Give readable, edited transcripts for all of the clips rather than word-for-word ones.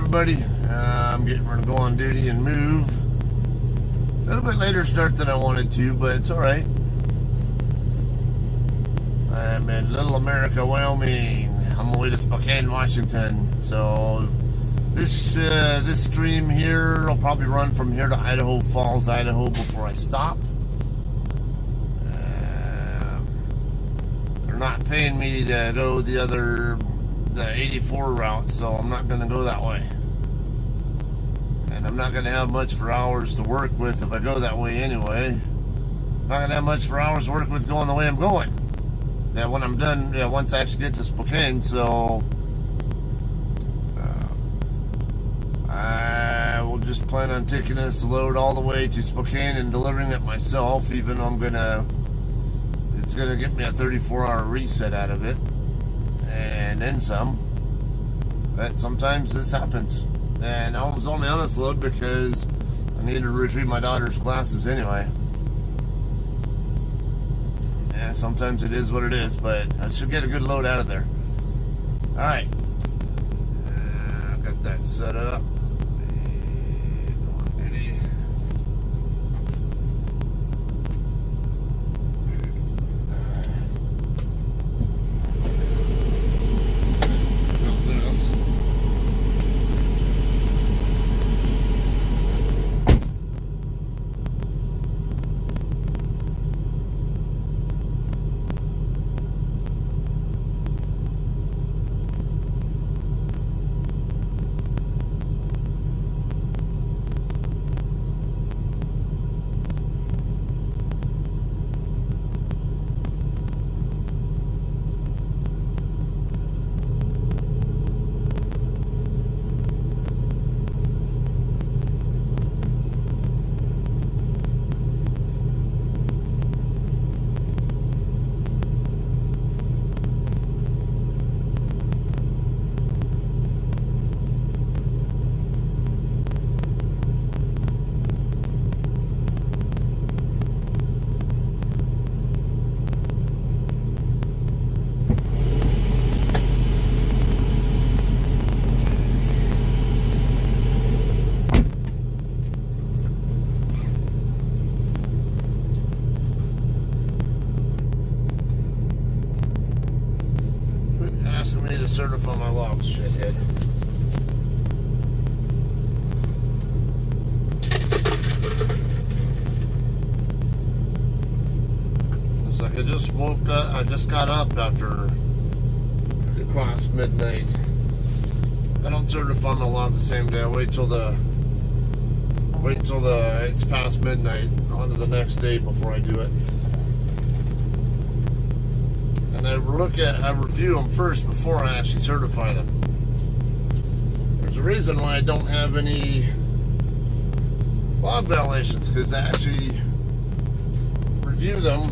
everybody. I'm getting ready to go on duty and move. A little bit later start than I wanted to, but it's alright. I'm in Little America, Wyoming. I'm on my way to Spokane, Washington. So this stream here will probably run from here to Idaho Falls, Idaho before I stop. They're not paying me to go the 84 route, so I'm not going to go that way. And I'm not going to have much for hours to work with if I go that way anyway. I'm not going to have much for hours to work with going the way I'm going. Yeah, when I'm done, once I actually get to Spokane, so I will just plan on taking this load all the way to Spokane and delivering it myself, even though it's going to get me a 34-hour reset out of it. And then some. But sometimes this happens. And I was only on this load because I needed to retrieve my daughter's glasses anyway. Yeah, sometimes it is what it is, but I should get a good load out of there. Alright. I got that set up. Certify my logs, shithead. Looks like I just woke up. I just got up after it crossed midnight. I don't certify my logs the same day. I wait till it's past midnight on to the next day before I do it. And I review them first before I actually certify them. There's a reason why I don't have any log violations, because I actually review them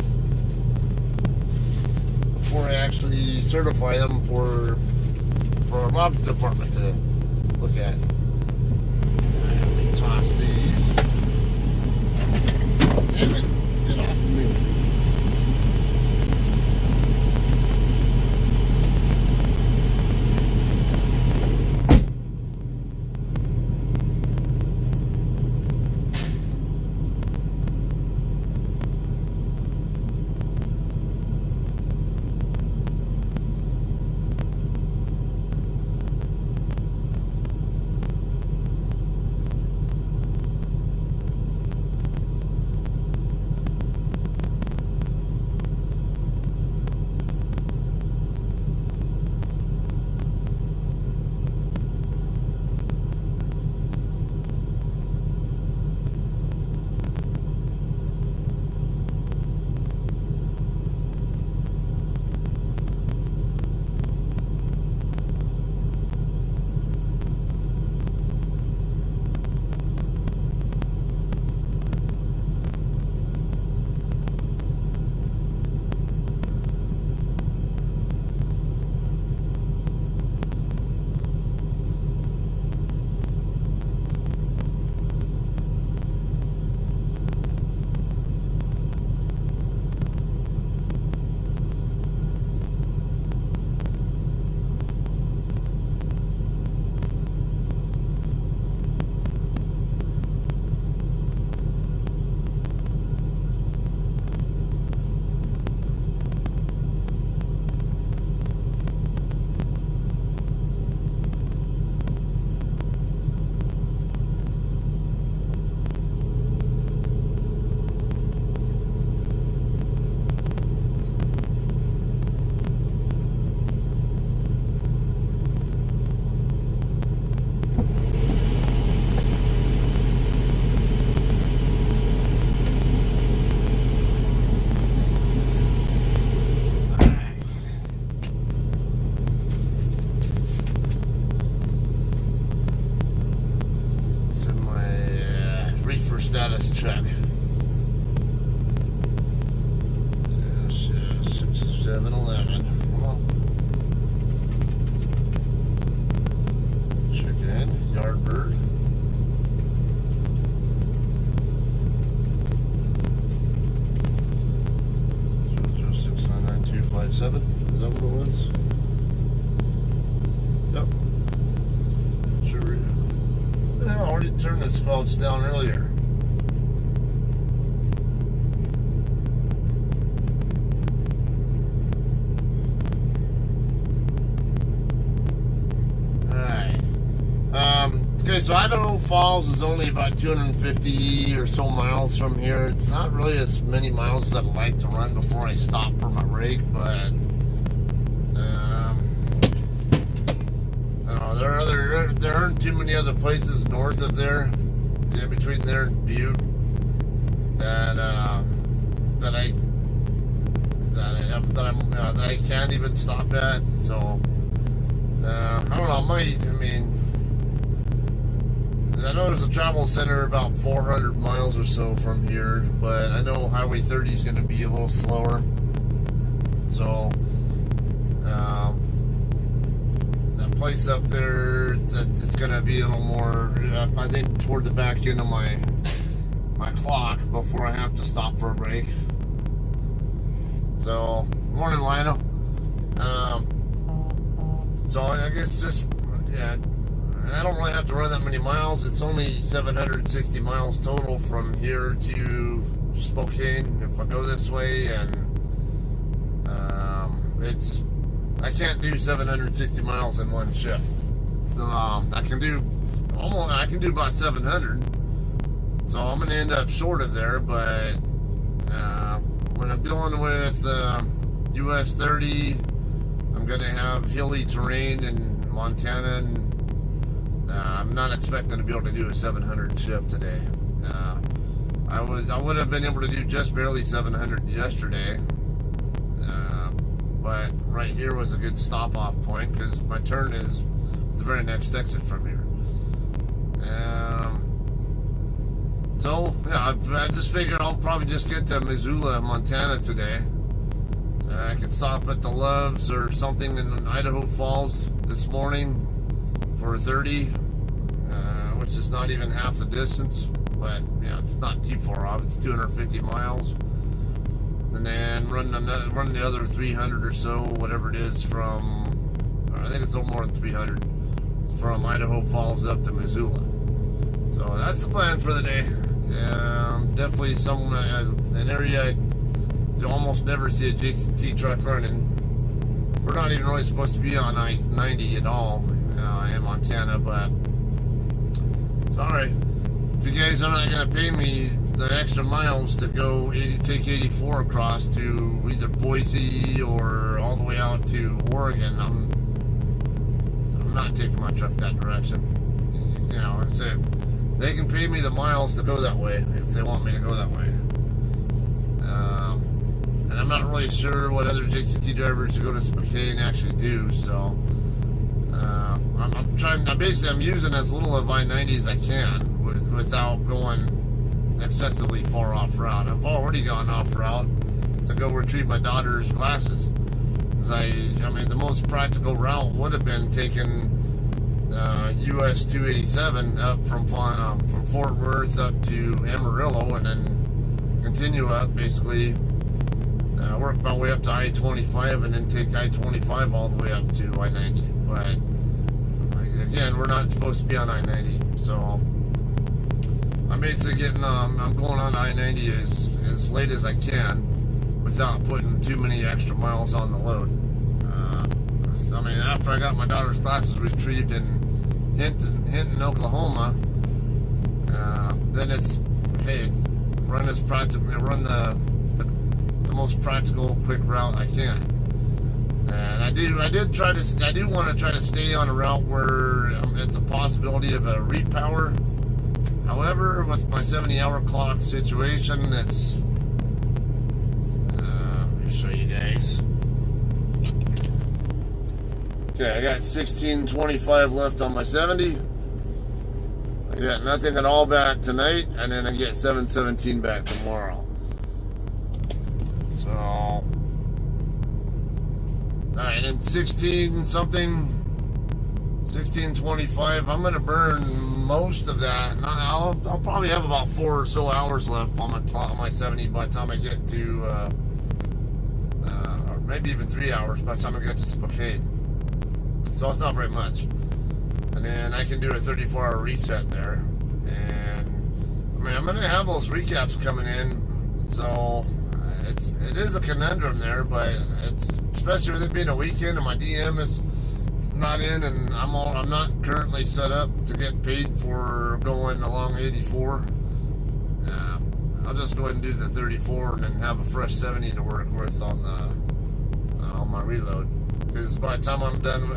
before I actually certify them for our logs department to look at. Let me toss these. Damn it, get off of me. check. Yes, 6, 7, 11. Come on. Chicken, Yardbird. 006999257. Is that what it was? Yep. Sure. I already turned the squelch down earlier. Okay, so Idaho Falls is only about 250 or so miles from here. It's not really as many miles as I'd like to run before I stop for my break, but I don't know, there aren't too many other places north of there, yeah, between there and Butte, that I can't even stop at. So I don't know. I know there's a travel center about 400 miles or so from here, but I know Highway 30 is going to be a little slower. So that place up there, it's going to be a little more, I think, toward the back end of my clock before I have to stop for a break. So, morning, Lionel. So I guess just, yeah, I don't really have to run that many miles. It's only 760 miles total from here to Spokane if I go this way, and I can't do 760 miles in one shift. So I can do about 700. So I'm going to end up short of there, but when I'm dealing with US 30, I'm going to have hilly terrain in Montana, and I'm not expecting to be able to do a 700 shift today. I would have been able to do just barely 700 yesterday, but right here was a good stop-off point because my turn is the very next exit from here. So yeah, I just figured I'll probably just get to Missoula, Montana today. I could stop at the Loves or something in Idaho Falls this morning for 30, which is not even half the distance, but it's not too far off. It's 250 miles, and then run the other 300 or so, whatever it is, from, I think it's a little more than 300, from Idaho Falls up to Missoula. So that's the plan for the day. Definitely an area you almost never see a JCT truck running. We're not even really supposed to be on I-90 at all in Montana, but sorry. If you guys are not going to pay me the extra miles to go take 84 across to either Boise or all the way out to Oregon, I'm not taking my truck that direction. It's they can pay me the miles to go that way if they want me to go that way. And I'm not really sure what other JCT drivers who go to Spokane actually do, so I'm using as little of I-90 as I can without going excessively far off route. I've already gone off route to go retrieve my daughter's glasses. The most practical route would have been taking US 287 up from Fort Worth up to Amarillo, and then continue up, basically work my way up to I-25, and then take I-25 all the way up to I-90. But again, we're not supposed to be on I-90, so I'm basically I'm going on I-90 as late as I can without putting too many extra miles on the load. After I got my daughter's glasses retrieved in Hinton, Oklahoma, then it's, hey, run the most practical, quick route I can. And I do want to try to stay on a route where it's a possibility of a repower. However, with my 70-hour clock situation, it's let me show you guys. Okay, I got 1625 left on my 70. I I got nothing at all back tonight, and then I get 717 back tomorrow. So, alright, and 16 something, 1625, I'm going to burn most of that. I'll probably have about 4 or so hours left on my 70 by the time I get to, or maybe even 3 hours by the time I get to Spokane. So it's not very much. And then I can do a 34-hour reset there. And I mean, I'm going to have those recaps coming in. So it is a conundrum there, but it's, especially with it being a weekend and my DM is not in, and I'm not currently set up to get paid for going along 84. I'll just go ahead and do the 34 and then have a fresh 70 to work with on my reload. Because by the time I'm done,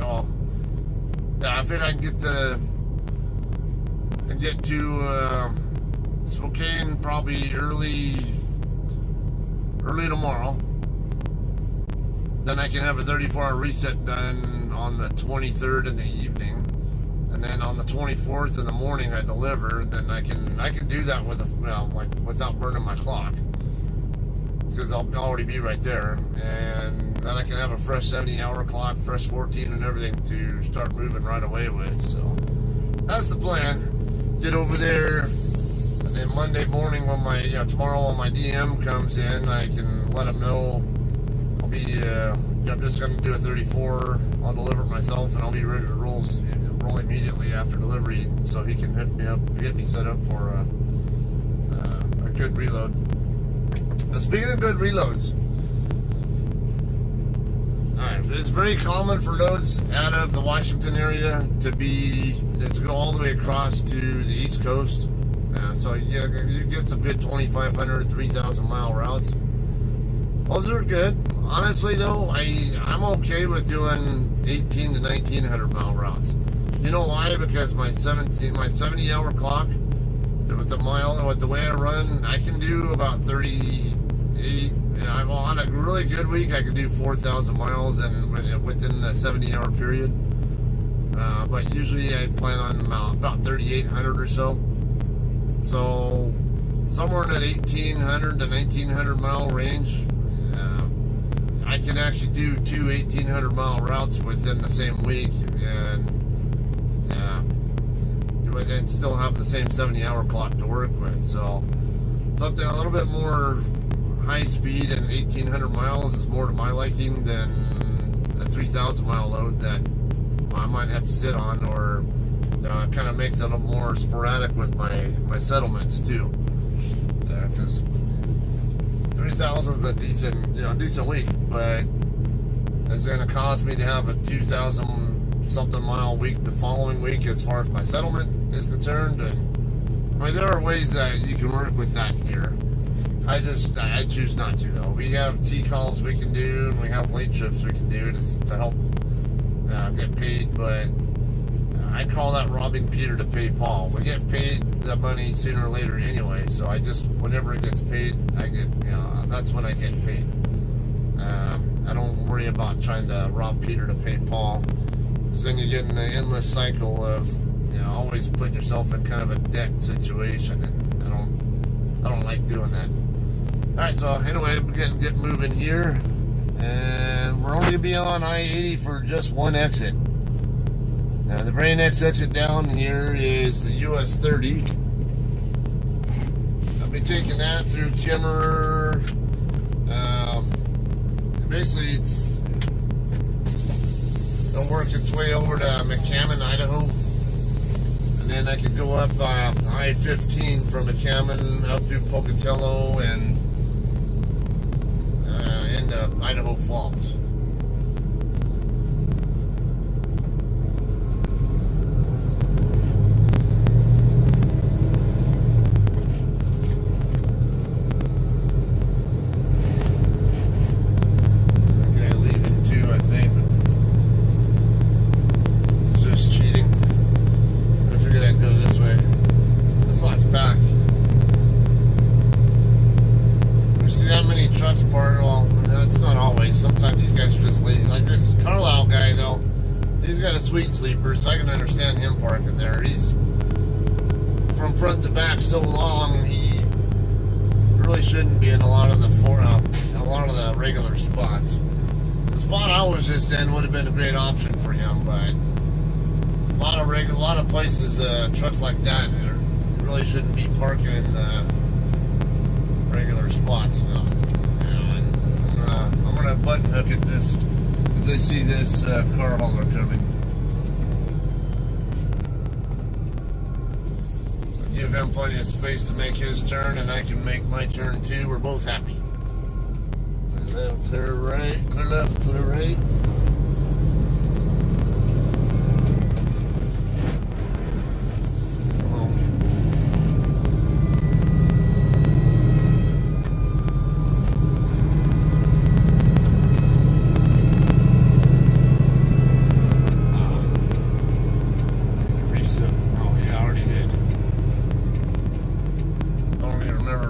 I figured I can get to Spokane probably early tomorrow. Then I can have a 34-hour reset done on the 23rd in the evening, and then on the 24th in the morning I deliver. Then I can do that with without burning my clock, because I'll already be right there, and then I can have a fresh 70-hour clock, fresh 14 and everything to start moving right away with. So that's the plan. Get over there, and then Monday morning when tomorrow when my DM comes in, I can let him know I'm just going to do a 34. I'll deliver it myself, and I'll be ready to roll immediately after delivery, so he can hit me up, get me set up for a good reload. Now, speaking of good reloads, alright, it's very common for loads out of the Washington area to go all the way across to the East Coast. So you get some good 2,500, 3,000 mile routes. Those are good. Honestly, though, I'm okay with doing 18 to 1,900 mile routes. You know why? Because my 70-hour clock, with the way I run, I can do about 38. On a really good week, I can do 4,000 miles within a 70-hour period. But usually I plan on about 3,800 or so. So somewhere in that 1,800 to 1,900 mile range, I can actually do 2 1,800 mile routes within the same week, and still have the same 70-hour clock to work with. So something a little bit more high speed and 1,800 miles is more to my liking than a 3,000 mile load that I might have to sit on, or it kind of makes it a little more sporadic with my settlements too. Because 3,000 is a decent week, but it's going to cause me to have a 2,000 something mile week the following week as far as my settlement is concerned. And I mean, there are ways that you can work with that here. I choose not to, though. We have T-calls we can do, and we have late trips we can do to help get paid, but I call that robbing Peter to pay Paul. We get paid the money sooner or later anyway, so whenever it gets paid, that's when I get paid. I don't worry about trying to rob Peter to pay Paul, because then you get in an endless cycle of always putting yourself in kind of a debt situation, and I don't like doing that. Alright, so anyway, we're going to get moving here, and we're only going to be on I-80 for just one exit. Now, the very next exit down here is the US 30. I'll be taking that through Kimmer. Basically, it'll work its way over to McCammon, Idaho. And then I could go up I-15 from McCammon up through Pocatello and into Idaho Falls. Sweet sleeper, so I can understand him parking there. from front to back so long, he really shouldn't be in a lot of the regular spots. The spot I was just in would have been a great option for him, but a lot of places, trucks like that really shouldn't be parking in the regular spots. No. I'm gonna button hook at this as I see this car hauler coming. So give him plenty of space to make his turn, and I can make my turn too. We're both happy. Clear left, clear right, clear left, clear right.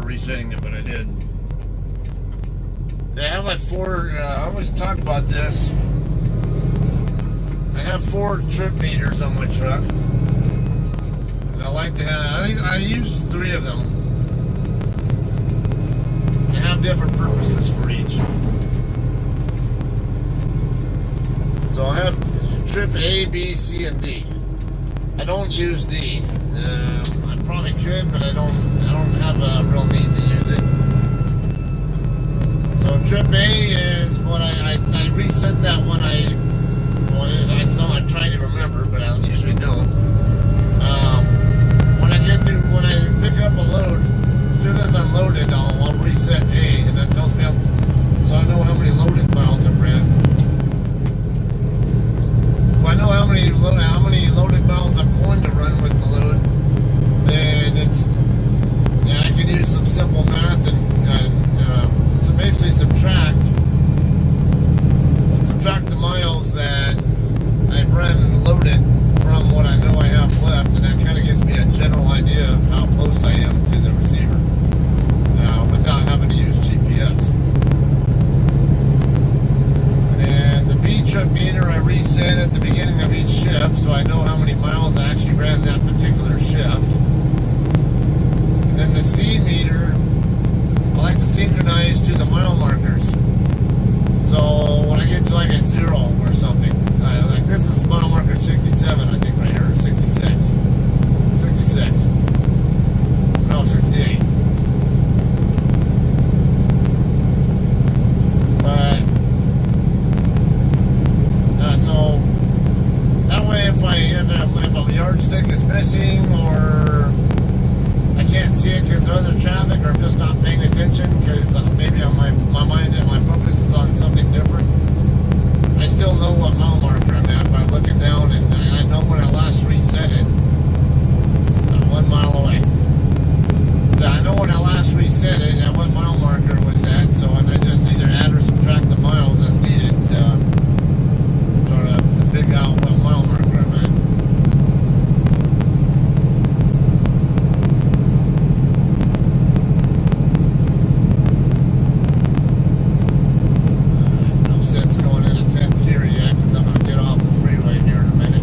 Resetting it, but I did. I have like I always talk about this. I have 4 trip meters on my truck. And I like to have, I use 3 of them to have different purposes for each. So I have trip A, B, C, and D. I don't use D. I probably could, but I don't have a real need to use it. So trip A is what I reset that when I try to remember, but I usually don't. When I pick up a load, as soon as I'm loaded, I'll reset A, and that tells me so I know how many loaded miles I've ran. If I know how many loaded miles I'm going to run with the load, then I can use some simple math and so basically subtract the miles that I've run loaded from what I know I have left, and that kind of gives me a general idea of how close I am to the receiver without having to use GPS. And the B trip meter I reset at the beginning of each shift, so I know how many miles I actually ran that particular shift. And then the C meter, I like to synchronize to the mile markers. So when I get to like a 0 or something, like this is mile marker 67, I think right here, 66. 66. No, 68. But, so that way if a yardstick is missing or I can't see it because of other traffic, or I'm just not paying attention because maybe my mind and my focus is on something different, I still know what mile marker I'm at by looking down, and I know when I last reset it. I'm 1 mile away. I know when I last reset it and what mile marker it was at, so I just either add or subtract the miles as needed to figure out what mile marker I'm at. No sense going into 10th gear yet because I'm going to get off the freeway here in a minute.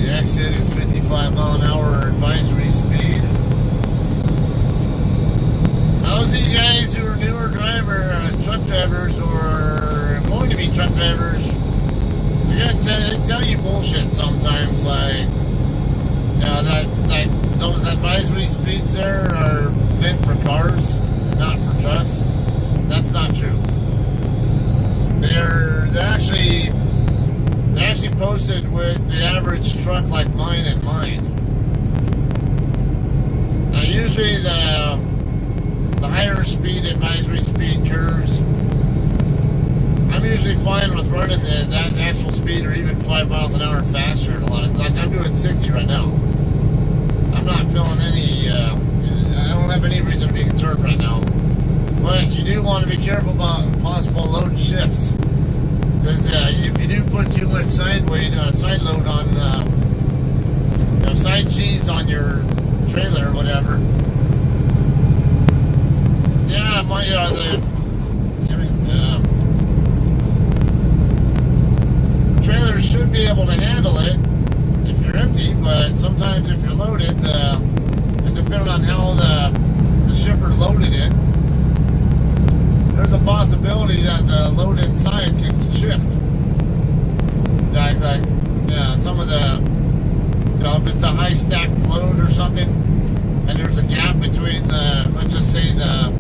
Exit is 55 mile an hour advisory speed. Those of you guys who are newer truck drivers, or going to be truck drivers, they tell you bullshit sometimes, like those advisory speeds there are meant for cars and not for trucks. That's not true. They're actually posted with the average truck like mine in mind. Now usually the higher speed advisory speed curves, I'm usually fine with running that actual speed or even 5 miles an hour faster. Like I'm doing 60 right now. I'm not feeling any, I don't have any reason to be concerned right now. But you do want to be careful about possible load shifts. Because if you do put too much side load on, side cheese on your trailer or whatever, the trailer should be able to handle it if you're empty, but sometimes if you're loaded, and depending on how the shipper loaded it, there's a possibility that the load inside can shift. Like some of the, if it's a high stacked load or something, and there's a gap between let's just say the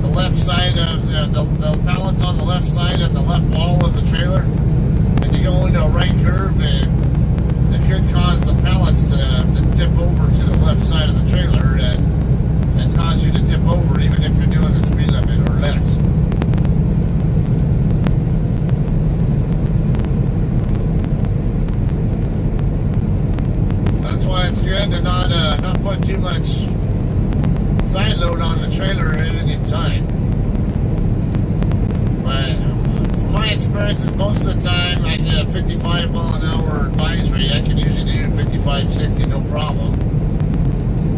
left side of the pallets on the left side and the left wall of the trailer, and you go into a right curve, and it could cause the pallets to tip over to the left side of the trailer and cause you to tip over even if you're doing the speed limit or less. That's why it's good to not put too much side load on the trailer at any time. But from my experiences, most of the time I get a 55 mile an hour advisory. I can usually do 55, 60, no problem.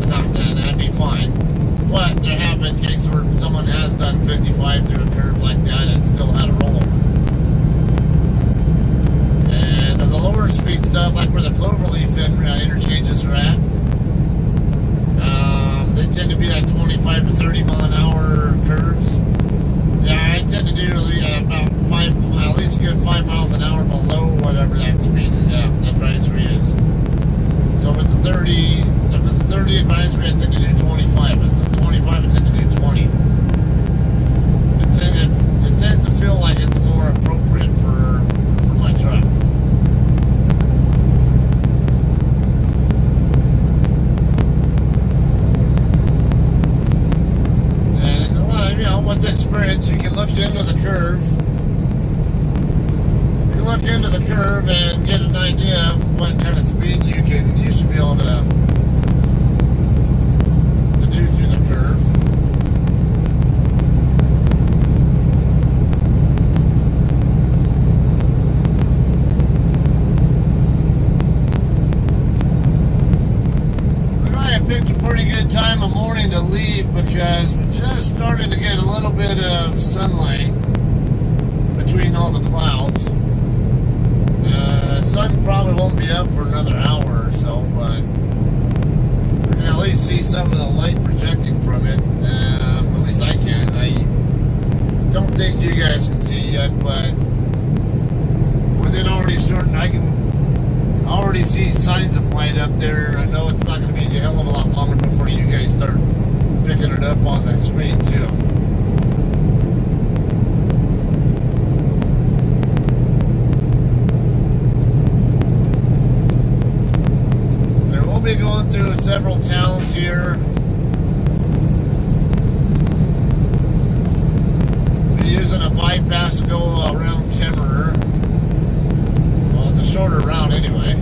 And that'd be fine. But there have been cases where someone has done 55 through a curve like that and still had a rollover. And the lower speed stuff, like where the Cloverleaf interchanges are at, they tend to be like 25 to 30 mile an hour curves. Yeah, I tend to do about at least a good 5 miles an hour below whatever that speed advisory is. So if it's a 30 advisory, I tend to do 25. If it's a 25, I tend to do 20. It tends to feel like it's more appropriate for my truck. And a lot of, with experience, you can look into the curve. You can look into the curve and get an idea of what kind of speed you should be able to do through the curve. I picked a pretty good time of morning to leave because we're just starting to get a little bit of sunlight between all the clouds. The sun probably won't be up for another hour or so, but we can at least see some of the light projecting from it. At least I can. I don't think you guys can see yet, but with it already starting, I can already see signs of light up there. I know it's not going to be a hell of a lot longer before you guys start picking it up on the screen too. We'll be going through several towns here. We're using a bypass to go around Kemmerer. Well, it's a shorter route anyway.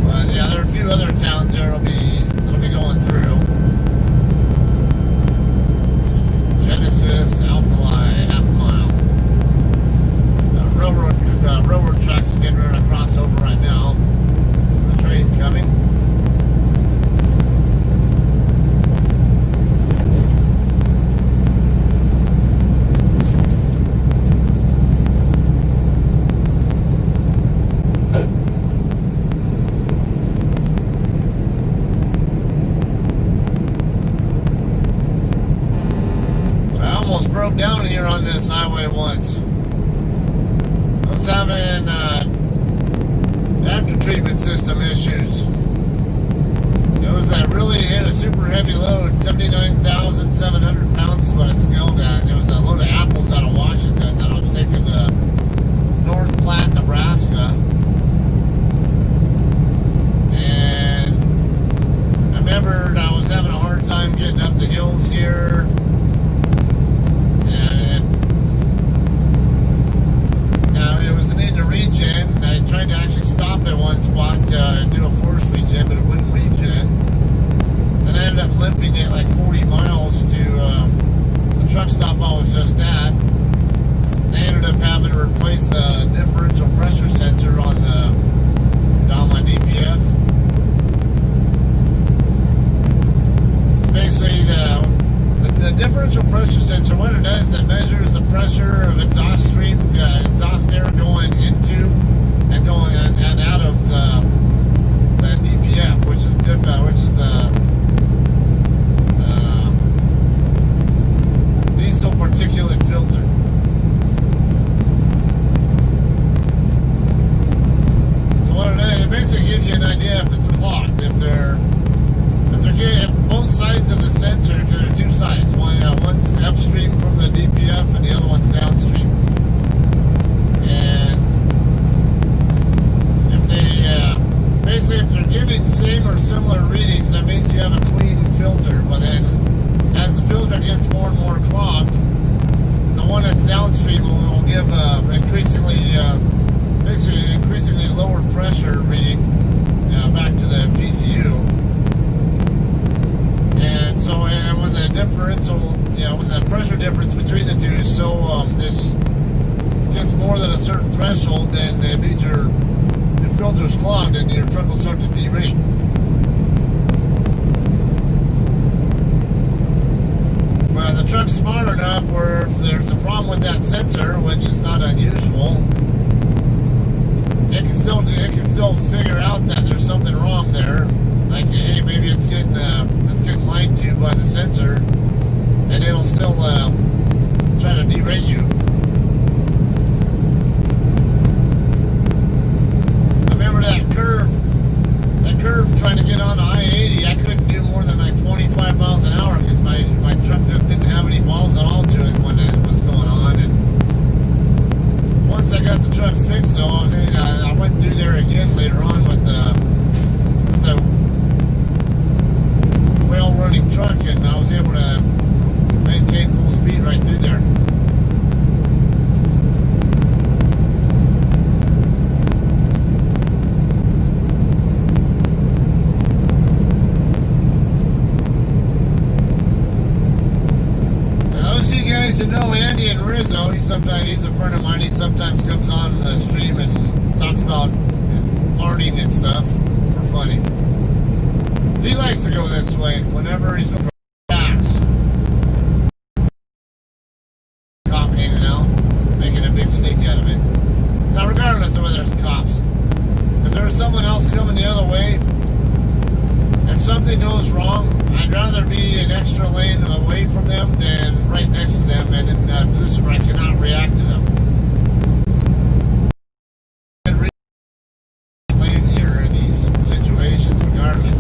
But yeah, there are a few other towns there that'll be going through. Genesis, Alkali, half a mile. Railroad tracks getting ready to cross over right now. The train coming. So I almost broke down here on this highway once. I was having after treatment system issues. It was that really hit a super heavy load, 79,700 pounds is what it scaled at. It was a load of apples out of Washington that I was taking to North Platte, Nebraska. And I remember I was having a hard time getting up the hills here. It was an regen. I tried to actually stop at one spot to do a forced regen, but it wouldn't regen. Then I ended up limping it like 40 miles to the truck stop I was just at. They ended up having to replace the differential pressure sensor on my DPF. going and out of the DPF, which is the diesel particulate filter. So what it basically gives you an idea if it's clogged, if both sides of the sensor, there are two sides. One's upstream from the DPF and the other one's downstream. And if they basically if they're giving same or similar readings, that means you have a clean filter. But then as the filter gets more and more clogged, the one that's downstream will give increasingly lower pressure reading back to the PCU. And so, and when the differential, when the pressure difference between the two is so this gets more than a certain threshold, then it means your filter's clogged and your truck will start to derate. But the truck's smart enough where if there's a problem with that sensor, which is not unusual, it can still figure out that there's something wrong there. Like, hey, maybe it's getting lied to by the sensor, and it'll still try to derate you. I remember that curve trying to get onto I-80. I couldn't do more than like 25 miles an hour because my truck just didn't have any balls at all to it when it was going on. And once I got the truck fixed, though, I went through there again later on with the well-running truck, and I was able to maintain full speed right through there. Now, those of you guys who know Andy and Rizzo, he's a friend of mine. He sometimes comes on the stream and talks about farting and stuff for funny. He likes to go this way whenever he's going for gas. Cop hanging out, making a big stink out of it. Now, regardless of whether it's cops, if there's someone else coming the other way, if something goes wrong, I'd rather be an extra lane away from them than right next to them and in a position where I cannot react to them. Lane here in these situations, regardless.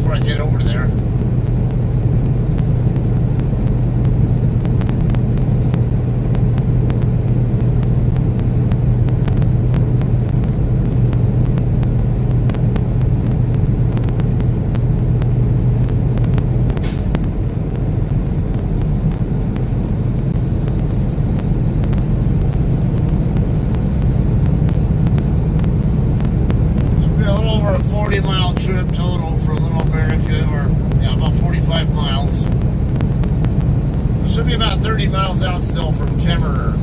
I get over there. About 30 miles out still from Kemmerer.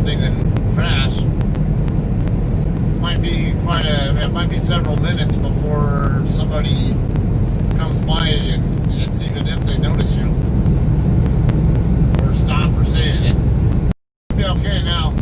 something and crash. It might be several minutes before somebody comes by, and it's even if they notice you or stop or say anything. It'll be okay now.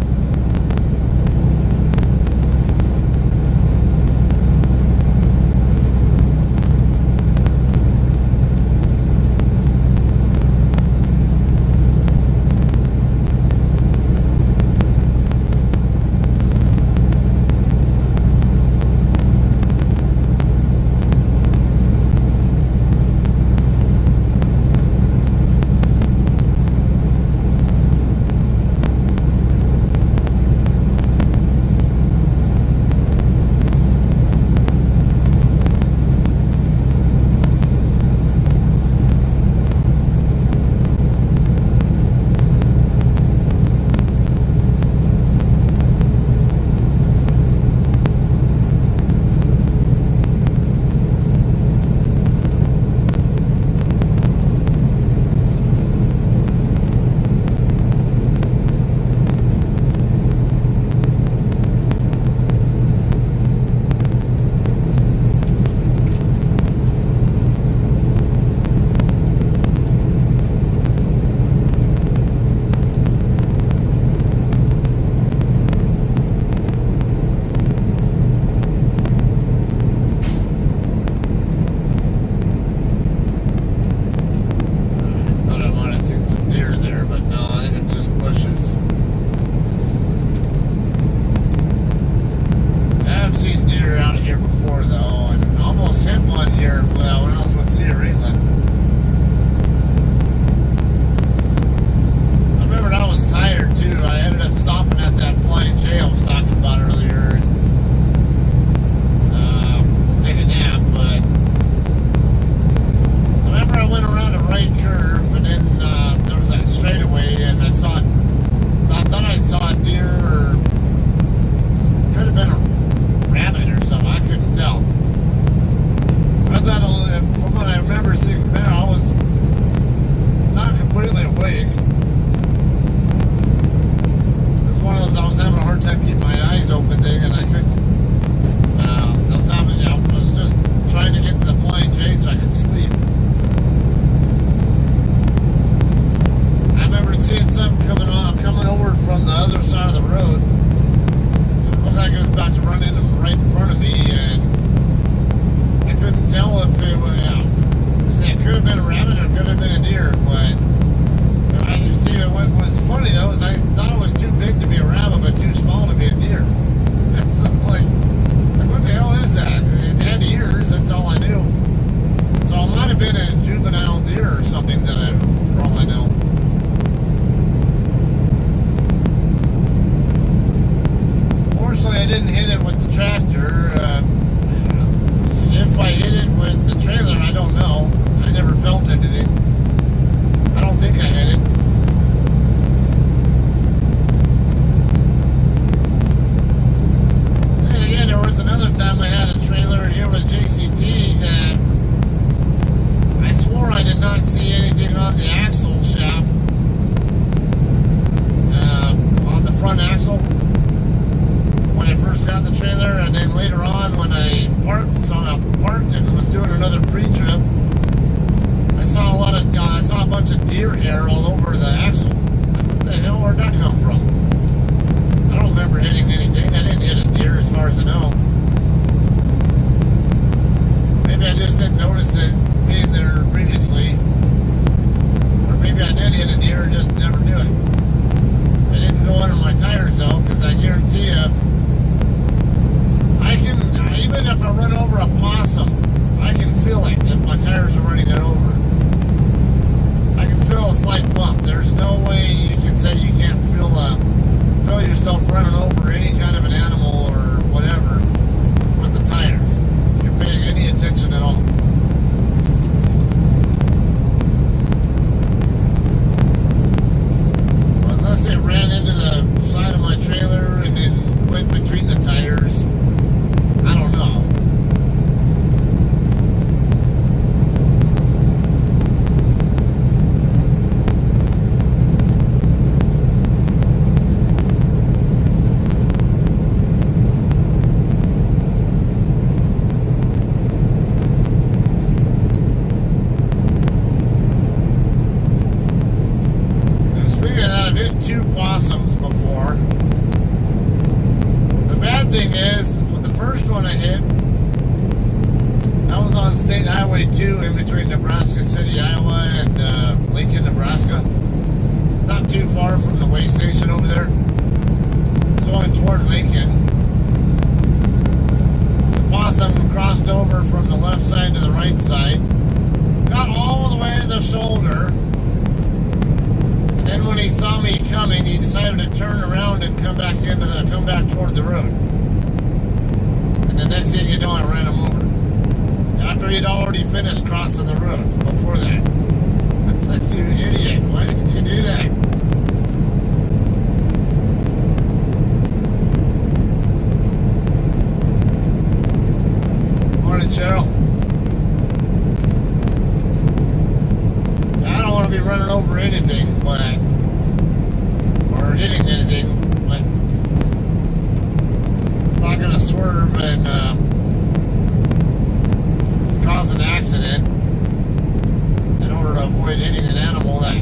bad thing is, with the first one I hit, I was on State Highway 2 in between Nebraska City, Iowa, and Lincoln, Nebraska. Not too far from the way station over there. Going toward Lincoln. The possum crossed over from the left side to the right side. Got all the way to the shoulder. And then when he saw me coming, he decided to turn around and come back toward the road. And the next thing you know, I ran him over. After he'd already finished crossing the road before that. I was like, you idiot, why did you do that? Morning, Cheryl. I don't want to be running over anything, or hitting anything, but I'm not going to swerve and cause an accident in order to avoid hitting an animal that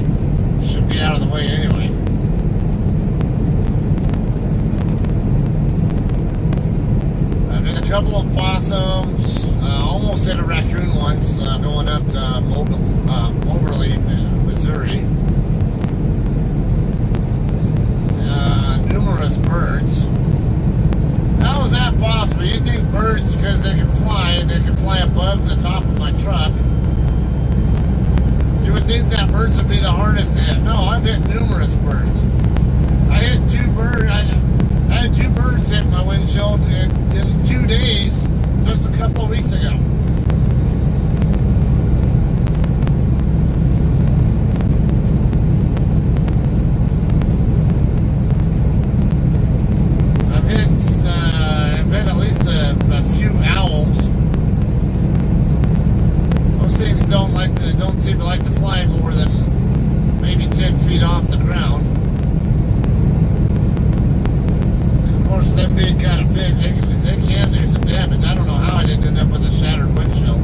should be out of the way anyway. I've hit a couple of possums, almost hit a raccoon once, going up to Moberly, Missouri. Numerous birds. How is that possible? You think birds, because they can fly, and they can fly above the top of my truck, you would think that birds would be the hardest to hit. No, I've hit numerous birds. I hit two birds. I had two birds hit my windshield in 2 days, just a couple of weeks ago. I've hit at least a few owls. Those things don't seem to like to fly more than maybe 10 feet off the ground. And of course, they're kind of big. They can do some damage. I don't know how I didn't end up with a shattered windshield.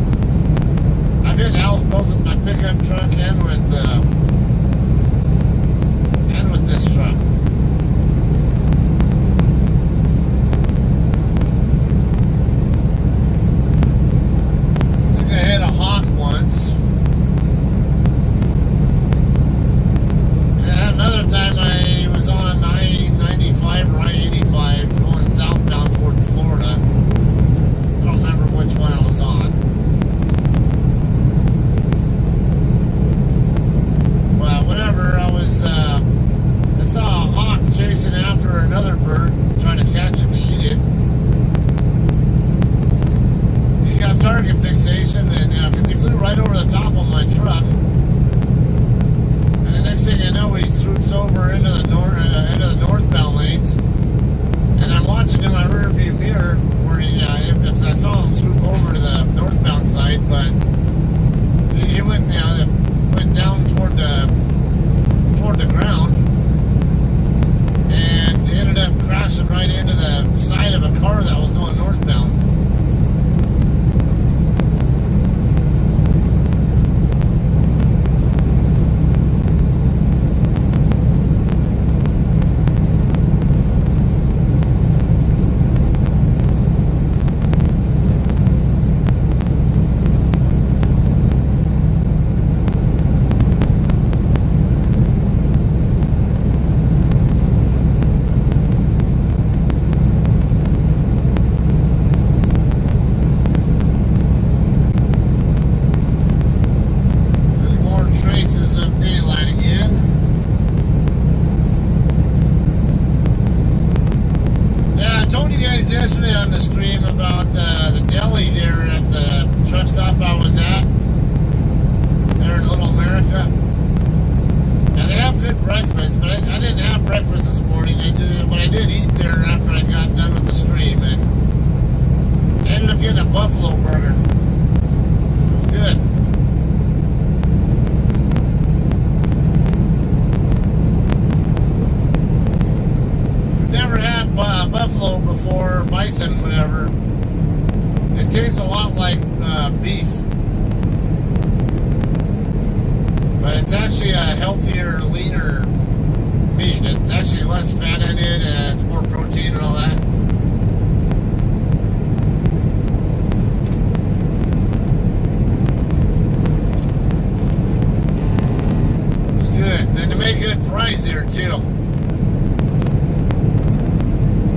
I've hit owls both with my pickup truck and with this truck. I hit a hawk once. And another time I was on I-95 or I-85 going southbound toward Florida. I don't remember which one I was on. Well, whatever, I saw a hawk chasing after another bird, trying to catch it to eat it. He got target fixation, and because he flew right over the top of my truck, and the next thing I know, he swoops over into the northbound lanes, and I'm watching in my rear view mirror where because I saw him swoop over to the northbound side, but he went down toward the ground, and ended up crashing right into the side of a car that was going northbound. Yesterday on the stream about the deli there at the truck stop I was at there in Little America. Now they have good breakfast, but I didn't have breakfast this morning. But I did eat there after I got done with the stream, and I ended up getting a buffalo burger. Good. Never had buffalo before, bison, whatever. It tastes a lot like beef, but it's actually a healthier, leaner meat. It's actually less fat in it, and it's more protein and all that. good fries there too.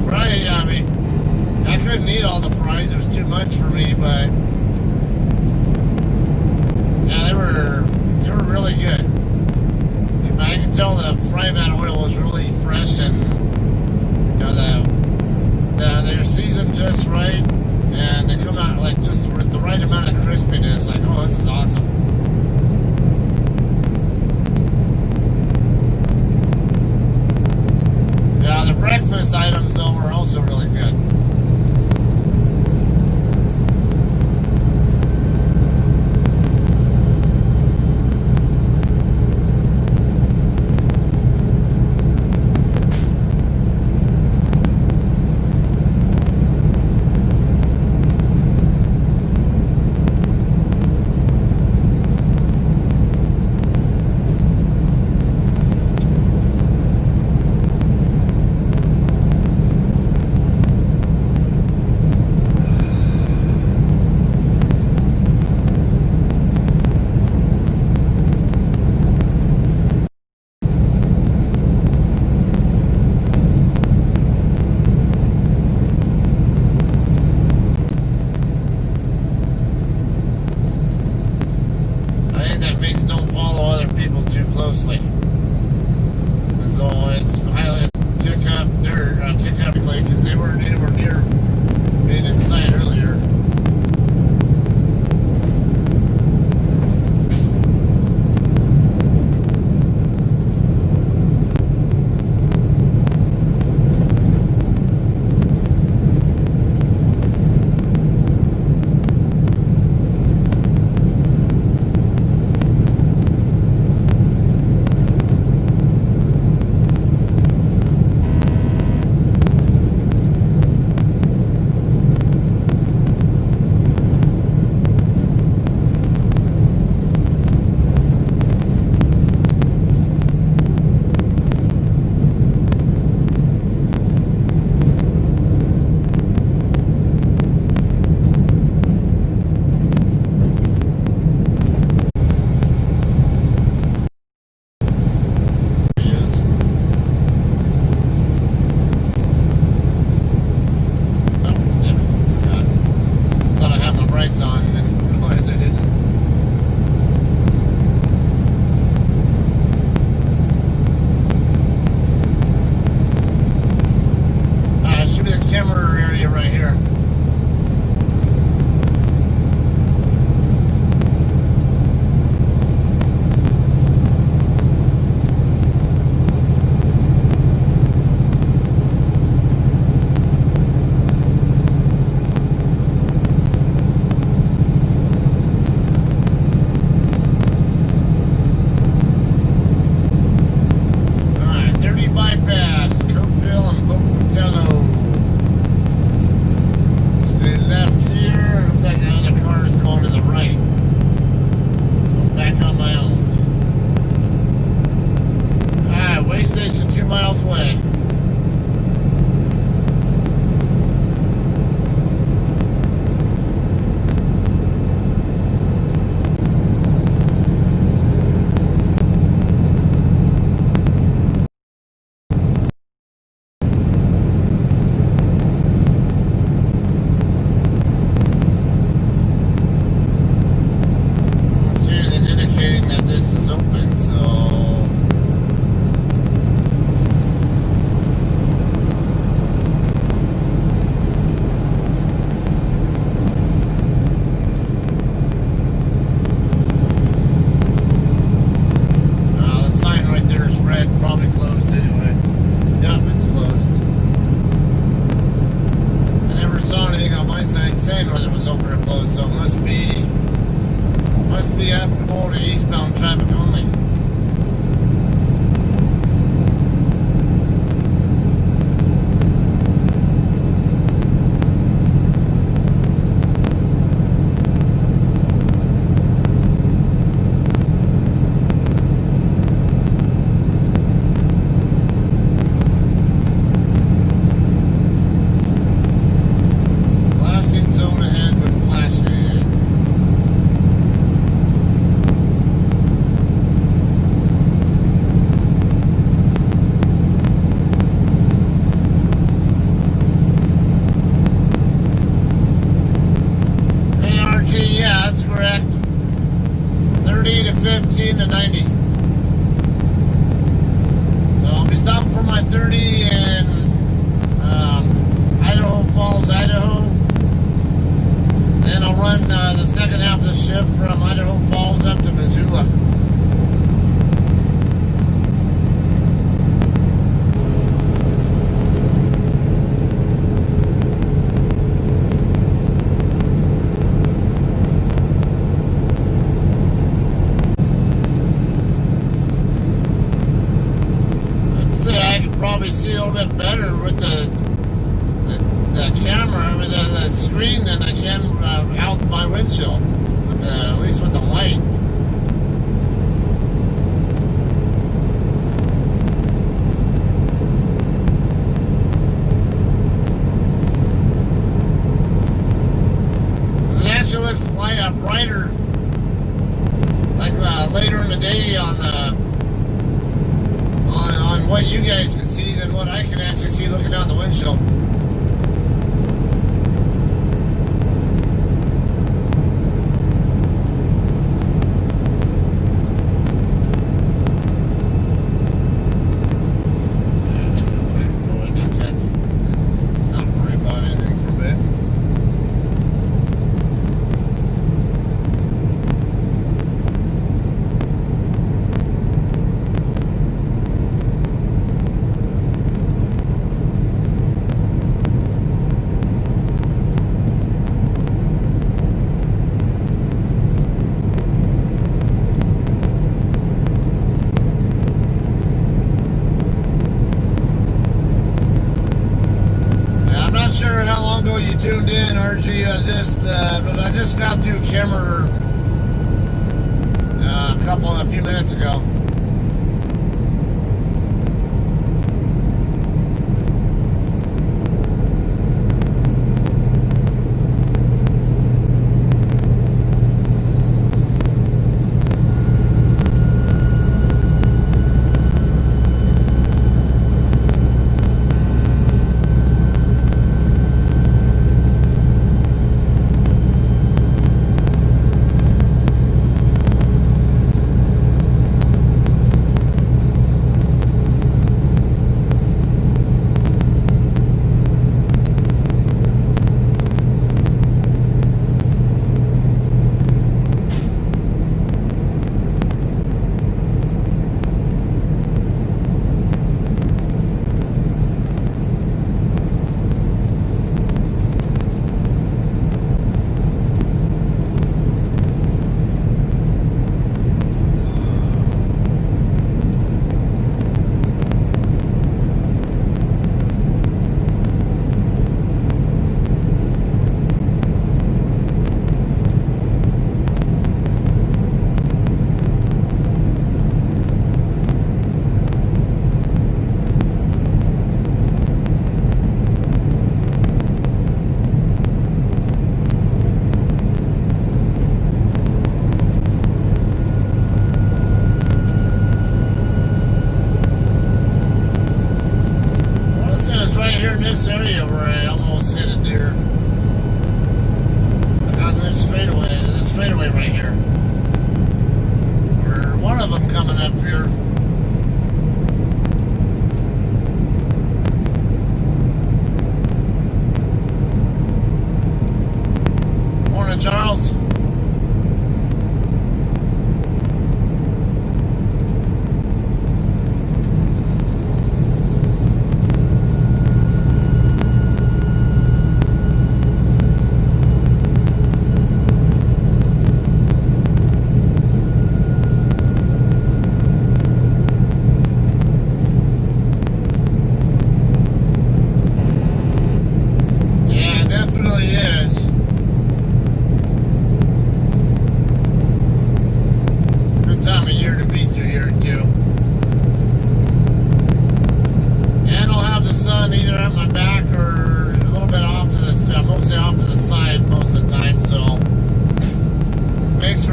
Fry, I mean, I couldn't eat all the fries. It was too much for me, but yeah, they were really good. I can tell the fry van oil was really fresh, and you know they're seasoned just right, and they come out like just with the right amount of crispiness. Like, oh, this is awesome. Yeah, the breakfast items though were also really good. That means don't follow other people too closely. As though it's highly kick up quickly because they weren't anywhere near being inside earlier. with the camera, with the screen, and I can out my windshield, at least with the light. It actually looks brighter, like later in the day on what you guys can see than what I can actually see looking down the windshield. Sure how long ago you tuned in, RG. But I just got through Kimmer a few minutes ago. This area where I almost hit a deer. Like on this straightaway right here. Or one of them coming up here. Morning, Charles.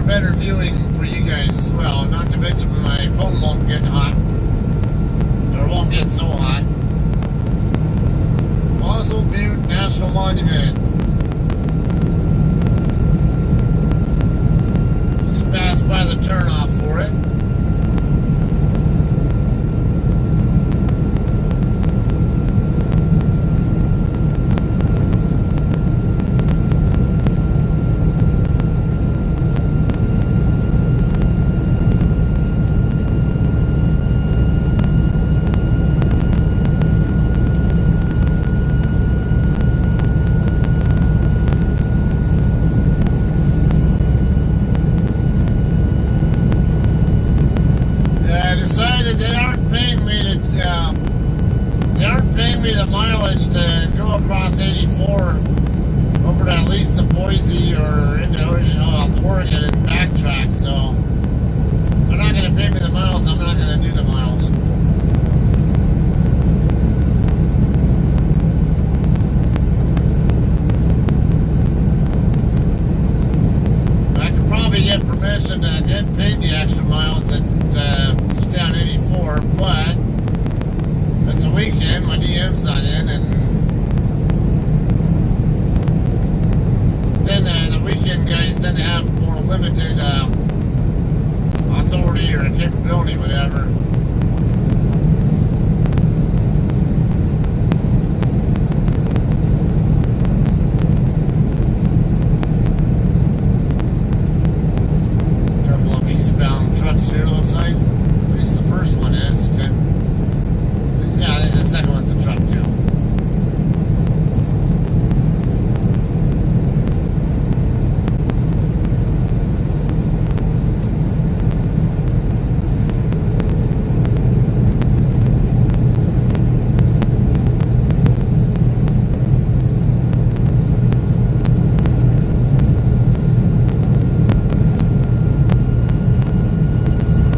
Better viewing for you guys as well. Not to mention my phone won't get hot, or won't get so hot. Fossil Butte National Monument. Just passed by the turnoff for it. me the mileage to go across 84 over to at least to Boise or into Oregon and backtrack. So if they're not going to pay me the miles, I'm not going to do the miles. I could probably get permission to get paid the extra miles to stay on 84, but it's a weekend, my DM's not in, and then the weekend guys tend to have more limited authority or capability, whatever. A couple of eastbound trucks here, looks like. At least the first one is. Yeah, I think the second one's a truck too.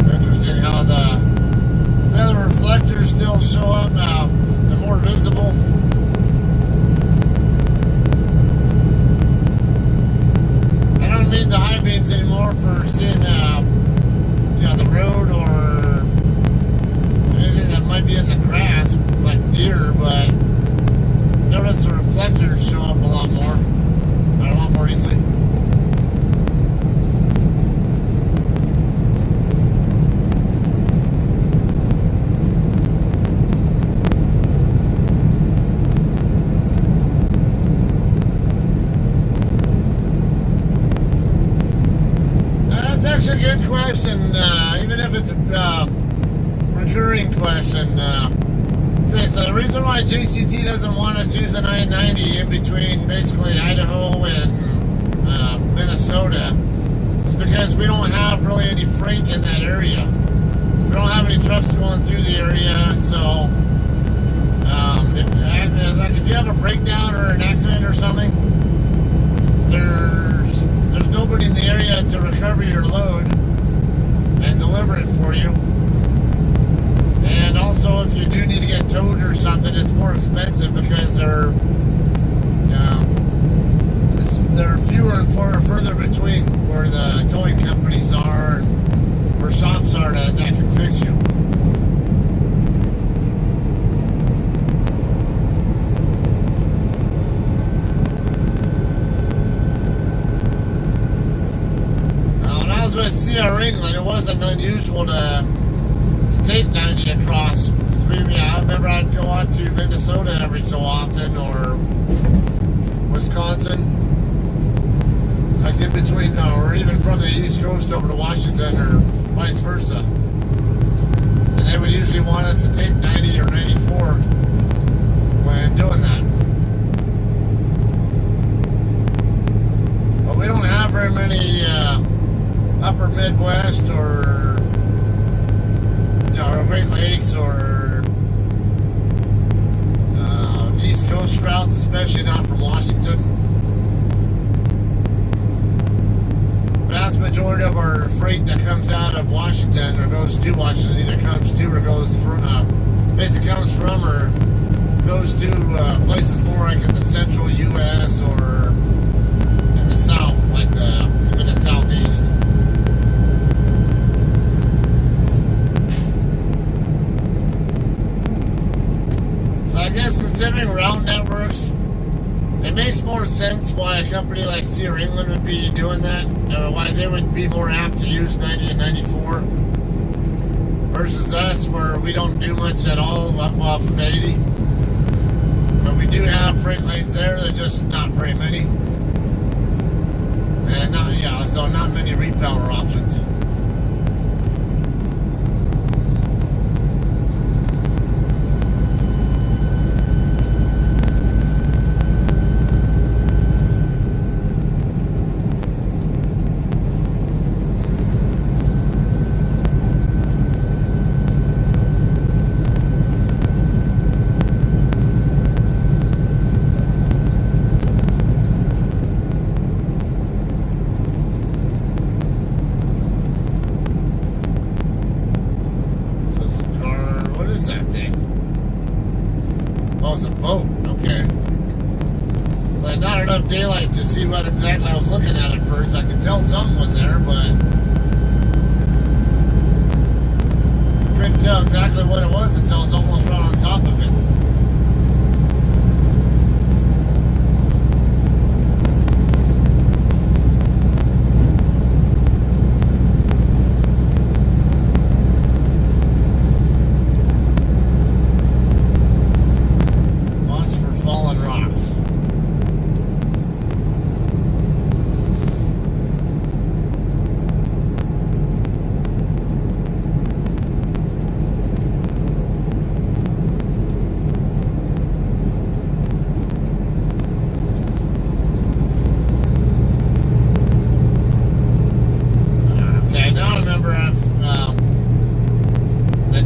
Interesting how the reflectors still show up now. They're more visible. I don't need the high beams anymore for seeing the road or anything that might be in the grass, like deer, but notice the reflectors show up a lot more easily. That's actually a good question, even if it's a recurring question. Okay, so the reason why JCT doesn't want us using I-90 in between basically Idaho and Minnesota is because we don't have really any freight in that area. We don't have any trucks going through the area, so if you have a breakdown or an accident or something, there's nobody in the area to recover your load and deliver it for you. And also, if you do need to get towed or something, it's more expensive because they're fewer and further between where the towing companies are and where shops are that can fix you. With CR England, it wasn't unusual to take 90 across. I remember I'd go out to Minnesota every so often, or Wisconsin, like in between, or even from the East Coast over to Washington, or vice versa. And they would usually want us to take 90 or 94 when doing that. But we don't have very many upper Midwest or Great Lakes or East Coast routes, especially not from Washington. Vast majority of our freight that comes out of Washington or goes to Washington either comes to or goes from, basically comes from or goes to places more like in the central U.S. or in the south, like even the southeast. I guess considering route networks, it makes more sense why a company like CR England would be doing that, or why they would be more apt to use 90 and 94 versus us, where we don't do much at all up off of 80. But we do have freight lanes there, they're just not very many. And not many repower options. Oh, it's a boat. Okay. Like not enough daylight to see what exactly I was looking at first. I could tell something was there, but couldn't tell exactly what it was until I was almost right on top of it. Watch for fallen rocks.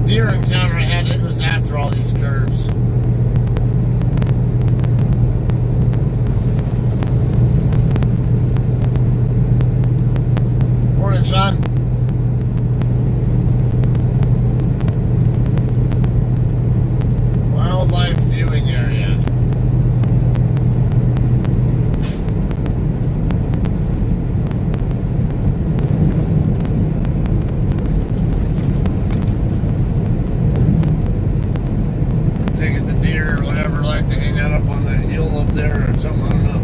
Deer encounter I had, it was after all these curves. Morning, son. Wildlife viewing area. To hang out up on that hill up there or something, I don't know.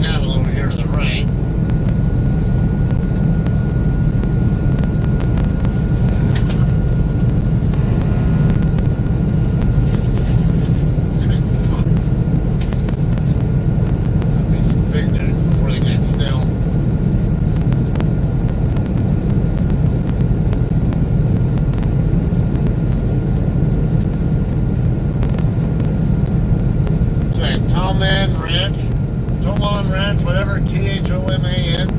Cattle over here to the right. There'll be some fig newts before they get still. So, Toman Ranch. Toman Ranch, whatever, Thoman.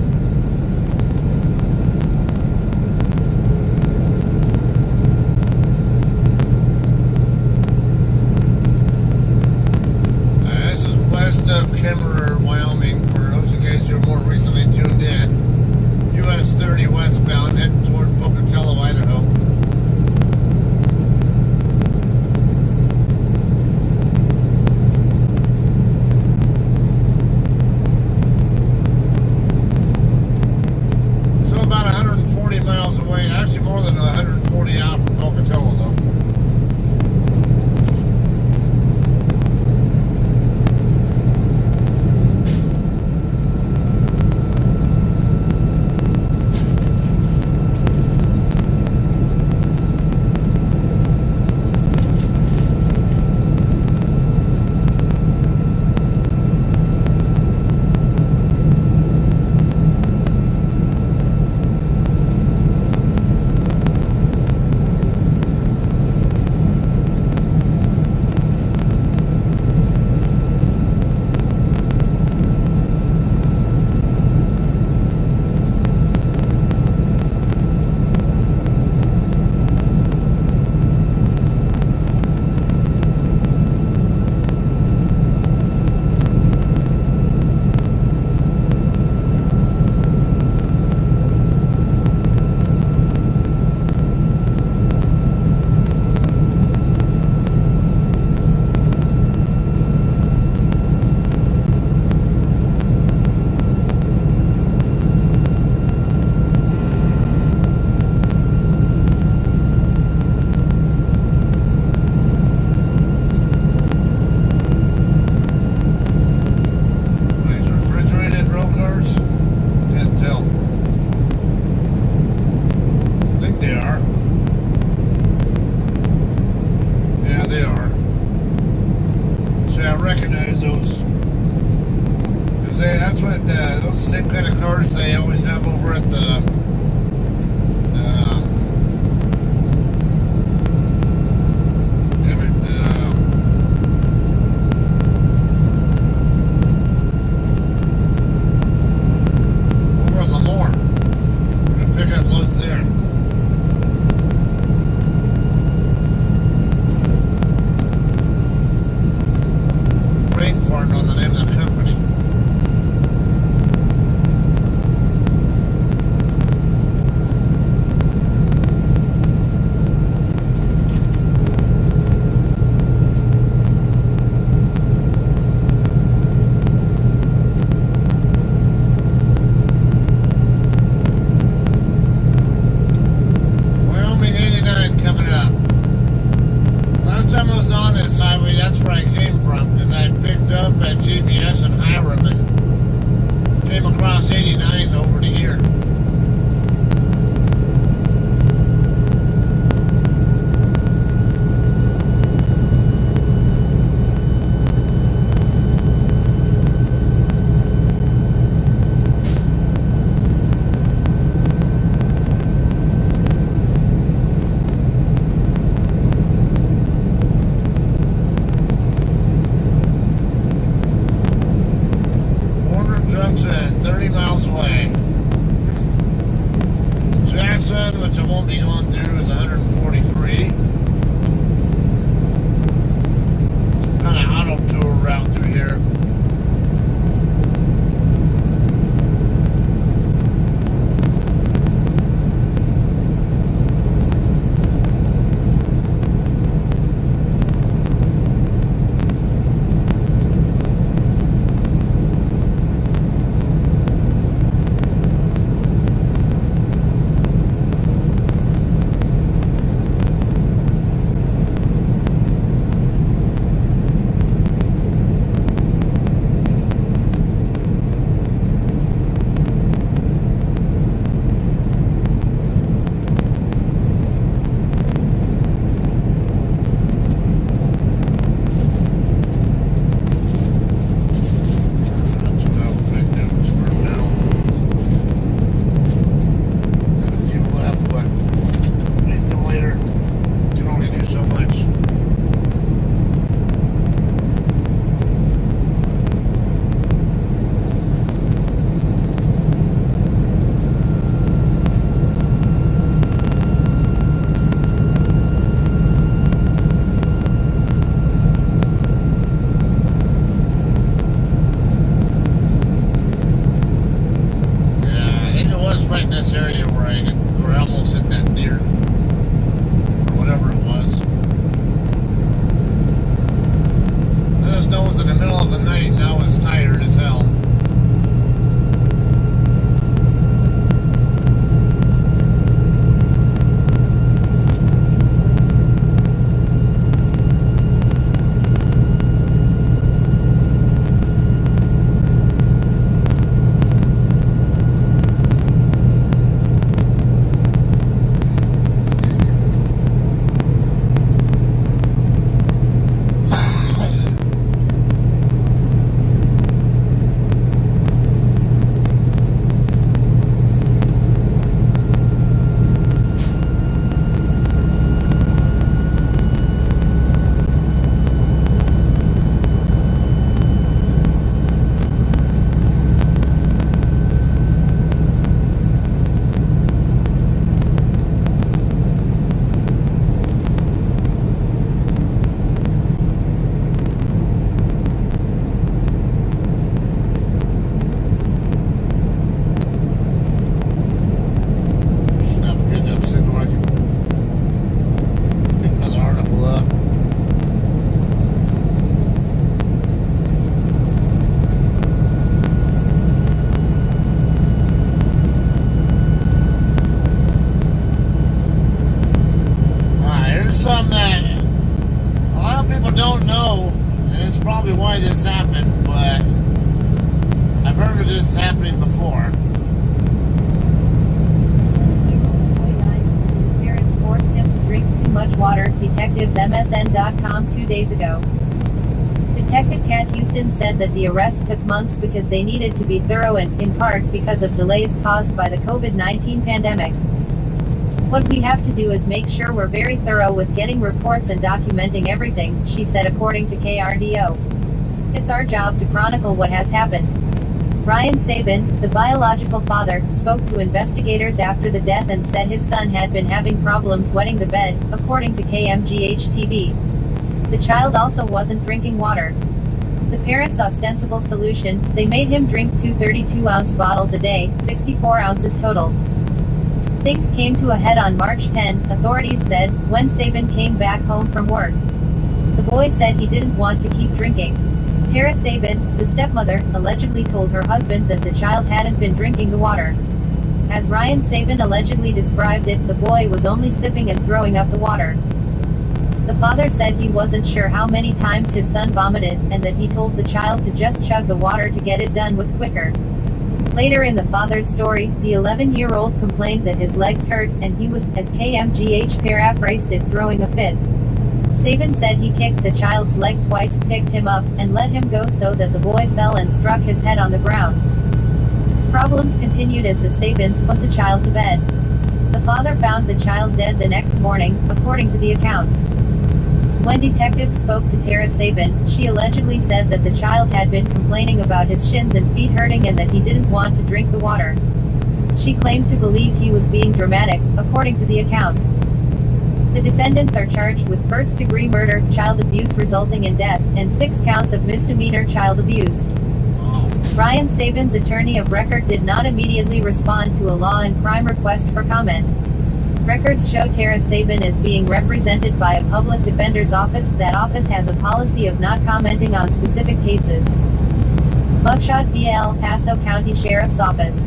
This is west of Kemmerer, Wyoming, for those of you guys who are more recently tuned in. US 30 westbound, heading toward Pocatello, Idaho. that's what those same kind of cars they always have over at the over at Lemoore. They pick up loads there. Brain fart on the name of the company. Wyoming 89 coming up. Last time I was on this highway, that's where I came from, because I picked up at GPS in Hiram and came across 89 over to here. Junction, 30 miles away. Jackson, which I won't be going through, is 143. Kind of auto tour route through here. Area where I almost hit that deer, or whatever it was. I just know it was in the middle of the night and I was tired as hell. probably why this happened, but I've heard of this happening before. His parents forced him to drink too much water, detectives MSN.com 2 days ago. Detective Kat Houston said that the arrest took months because they needed to be thorough and, in part, because of delays caused by the COVID-19 pandemic. What we have to do is make sure we're very thorough with getting reports and documenting everything, she said according to KRDO. It's our job to chronicle what has happened. Ryan Sabin, the biological father, spoke to investigators after the death and said his son had been having problems wetting the bed, according to KMGH-TV. The child also wasn't drinking water. The parents' ostensible solution, they made him drink 2 32-ounce bottles a day, 64 ounces total. Things came to a head on March 10, authorities said, when Sabin came back home from work. The boy said he didn't want to keep drinking. Tara Sabin, the stepmother, allegedly told her husband that the child hadn't been drinking the water. As Ryan Sabin allegedly described it, the boy was only sipping and throwing up the water. The father said he wasn't sure how many times his son vomited, and that he told the child to just chug the water to get it done with quicker. Later in the father's story, the 11-year-old complained that his legs hurt, and he was, as KMGH paraphrased it, throwing a fit. Sabin said he kicked the child's leg twice, picked him up, and let him go so that the boy fell and struck his head on the ground. Problems continued as the Sabins put the child to bed. The father found the child dead the next morning, according to the account. When detectives spoke to Tara Sabin, she allegedly said that the child had been complaining about his shins and feet hurting and that he didn't want to drink the water. She claimed to believe he was being dramatic, according to the account. The defendants are charged with first-degree murder, child abuse resulting in death, and 6 counts of misdemeanor child abuse. Ryan Sabin's attorney of record did not immediately respond to a law and crime request for comment. Records show Tara Sabin is being represented by a public defender's office. That office has a policy of not commenting on specific cases. Mugshot via El Paso County Sheriff's Office.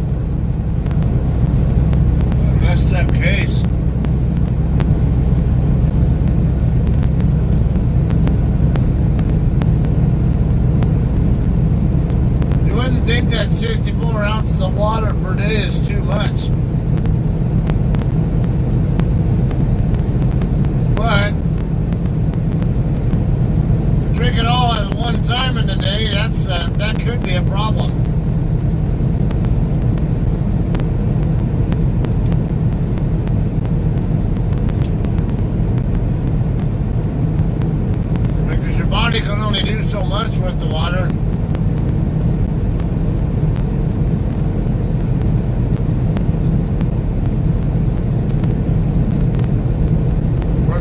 Messed up case. You wouldn't think that 64 ounces of water per day is too much. But if you drink it all at one time in the day, that could be a problem. Because your body can only do so much with the water.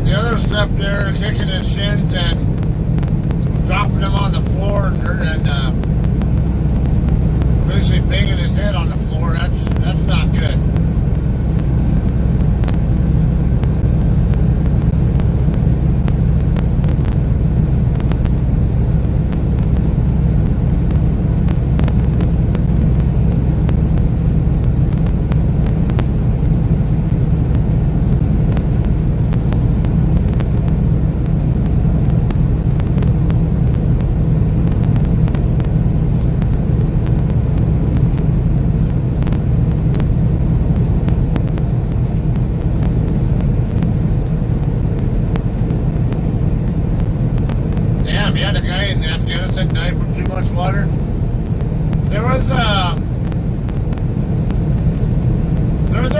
The other step there, kicking his shins and dropping him on the floor and basically banging his head on the floor. That's not good. We had a guy in Afghanistan die from too much water. There was a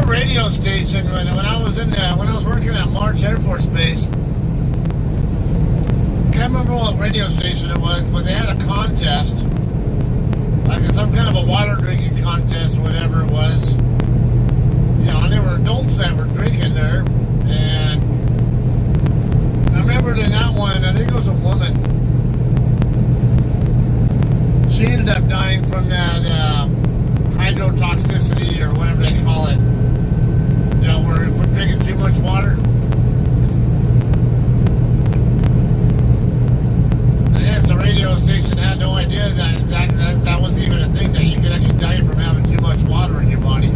radio station when I was working at March Air Force Base. Can't remember what radio station it was, but they had a contest, like some kind of a water drinking contest, whatever it was. You know, and there were adults that were drinking there, and I remember in that one, I think it was a woman. She ended up dying from that hydrotoxicity or whatever they call it. You know, where if we're drinking too much water. I guess the radio station had no idea that was even a thing, that you could actually die from having too much water in your body.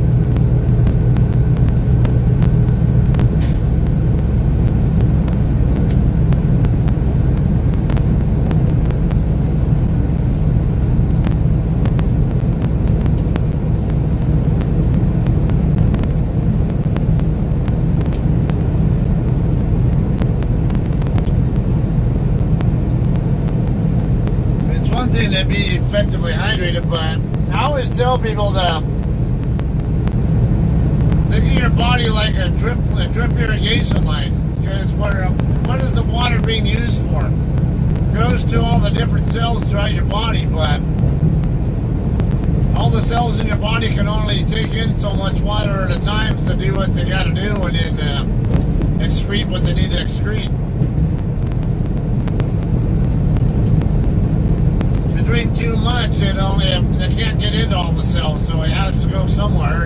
effectively hydrated. But I always tell people to think of your body like a drip irrigation line, because what is the water being used for? It goes to all the different cells throughout your body, but all the cells in your body can only take in so much water at a time to do what they got to do, and then excrete what they need to excrete. If you drink too much, it can't get into all the cells, so it has to go somewhere.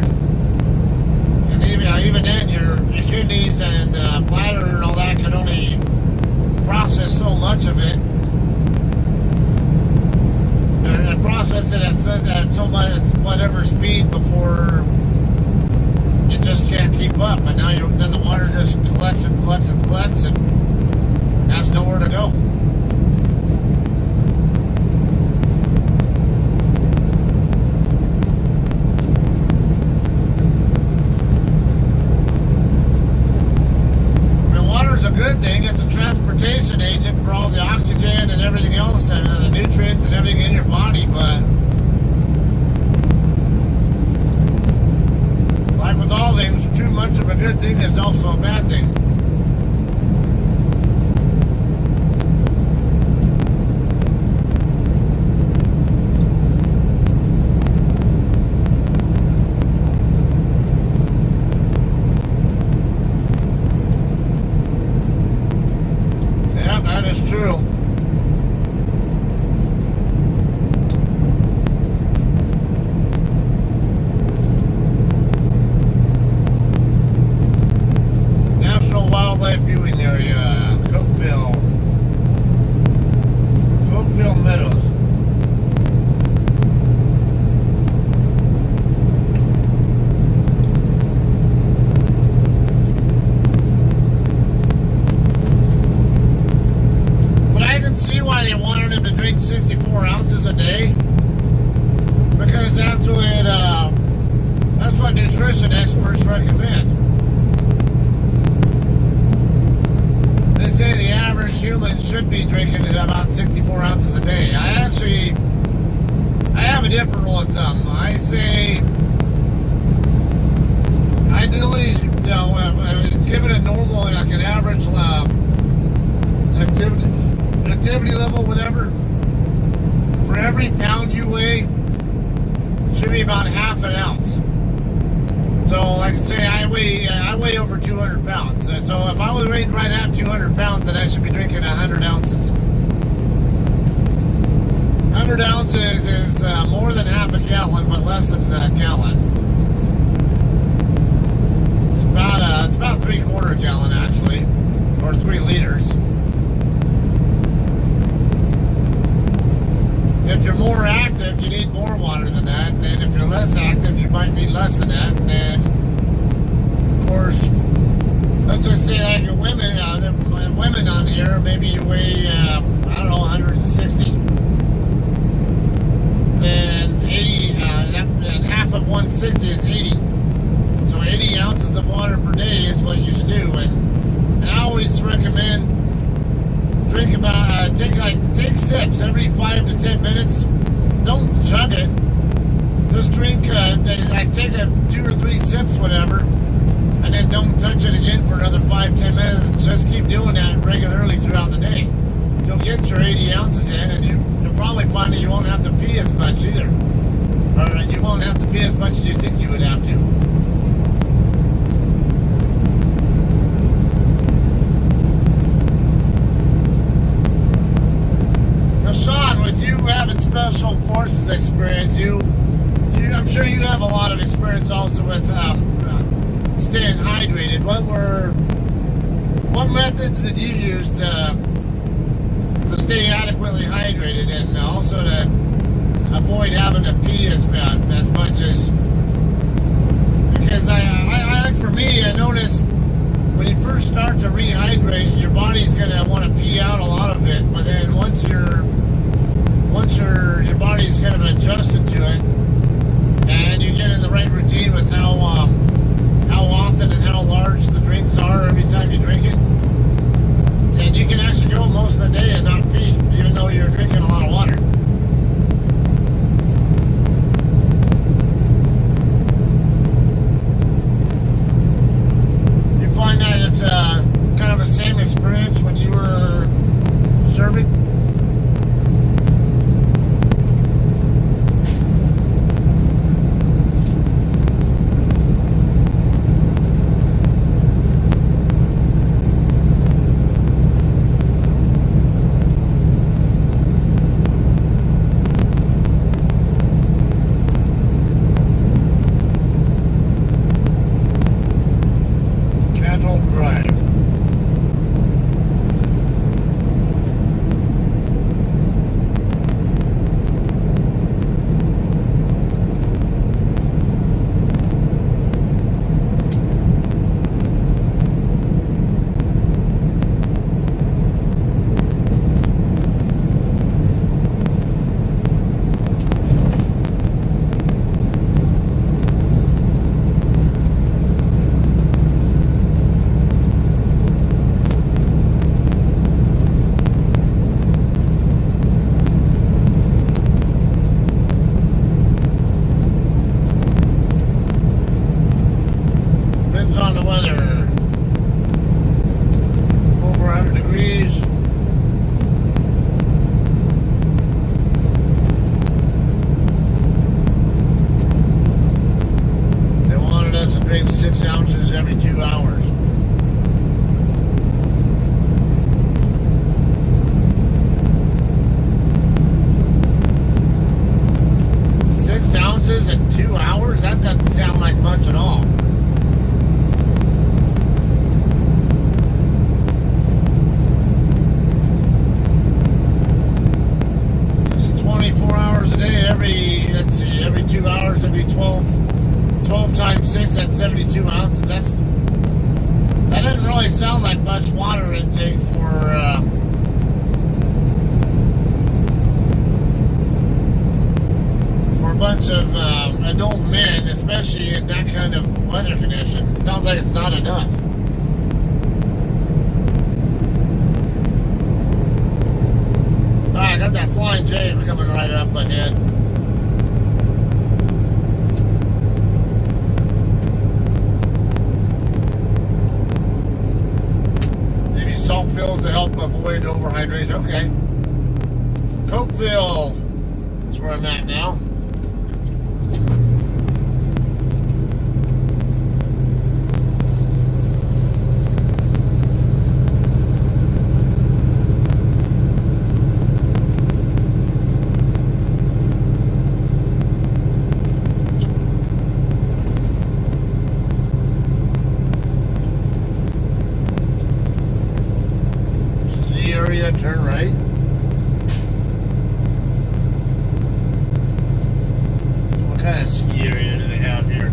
And even then, your kidneys and bladder and all that can only process so much of it. And process it at so much, whatever speed, before it just can't keep up. And now then the water just collects and collects and collects, and has nowhere to go. A good thing. It's a transportation agent for all the oxygen and everything else, and the nutrients and everything in your body. But like with all things, too much of a good thing is also a bad thing. That is true. National Wildlife Viewing Area, Cookville Meadows. Why they wanted him to drink 64 ounces a day, because that's what nutrition experts recommend. They say the average human should be drinking about 64 ounces a day. I have a different rule of thumb. I say ideally, give it a normal, like an average activity level, whatever. For every pound you weigh, it should be about half an ounce. So, like I say, I weigh over 200 pounds. So if I was weighed right at 200 pounds, then I should be drinking 100 ounces. 100 ounces is more than half a gallon, but less than a gallon. It's about 3/4 gallon actually, or 3 liters. If you're more active, you need more water than that. And if you're less active, you might need less than that. And then, of course, let's just say like women on here, maybe you weigh, 160. Then 80, and half of 160 is 80. So 80 ounces of water per day is what you should do. And I always recommend take sips every 5 to 10 minutes. Don't chug it. Just drink, take 2 or 3 sips, whatever, and then don't touch it again for another 5-10 minutes. Just keep doing that regularly throughout the day. You'll get your 80 ounces in, and you'll probably find that you won't have to pee as much either. Or you won't have to pee as much as you think you would have to. Sean, with you having special forces experience, I'm sure you have a lot of experience also with staying hydrated. What methods did you use to stay adequately hydrated, and also to avoid having to pee as much as? Because for me, I noticed when you first start to rehydrate, your body's going to want to pee out a lot of it, but then once your body's kind of adjusted to it, and you get in the right routine with how often and how large the drinks are every time you drink it, and you can actually go most of the day and not pee, even though you're drinking a lot of water. much at all. It's 24 hours a day. Every 2 hours, it'd be 12 times 6, that's 72 ounces. That doesn't really sound like much water intake for a bunch of adult men, especially in that kind of weather condition. It sounds like it's not enough. Alright, I got that Flying J coming right up ahead. Maybe salt pills to help avoid overhydration. Okay. Cokeville is where I'm at now. Turn right. What kind of ski area do they have here?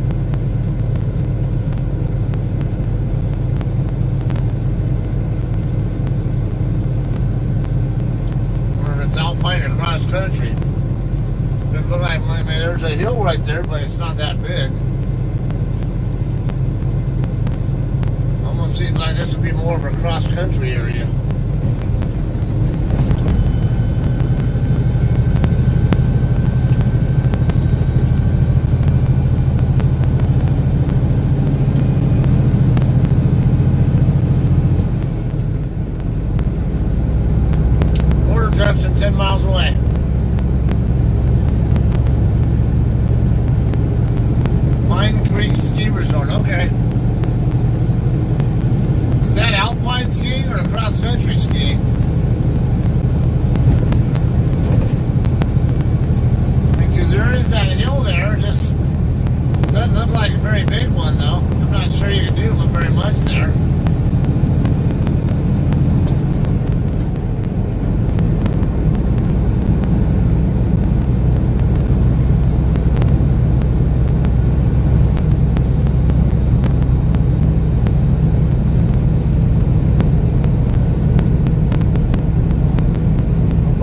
Or if it's alpine or cross country. It look like, I mean, there's a hill right there, but it's not that big. Almost seems like this would be more of a cross country area. Junction 10 miles away. Pine Creek Ski Resort, okay. Is that alpine skiing or cross country skiing? Because there is that hill there, just doesn't look like a very big one though. I'm not sure you can do very much there.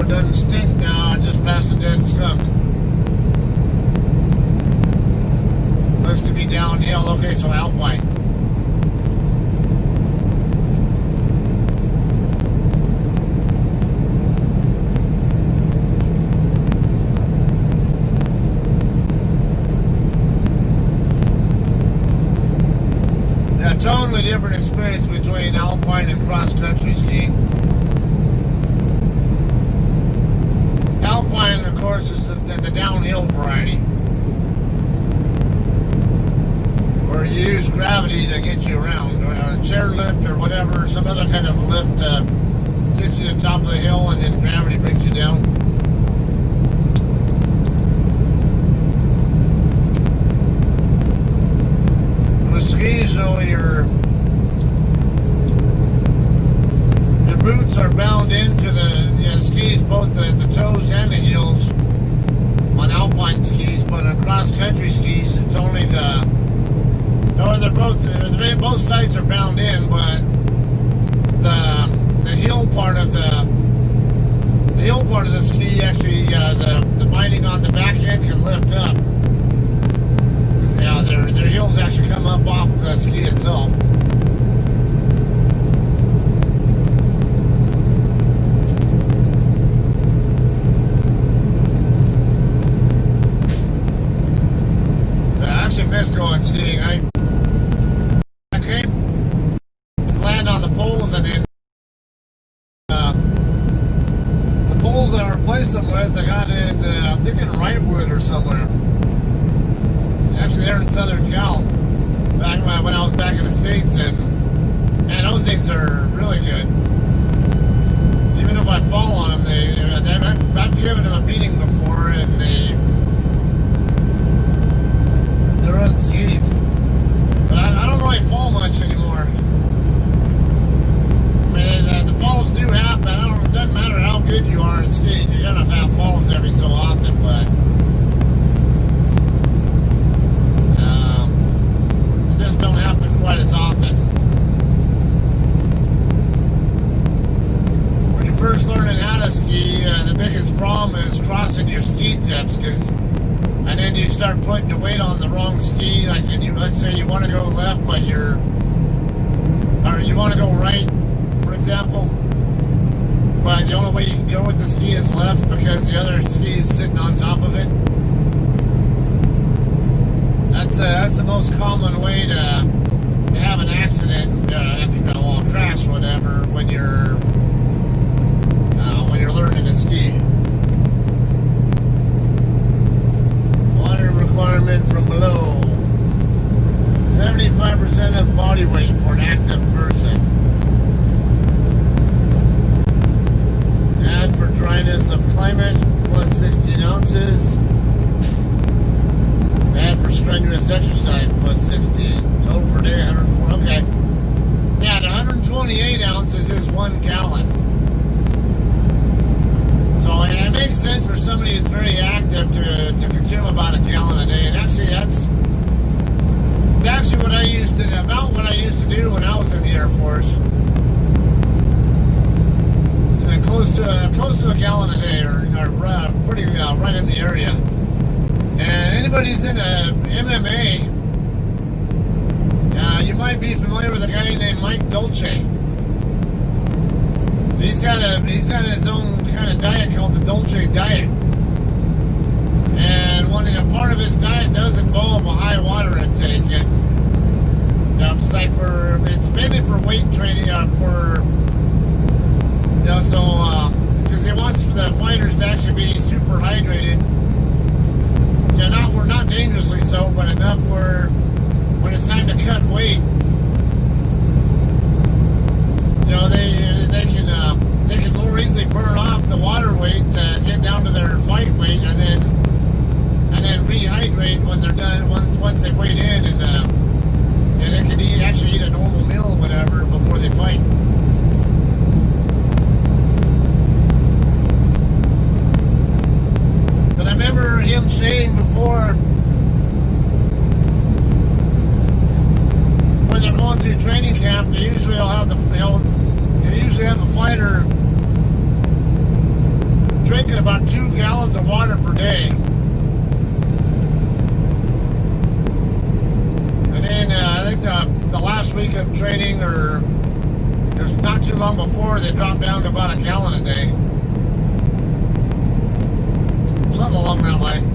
Doesn't stink now. I just passed a dead skunk. Looks to be downhill. Okay, so alpine. Yeah, totally different experience between alpine and cross-country skiing. Alpine, of course, is the downhill variety, where you use gravity to get you around, or a chairlift or whatever, some other kind of lift gets you to the top of the hill, and then gravity brings you down. With skis, though, your boots are bound into the skis, both the toes and the heels on alpine skis, but on cross-country skis, it's only both sides are bound in, but the heel part of the ski actually the binding on the back end can lift up. Yeah, their heels actually come up off the ski itself. Missed going skiing. I came and land on the poles, and then the poles that I replaced them with, I got in, I think in Wrightwood or somewhere. Actually, they're in Southern Cal. Back when I was back in the States, and man, those things are really good. Even if I fall on them, I've given them a beating before, and they're unscathed. to wait on the wrong ski, like let's say you want to go left, but or you want to go right, for example, but the only way you can go with the ski is left because the other ski is sitting on top of it. That's the most common way to have an accident, a crash, whatever, when you're learning to ski. Water requirement from below: 75% of body weight for an active person. Add for dryness of climate, plus 16 ounces. Add for strenuous exercise, plus 16. Total per day, 104. Okay. Yeah, 128 ounces is 1 gallon. So it makes sense for somebody who's very active to consume about a gallon a day. And actually, that's actually what I used to do when I was in the Air Force. Close to a gallon a day, or pretty right in the area. And anybody who's in a MMA, you might be familiar with a guy named Mike Dolce. He's got his own kind of diet called the Dolce diet, and part of his diet does involve a high water intake. And it's mainly for weight training, because he wants the fighters to actually be super hydrated. We're not dangerously so, but enough where when it's time to cut weight, they can more easily burn off the water weight to get down to their fight weight, and then rehydrate when they're done. Once they weighed in, and they can actually eat a normal meal or whatever before they fight. But I remember him saying before, when they're going through training camp, they usually have a fighter drinking about 2 gallons of water per day. And then I think the last week of training, or there's not too long before, they dropped down to about a gallon a day. Something along that line.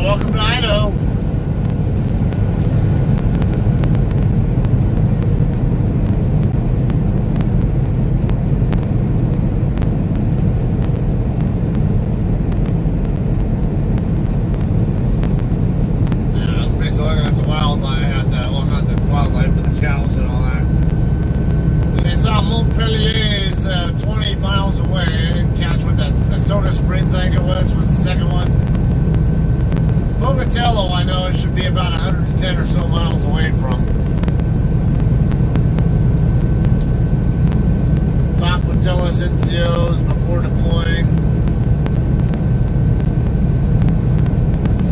Welcome to Idaho. I know it should be about 110 or so miles away from. Talk would tell us plus NCOs before deploying.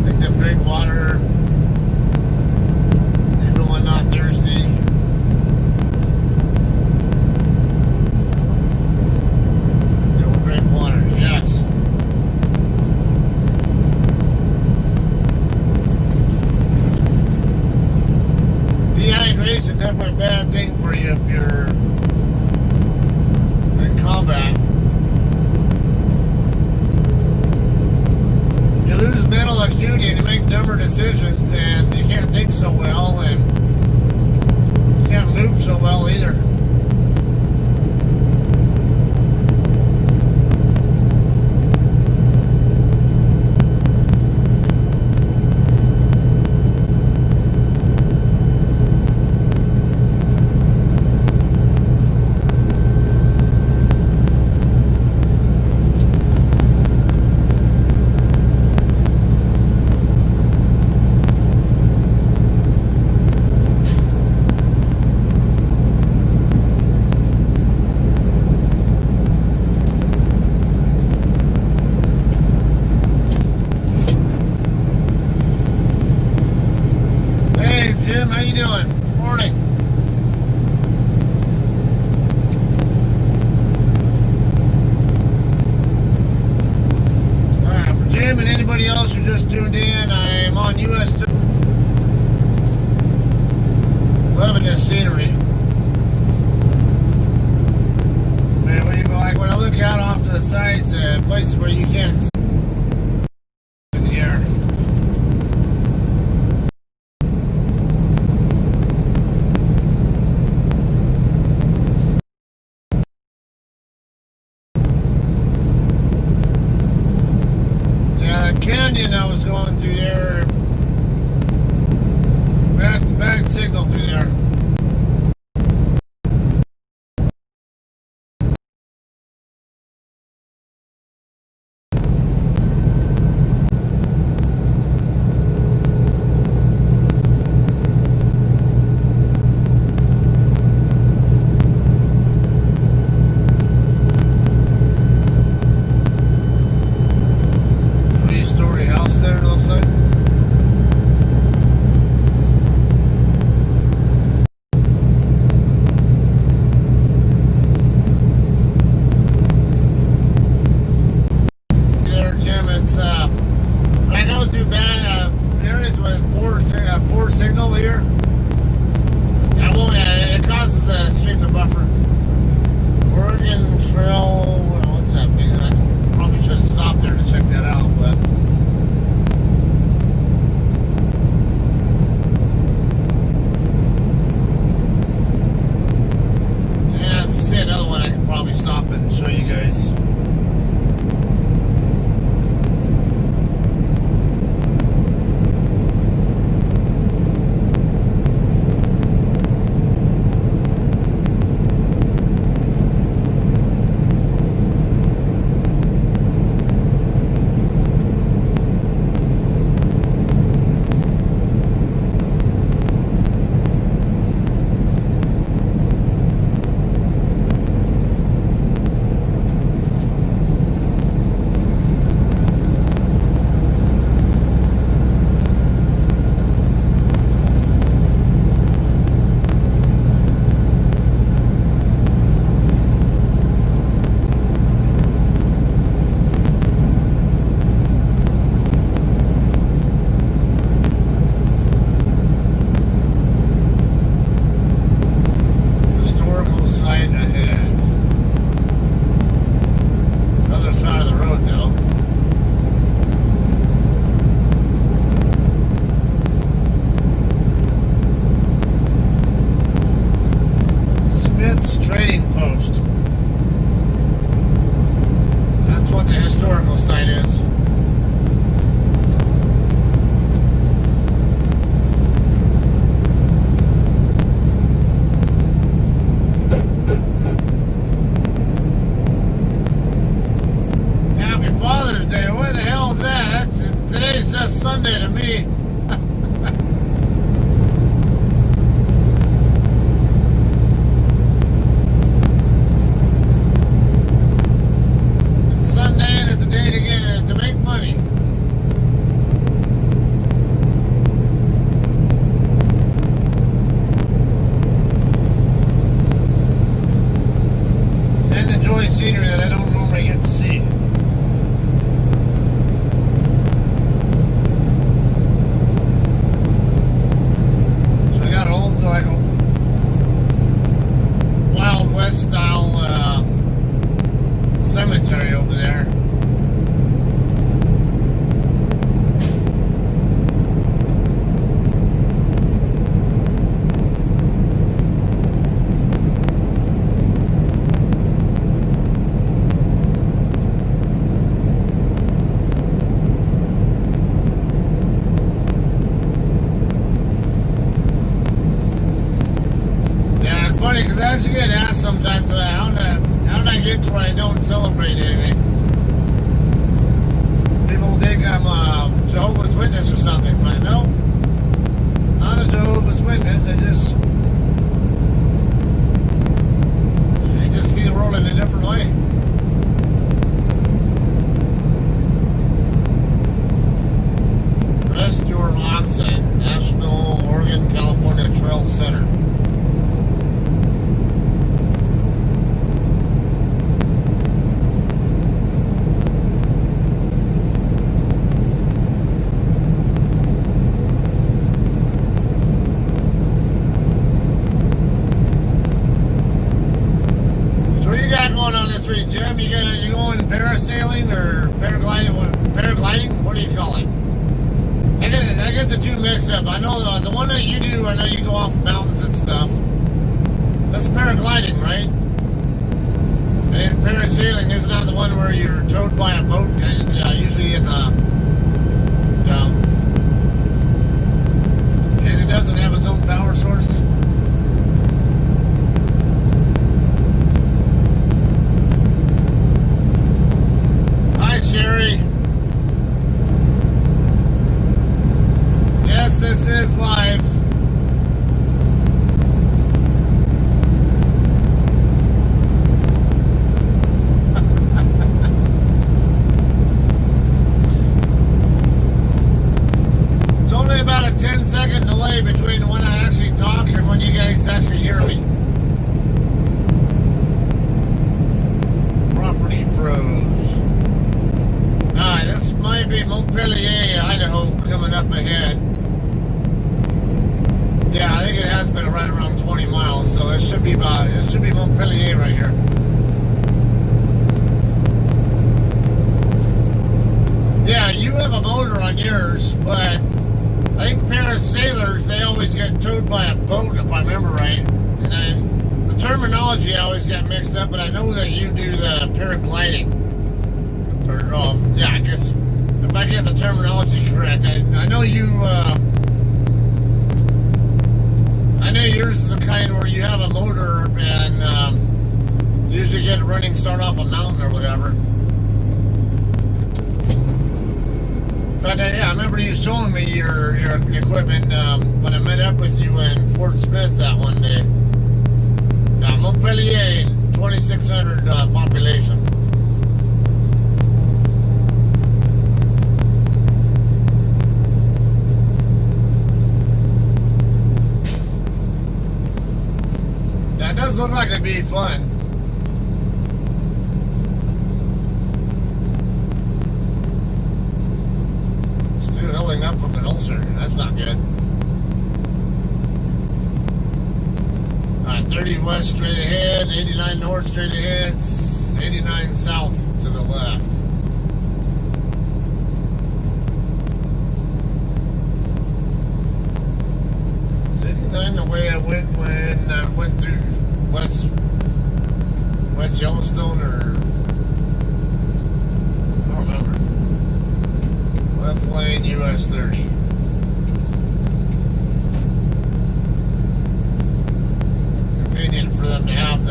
Make them drink water. Everyone not thirsty. They will drink water, yes. Dehydration definitely a bad thing for you if you're in combat. You lose mental acuity and you make dumber decisions, and you can't think so well, and you can't move so well either. Jim, how you doing? Morning. Alright, for Jim and anybody else who just tuned in, I am on US. Loving this scenery. Man, when I look out off to the sides, places where you can't see in here. Canyon I was going through there, back signal through there. Sunday to me. going parasailing or paragliding? Paragliding? What do you call it? I get the two mixed up. I know the one that you do, I know you go off mountains and stuff. That's paragliding, right? And parasailing is not the one where you're towed by a boat, usually in the, and it doesn't have its own power source. Hi, Sherry. Yes, this is live. About a 10-second delay between when I actually talk and when you guys actually hear me. Property pros. Alright, this might be Montpelier, Idaho coming up ahead. Yeah, I think it has been right around 20 miles, so it should be Montpelier right here. Yeah, you have a motor on yours, but I think parasailers, they always get towed by a boat, if I remember right. And the terminology I always got mixed up, but I know that you do the paragliding. Or, yeah, I guess, if I get the terminology correct, I know you, I know yours is the kind where you have a motor and usually get a running start off a mountain or whatever. But yeah, I remember you showing me your equipment when I met up with you in Fort Smith that one day. Montpelier, 2,600 population. That does look like it'd be fun. Healing up from an ulcer. That's not good. Alright, 30 west straight ahead, 89 north straight ahead, 89 south to the left. Is 89 the way I went when I went through West Yellowstone, or I don't remember. Left lane, US 30. Convenient for them to have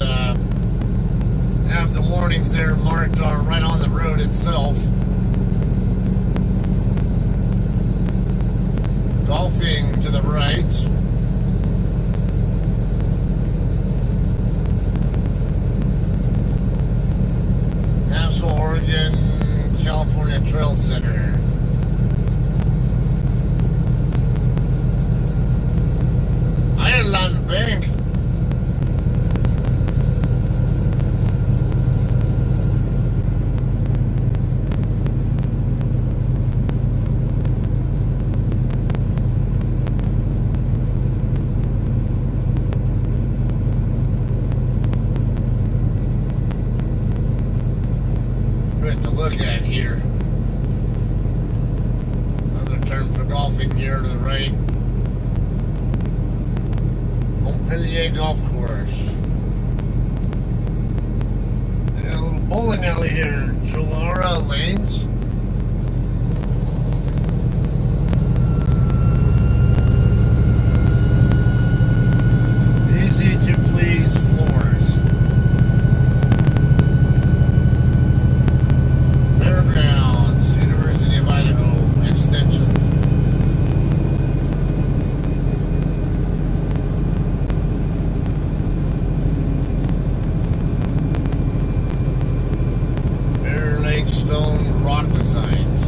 the warnings there marked on right on the road itself. Golfing to the right. National Oregon, California Trail Center. Ireland Bank. Good to look at here. Another term for golfing here to the right. Montpelier Golf Course. And a little bowling alley here, Jolara Lanes. Easy to please floors. Fairgrounds, University of Idaho Extension. Stone rock designs.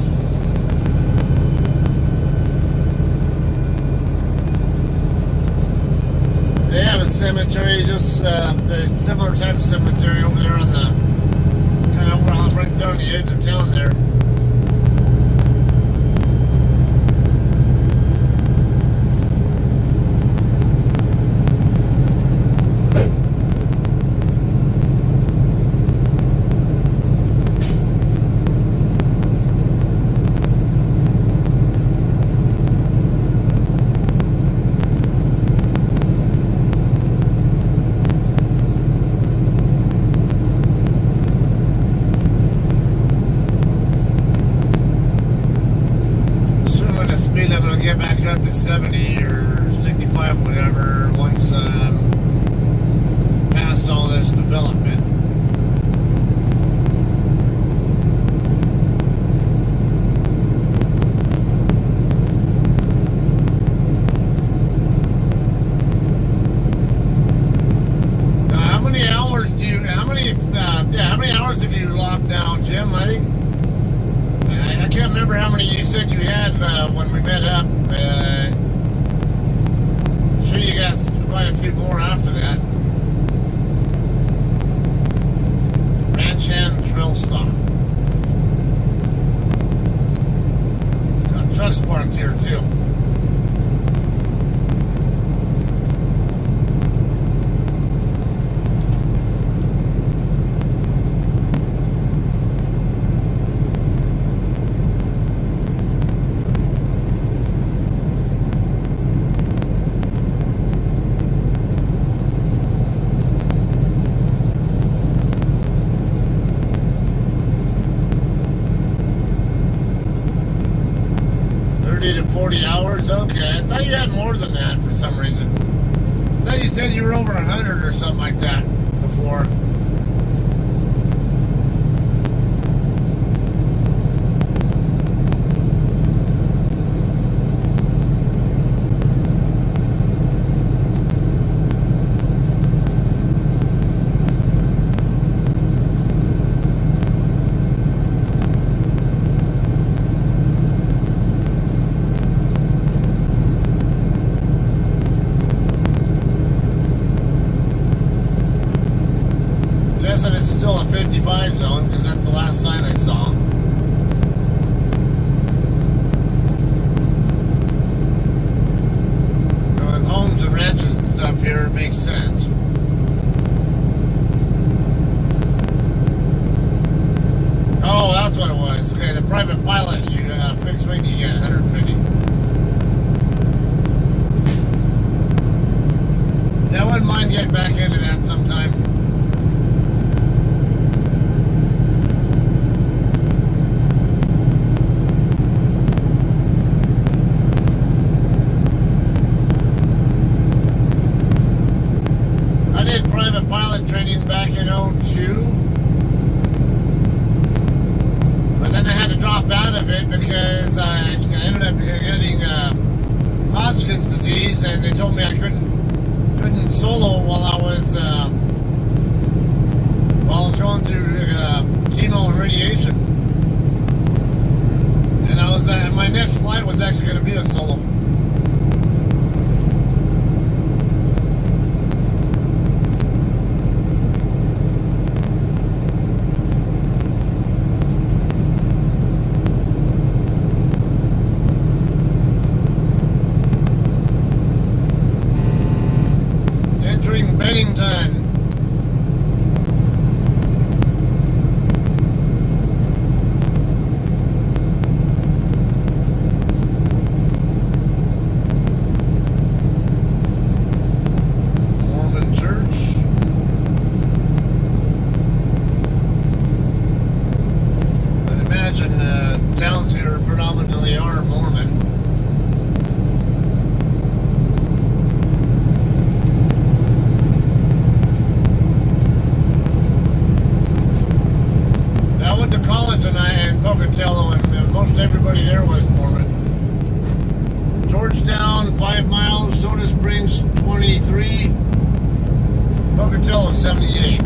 They have a cemetery, just a similar type of cemetery over there on the kind of right there on the edge of town there. remember how many you said you had when we met up. Sure you got quite a few more after that. Ranch hand drill stop. Got trucks parked here too. To 40 hours? Okay. I thought you had more than that for some reason. I thought you said you were over 100 or something like that before. Guessing it's still a 55 zone because that's the last sign I saw. And with homes and ranches and stuff here, it makes sense. Oh, that's what it was. Okay, the private pilot, you fixed wing, you get 150. Yeah, I wouldn't mind getting back into that sometime. I did private pilot training back in '02, but then I had to drop out of it because I ended up getting Hodgkin's disease, and they told me I couldn't solo while I was going through chemo and radiation, and I was my next flight was actually going to be a solo. Bennington. Mormon Church. I'd imagine towns here predominantly are Mormon. Pocatello, and most everybody there was Mormon. Georgetown, 5 miles. Soda Springs, 23. Pocatello, 78.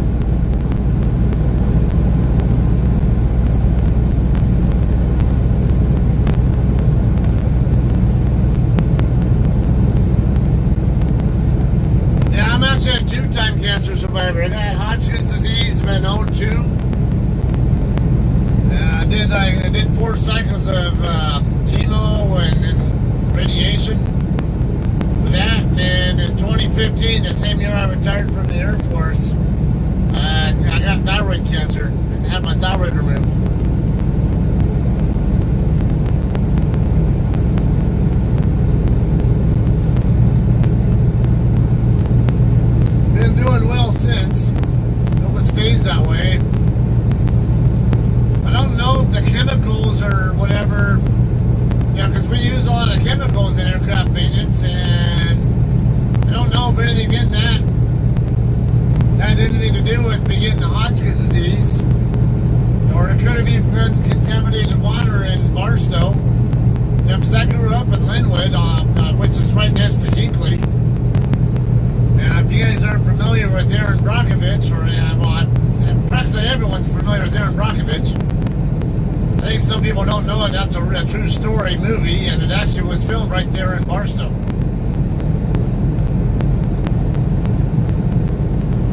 Yeah, I'm actually a 2-time cancer survivor. I got Hodgkin's disease in '02. I did 4 cycles of chemo and radiation for that, and then in 2015, the same year I retired from the Air Force, I got thyroid cancer and had my thyroid removed. Been doing well since. Hope it stays that way. I don't know if the chemicals or whatever, because we use a lot of chemicals in aircraft maintenance, and I don't know if anything in that had anything to do with me getting the Hodgkin's disease, or it could have even been contaminated water in Barstow. Because I grew up in Linwood, which is right next to Hinkley. Now, if you guys aren't familiar with Aaron Brockovich, or practically everyone's familiar with Aaron Brockovich. I think think some people don't know it. That's a true story movie, and it actually was filmed right there in Barstow.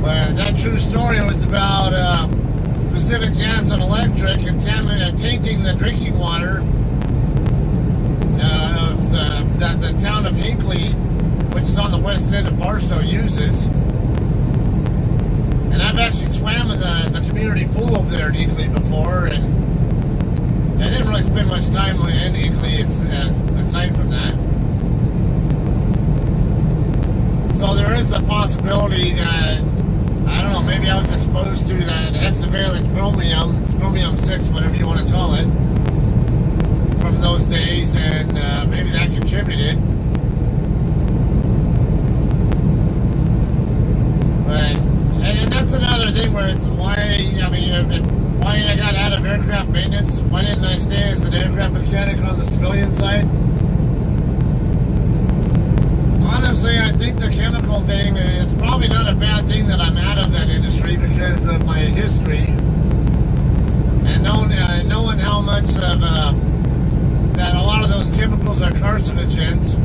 But that true story was about Pacific Gas and Electric tainting the drinking water that the town of Hinckley, which is on the west end of Barstow, uses. And I've actually swam in the community pool over there in Hinckley before, and I didn't really spend much time in Hinckley aside from that. So there is a possibility that, I don't know, maybe I was exposed to that hexavalent chromium 6, whatever you want to call it, from those days, and maybe that contributed. But, and that's another thing where it's why I got out of aircraft maintenance. Why didn't I stay as an aircraft mechanic on the civilian side? Honestly, I think the chemical thing is probably not a bad thing that I'm out of that industry because of my history and knowing how much of that a lot of those chemicals are carcinogens.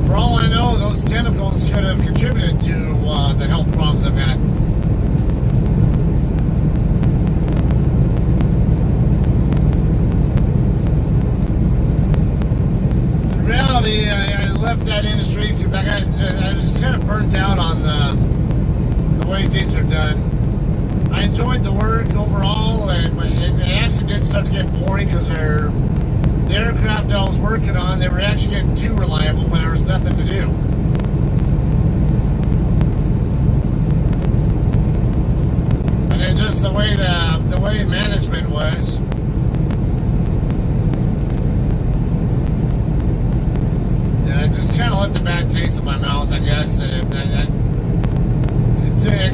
For all I know, those chemicals could have contributed to the health problems I've had. In reality, I left that industry because I was kind of burnt out on the way things are done. I enjoyed the work overall, and it actually did start to get boring because the aircraft I was working on, they were actually getting too reliable when there was nothing to do. And then just the way management was. Yeah, it just kind of left a bad taste in my mouth, I guess. It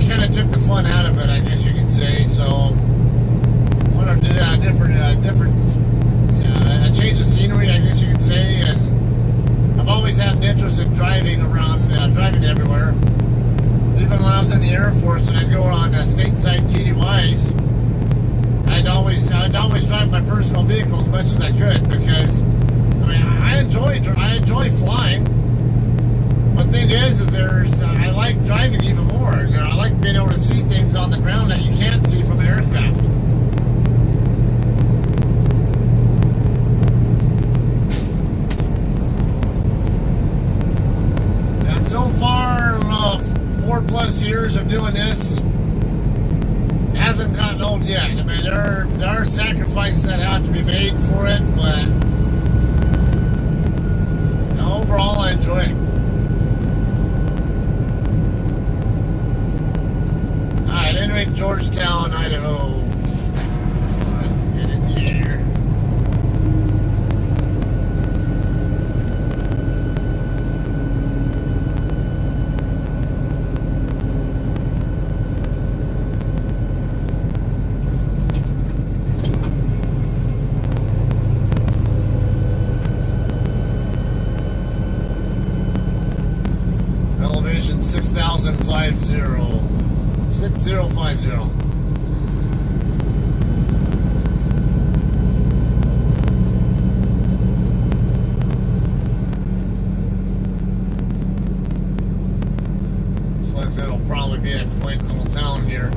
kind of took the fun out of it, I guess you could say. So I wanted to do a change of scenery, I guess you could say. And I've always had an interest in driving around, driving everywhere. Even when I was in the Air Force and I'd go on stateside TDYs, I'd always drive my personal vehicle as much as I could because I enjoy flying. But the thing is I like driving even more. I like being able to see things on the ground that you can't see from an aircraft. And so far, 4+ years of doing this, it hasn't gotten old yet. I mean, there are sacrifices that have to be made for it, but overall, I enjoy it. Alright, entering Georgetown, Idaho. Get in here. Elevation 6050. 6050. Looks like that'll probably be a quaint little town here.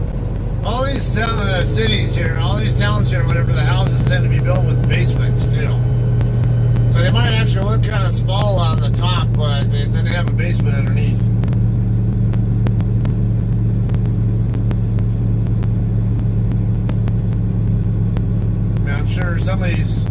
All these cities here, all these towns here, whatever, the houses tend to be built with basements too. So they might actually look kind of small on the top, but then they have a basement underneath. Sure, some of these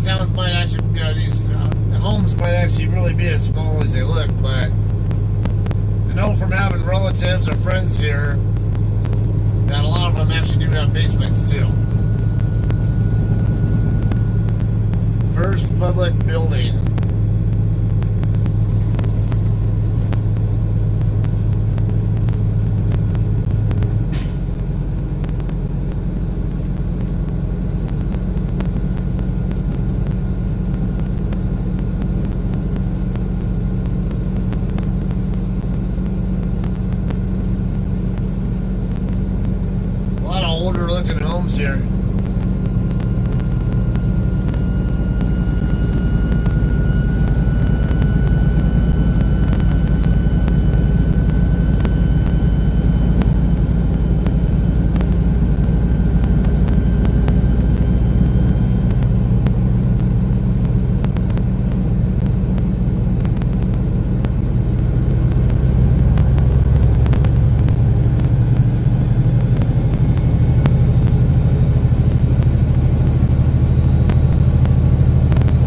towns might actually, these homes might actually really be as small as they look, but I know from having relatives or friends here that a lot of them actually do have basements too. First public building. looking homes here.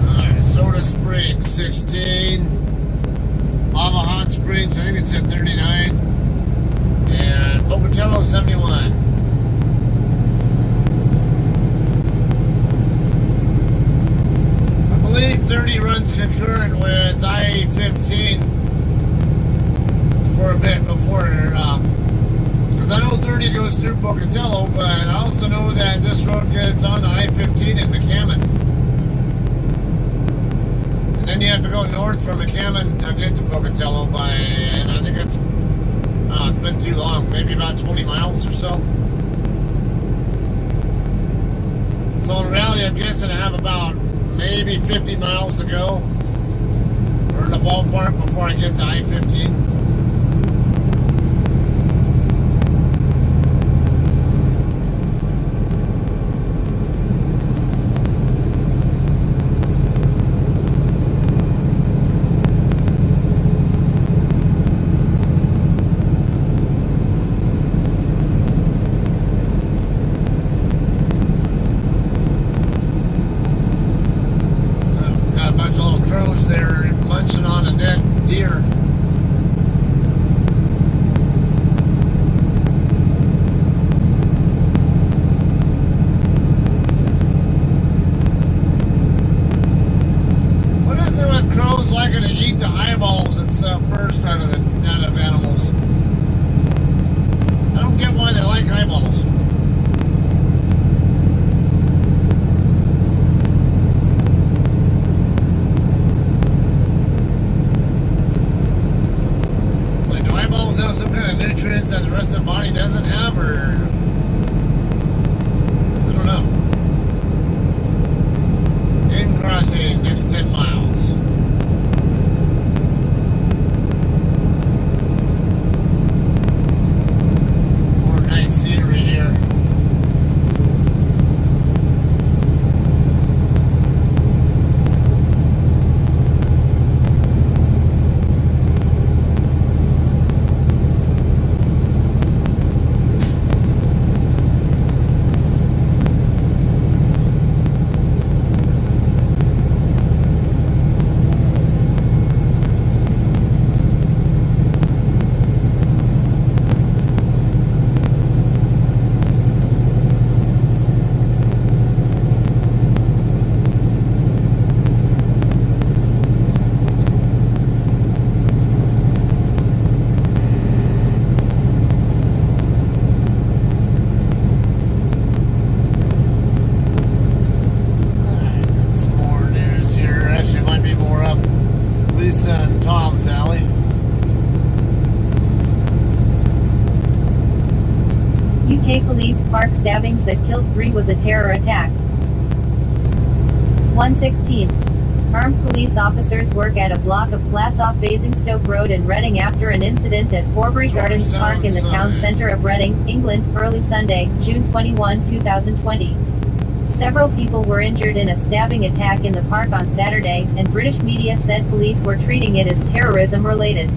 Alright, Soda Springs 16. Lava Hot Springs, I think it's at 39. And Pocatello 71. I believe 30 runs concurrent with I-15 for a bit before, because I know 30 goes through Pocatello, but I also know that this road gets on I-15 in McCammon. And then you have to go north from McCammon to get to Pocatello and I think it's been too long, maybe about 20 miles or so. So in reality, I'm guessing I have about maybe 50 miles to go, or in the ballpark, before I get to I-15. Got a bunch of little crows there munching on a dead deer. What is it with crows liking to eat the eyeballs and stuff first out of animals? I don't get why they like eyeballs. Like, do eyeballs have some kind of nutrients that the rest of the body doesn't have, or I don't know. In crossing, next 10 miles. More nice scenery here. Some more news here. Actually, might be more up Lisa and Tom's alley. UK police park stabbings that killed 3 was a terror attack. 116. Armed police officers work at a block of flats off Basingstoke Road in Reading after an incident at Forbury Gardens Park in the town centre of Reading, England, early Sunday, June 21, 2020. Several people were injured in a stabbing attack in the park on Saturday, and British media said police were treating it as terrorism-related.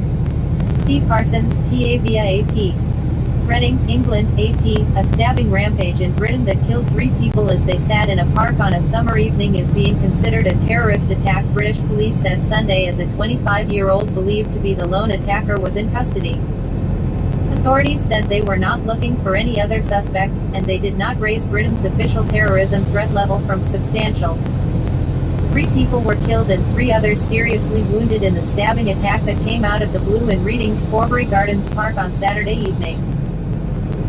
Steve Parsons, PA via AP. Reading, England, AP, a stabbing rampage in Britain that killed 3 people as they sat in a park on a summer evening is being considered a terrorist attack, British police said Sunday, as a 25-year-old believed to be the lone attacker was in custody. Authorities said they were not looking for any other suspects, and they did not raise Britain's official terrorism threat level from substantial. 3 people were killed and 3 others seriously wounded in the stabbing attack that came out of the blue in Reading's Forbury Gardens Park on Saturday evening.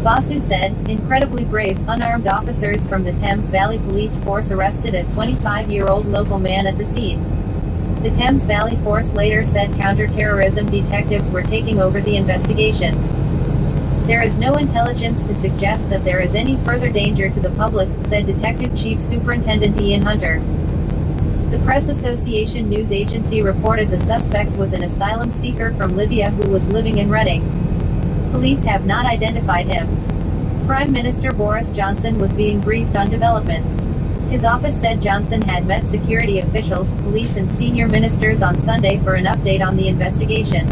Basu said, incredibly brave, unarmed officers from the Thames Valley Police Force arrested a 25-year-old local man at the scene. The Thames Valley Force later said counter-terrorism detectives were taking over the investigation. There is no intelligence to suggest that there is any further danger to the public, said Detective Chief Superintendent Ian Hunter. The Press Association news agency reported the suspect was an asylum seeker from Libya who was living in Reading. Police have not identified him. Prime Minister Boris Johnson was being briefed on developments. His office said Johnson had met security officials, police and senior ministers on Sunday for an update on the investigation.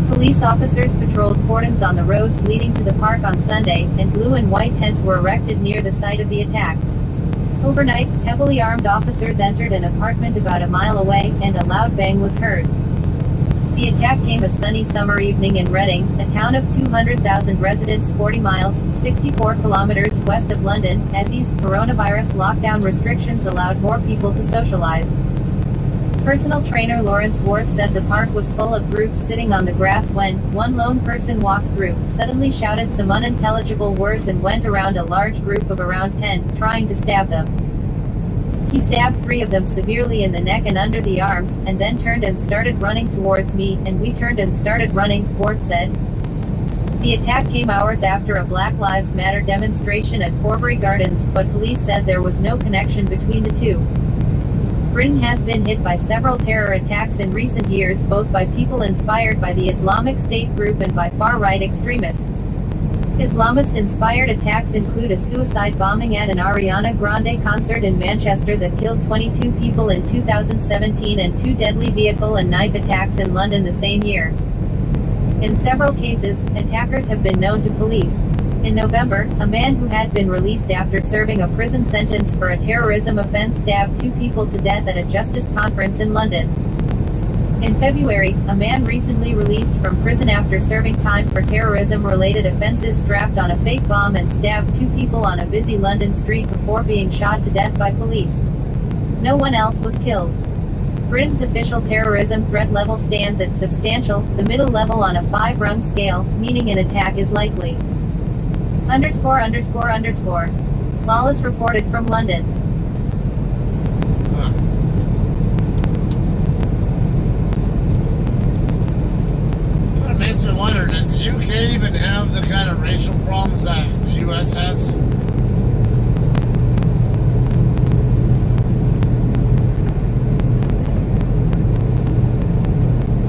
Police officers patrolled cordons on the roads leading to the park on Sunday, and blue and white tents were erected near the site of the attack. Overnight, heavily armed officers entered an apartment about a mile away, and a loud bang was heard. The attack came a sunny summer evening in Reading, a town of 200,000 residents 40 miles, 64 kilometers west of London, as eased coronavirus lockdown restrictions allowed more people to socialize. Personal trainer Lawrence Ward said the park was full of groups sitting on the grass when one lone person walked through, suddenly shouted some unintelligible words and went around a large group of around 10, trying to stab them. He stabbed 3 of them severely in the neck and under the arms, and then turned and started running towards me, and we turned and started running, Ward said. The attack came hours after a Black Lives Matter demonstration at Forbury Gardens, but police said there was no connection between the two. Britain has been hit by several terror attacks in recent years, both by people inspired by the Islamic State group and by far-right extremists. Islamist-inspired attacks include a suicide bombing at an Ariana Grande concert in Manchester that killed 22 people in 2017 and 2 deadly vehicle and knife attacks in London the same year. In several cases, attackers have been known to police. In November, a man who had been released after serving a prison sentence for a terrorism offense stabbed 2 people to death at a justice conference in London. In February, a man recently released from prison after serving time for terrorism-related offenses strapped on a fake bomb and stabbed 2 people on a busy London street before being shot to death by police. No one else was killed. Britain's official terrorism threat level stands at substantial, the middle level on a 5-rung scale, meaning an attack is likely. ____. Lawless reported from London. It makes me wonder, does the UK even have the kind of racial problems that the US has?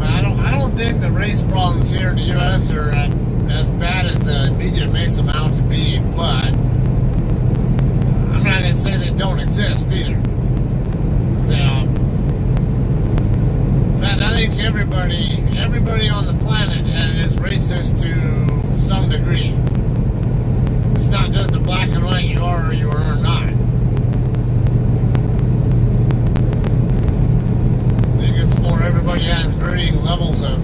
I don't think the race problems here in the US are as bad as the media makes them out to be, but I'm not going to say they don't exist either. So, in fact, I think everybody on the planet is racist to some degree. It's not just a black and white, you are or you are not. I think it's more everybody has varying levels of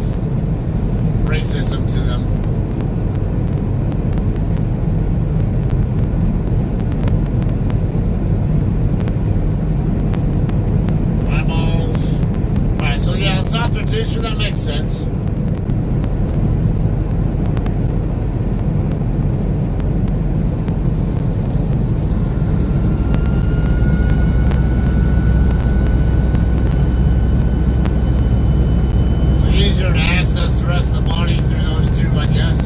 racism to them. Softer tissue, that makes sense. So easier to access the rest of the body through those two, I guess.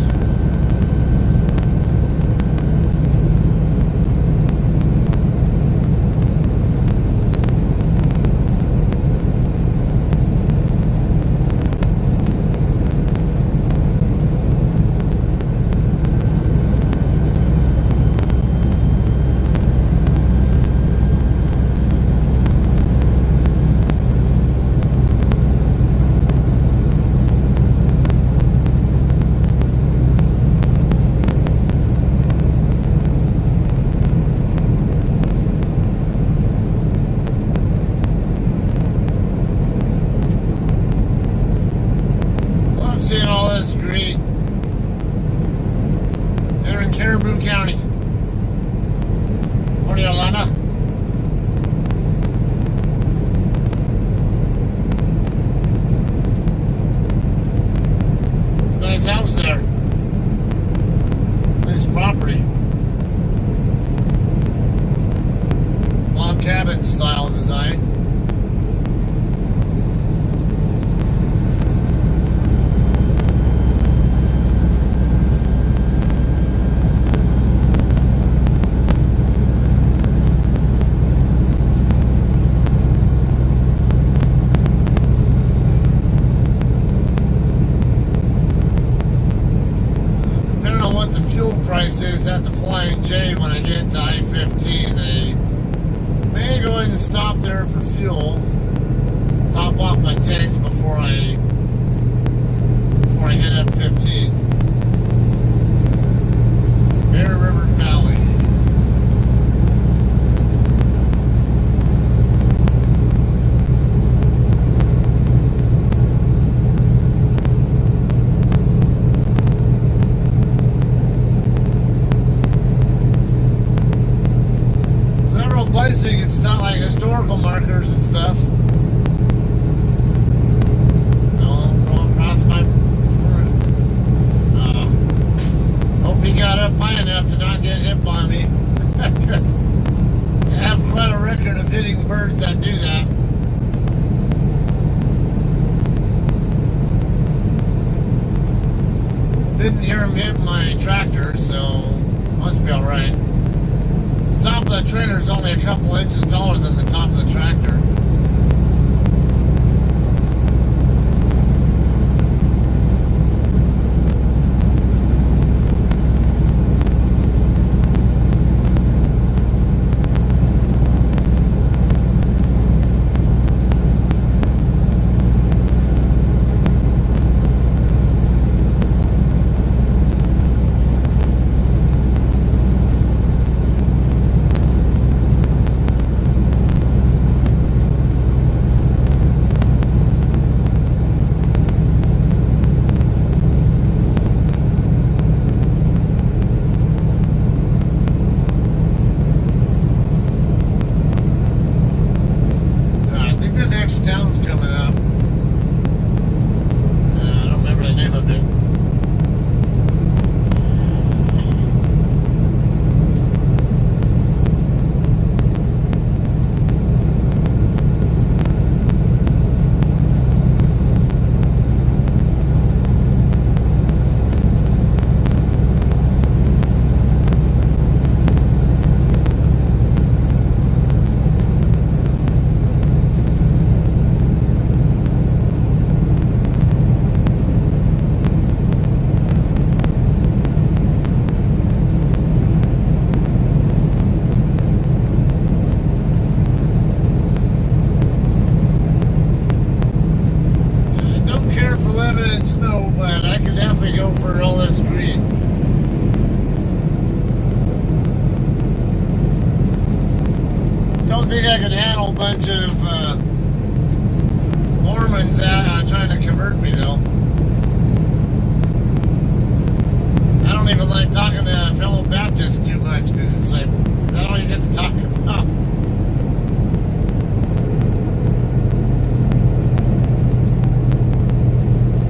Seeing all this green. They're in Caribou County. Morning, Alana. It's a nice house there. Nice property. Log cabin style design. at the Flying J when I get into I-15. I may go ahead and stop there for fuel, top off my tanks before I hit up 15. Bear River Valley. Several places you can stop, like historical markers and stuff. He got up high enough to not get hit by me. Because I have quite a record of hitting birds that do that. Didn't hear him hit my tractor, so must be alright. The top of the trailer is only a couple inches taller than the top of the tractor. think I could handle a bunch of Mormons trying to convert me, though. I don't even like talking to fellow Baptists too much, because it's like, is that all you get to talk about?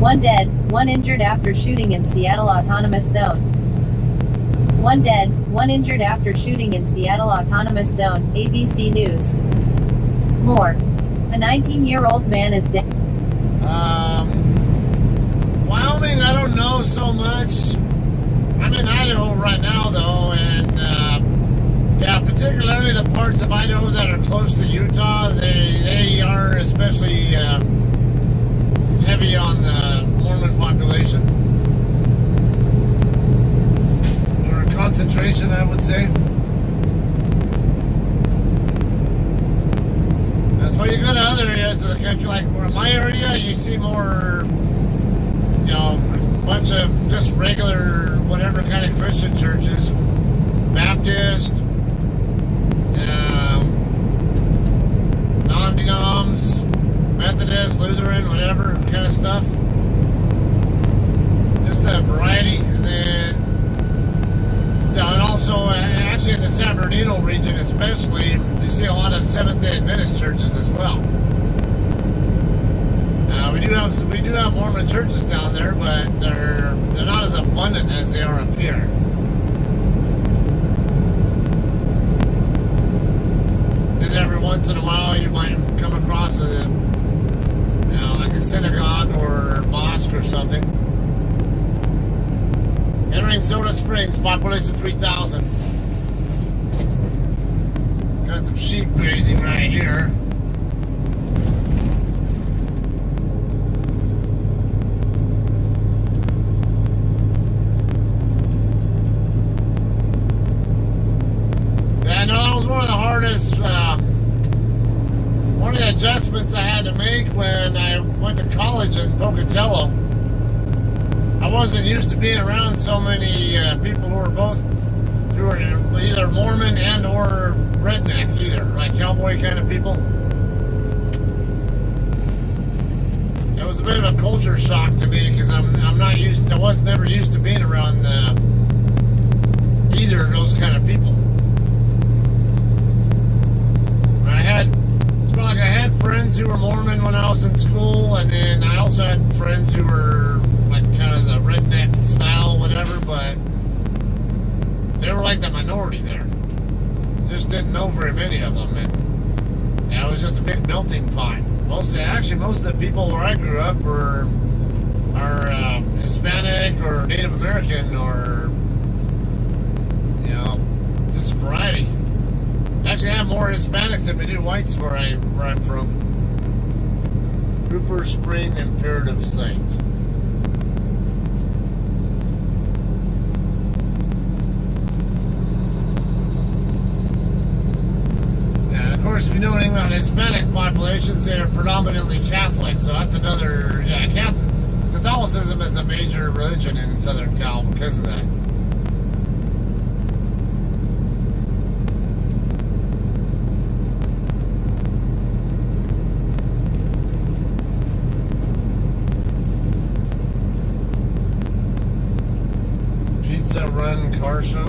One dead, one injured after shooting in Seattle Autonomous Zone. One dead, one injured after shooting in Seattle Autonomous Zone, ABC News. More. A 19-year-old man is dead. Wyoming, I don't know so much. I'm in Idaho right now, though, and yeah, particularly the parts of Idaho that are close to Utah, they are especially heavy on the Mormon population. Or concentration, I would say. That's why you go to other areas of the country, like in my area, you see more, you know, a bunch of just regular, whatever kind of Christian churches. Baptist, non-denoms, Methodist, Lutheran, whatever kind of stuff. Just a variety. And then, and also, actually in the San Bernardino region especially, you see a lot of Seventh-day Adventist churches as well. We do have Mormon churches down there, but they're not as abundant as they are up here. And every once in a while, you might come across a, like a synagogue or mosque or something. Entering Soda Springs, population 3,000. Got some sheep grazing right here. Yeah, no, that was one of the hardest, one of the adjustments I had to make when I went to college in Pocatello. I wasn't used to being around so many people who were either Mormon and or redneck, either like cowboy kind of people. It was a bit of a culture shock to me because I was never used to being around either of those kind of people. I had friends who were Mormon when I was in school, and then I also had friends who were like kind of the redneck style, whatever, but they were like the minority there. Just didn't know very many of them, and yeah, it was just a big melting pot. Most of the people where I grew up are Hispanic or Native American or, you know, just variety. Actually, I have more Hispanics than we do whites where I'm from. Cooper Spring Imperative Site. And of course, if you know anything about Hispanic populations, they are predominantly Catholic. So that's another, Catholicism is a major religion in Southern Cal because of that. Run car show.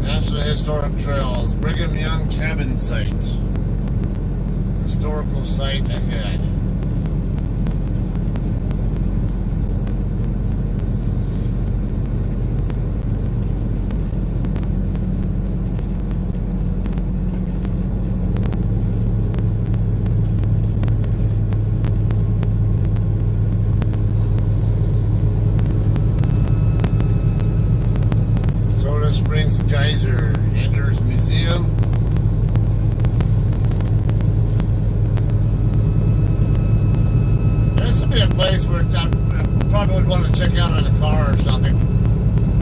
National Historic Trails, Brigham Young Cabin Site. Historical site ahead. Geyser, Anders Museum. This would be a place where I probably would want to check out in a car or something.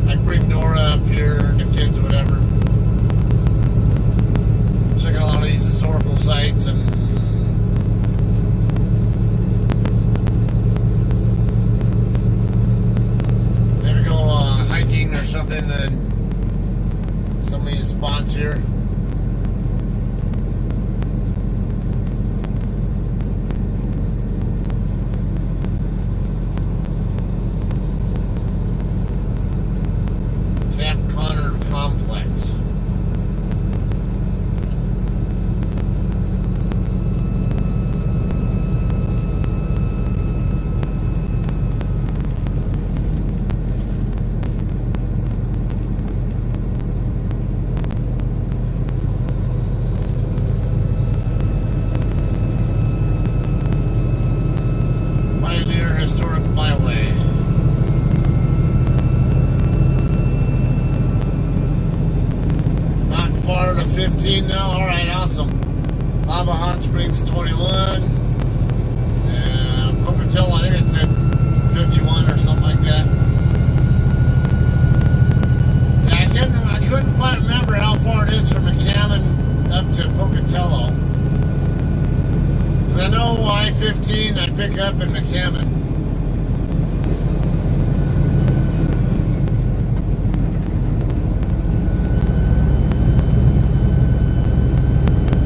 I'd bring Nora up here, the kids or whatever. Check out a lot of these historical sites and maybe go hiking or something and some of these spots here. Camp Connor Complex. Historic Byway. Not far to 15 now. Alright, awesome. Lava Hot Springs 21. And Pocatello, I think it said 51 or something like that. Yeah, I couldn't quite remember how far it is from McCammon up to Pocatello. I know I-15 I pick up in McCammon.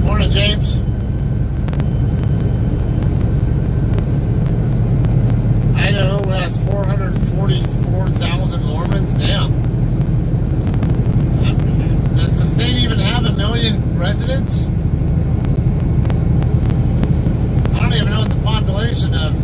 Morning, James. Idaho has 444,000 Mormons. Damn. Does the state even have 1 million residents? I don't even know what the population of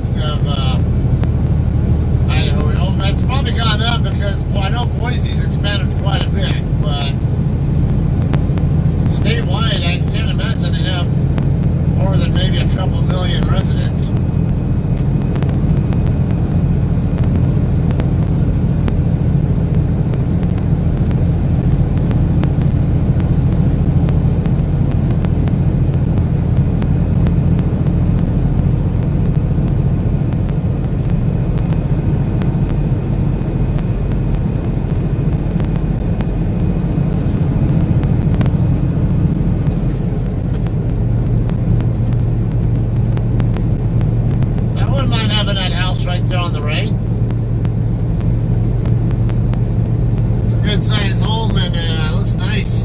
wouldn't mind having that house right there on the right. It's a good sized home and it looks nice.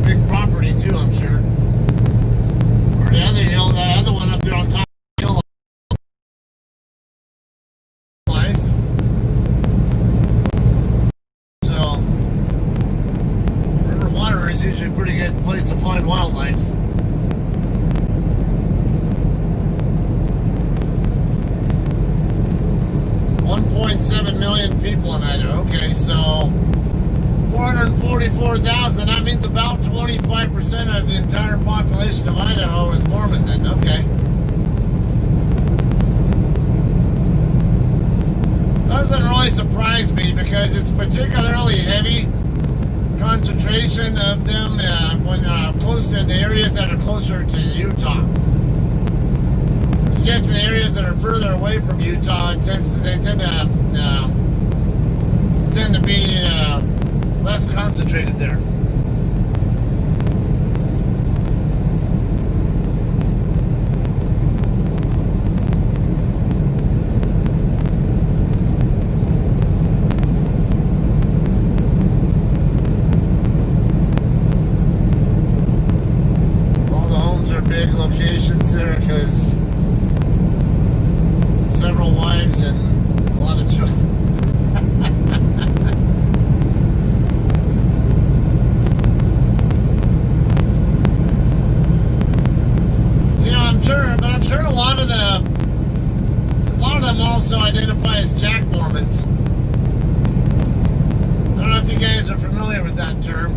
Big property too, I'm sure. Or the other hill, the other one up there on top of the hill. Life. So, river water is usually a pretty good place to find wildlife. .7 million people in Idaho. Okay, so 444,000. That means about 25% of the entire population of Idaho is Mormon then. Okay. Doesn't really surprise me because it's particularly heavy concentration of them when close to the areas that are closer to Utah. You get to the areas that are further away from Utah, they tend to be less concentrated there. All the homes are big locations there because several wives and a lot of children. I'm sure a lot of them also identify as Jack Mormons. I don't know if you guys are familiar with that term.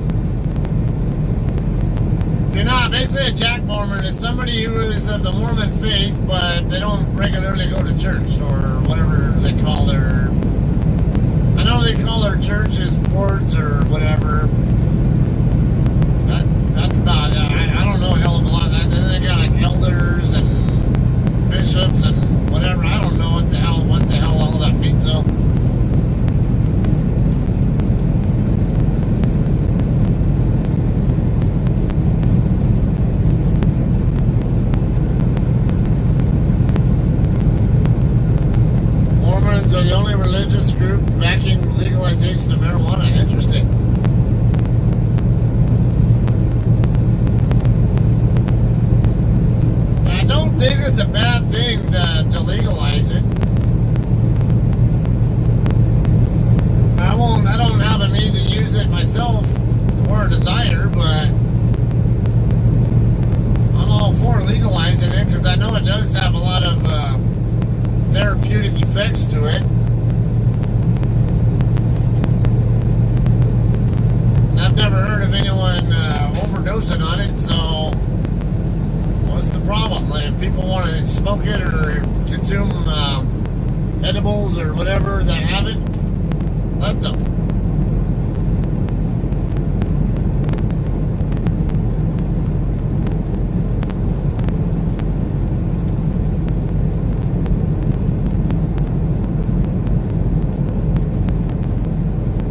If you're not, basically a Jack Mormon is somebody who is of the Mormon faith, but they don't regularly go to church or whatever they call their. I know they call their churches boards or whatever. That's about it. I don't know a hell of a lot of that. Then they got like elders and bishops and whatever. I don't know what the hell all that means though. Mormons are the only religious group backing legalization of marijuana. Interesting. I don't think it's a bad thing to legalize it. I don't have a need to use it myself or a desire, but I'm all for legalizing it because I know it does have a lot of therapeutic effects to it. And I've never heard of anyone overdosing on it, so what's the problem? Like, if people want to smoke it or consume edibles or whatever that have it, let them.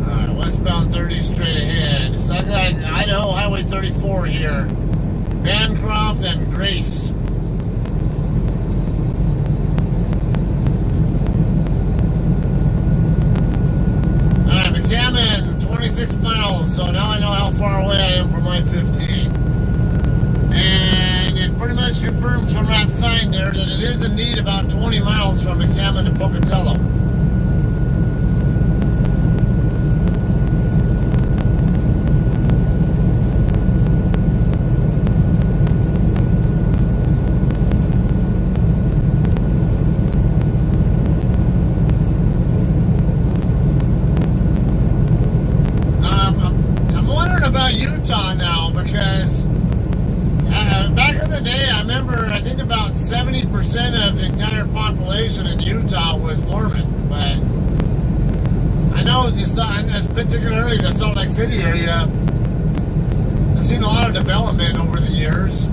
Alright, westbound 30 straight ahead. So I got Idaho Highway 34 here. Bancroft and Grace. Alright, McCammon, 26 miles, so now I know how far away I am from I-15. And it pretty much confirms from that sign there that it is indeed about 20 miles from McCammon to Pocatello. Utah now because back in the day, I remember I think about 70% of the entire population in Utah was Mormon, but I know particularly the Salt Lake City area has seen a lot of development over the years,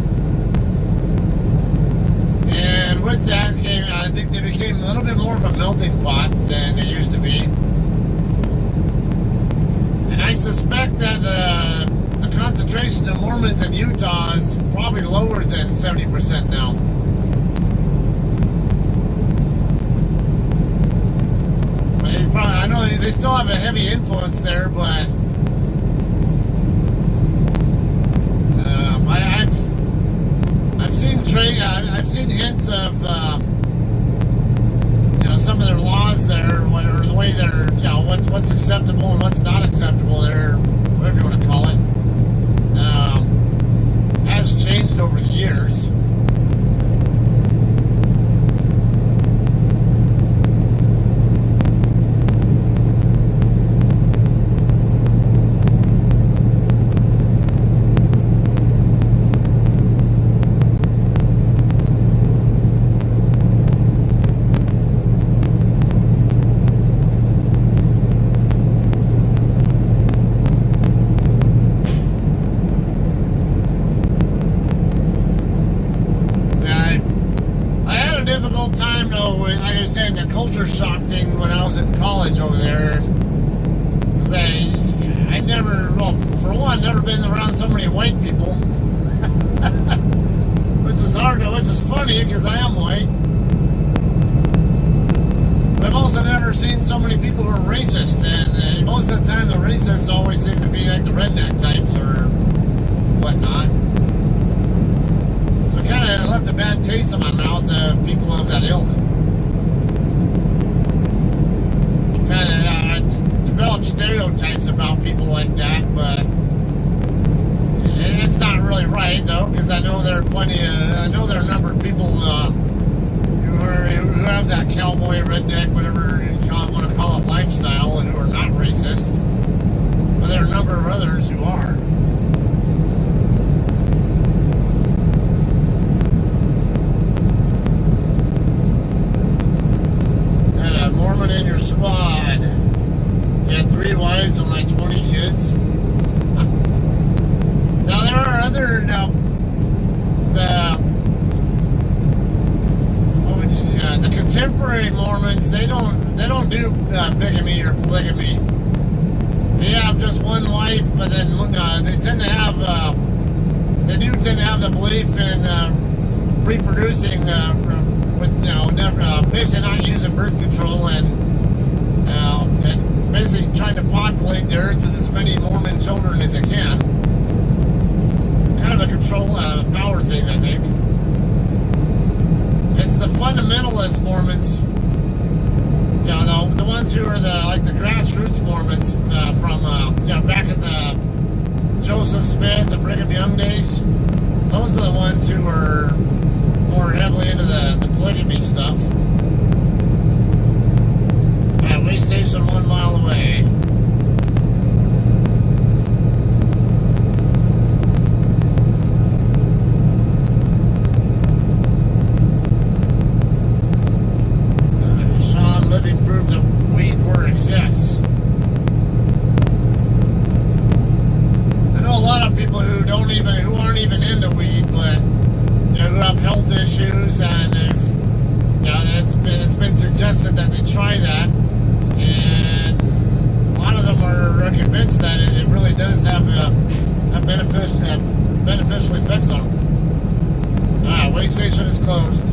and with that came, I think they became a little bit more of a melting pot than they used to be. And I suspect that the concentration concentration of Mormons in Utah is probably lower than 70% now. I know they still have a heavy influence there, but I've seen hints of some of their laws there, or the way they're what's acceptable and what's not acceptable there, whatever you want to call it, has changed over the years. Time though, like I was saying, the culture shock thing when I was in college over there, because I never, well, for one, never been around so many white people, which is funny because I am white. But I've also never seen so many people who are racist, and most of the time the racists always seem to be like the redneck types or whatnot. Kind of left a bad taste in my mouth of people of that ilk. Kind of developed stereotypes about people like that, but it's not really right though, because I know there are a number of people who have that cowboy, redneck, whatever you want to call it, lifestyle, and who are not racist. But there are a number of others who are. In your squad, you had 3 wives and like 20 kids. Now there are other the contemporary Mormons. They don't do bigamy or polygamy. They have just one wife, but then they tend to have the belief in reproducing with basically not using birth control and basically trying to populate the earth with as many Mormon children as they can. Kind of a control power thing, I think. It's the fundamentalist Mormons, the ones who are the grassroots Mormons from back in the Joseph Smith and Brigham Young days. Those are the ones who were more heavily into the polygamy stuff. Way station 1 mile away. Sean Living proof that weed works, yes. I know a lot of people who aren't even into weed, but who have health issues, and it's been suggested that they try that, and a lot of them are convinced that it really does have a beneficial effects on them. Way station is closed.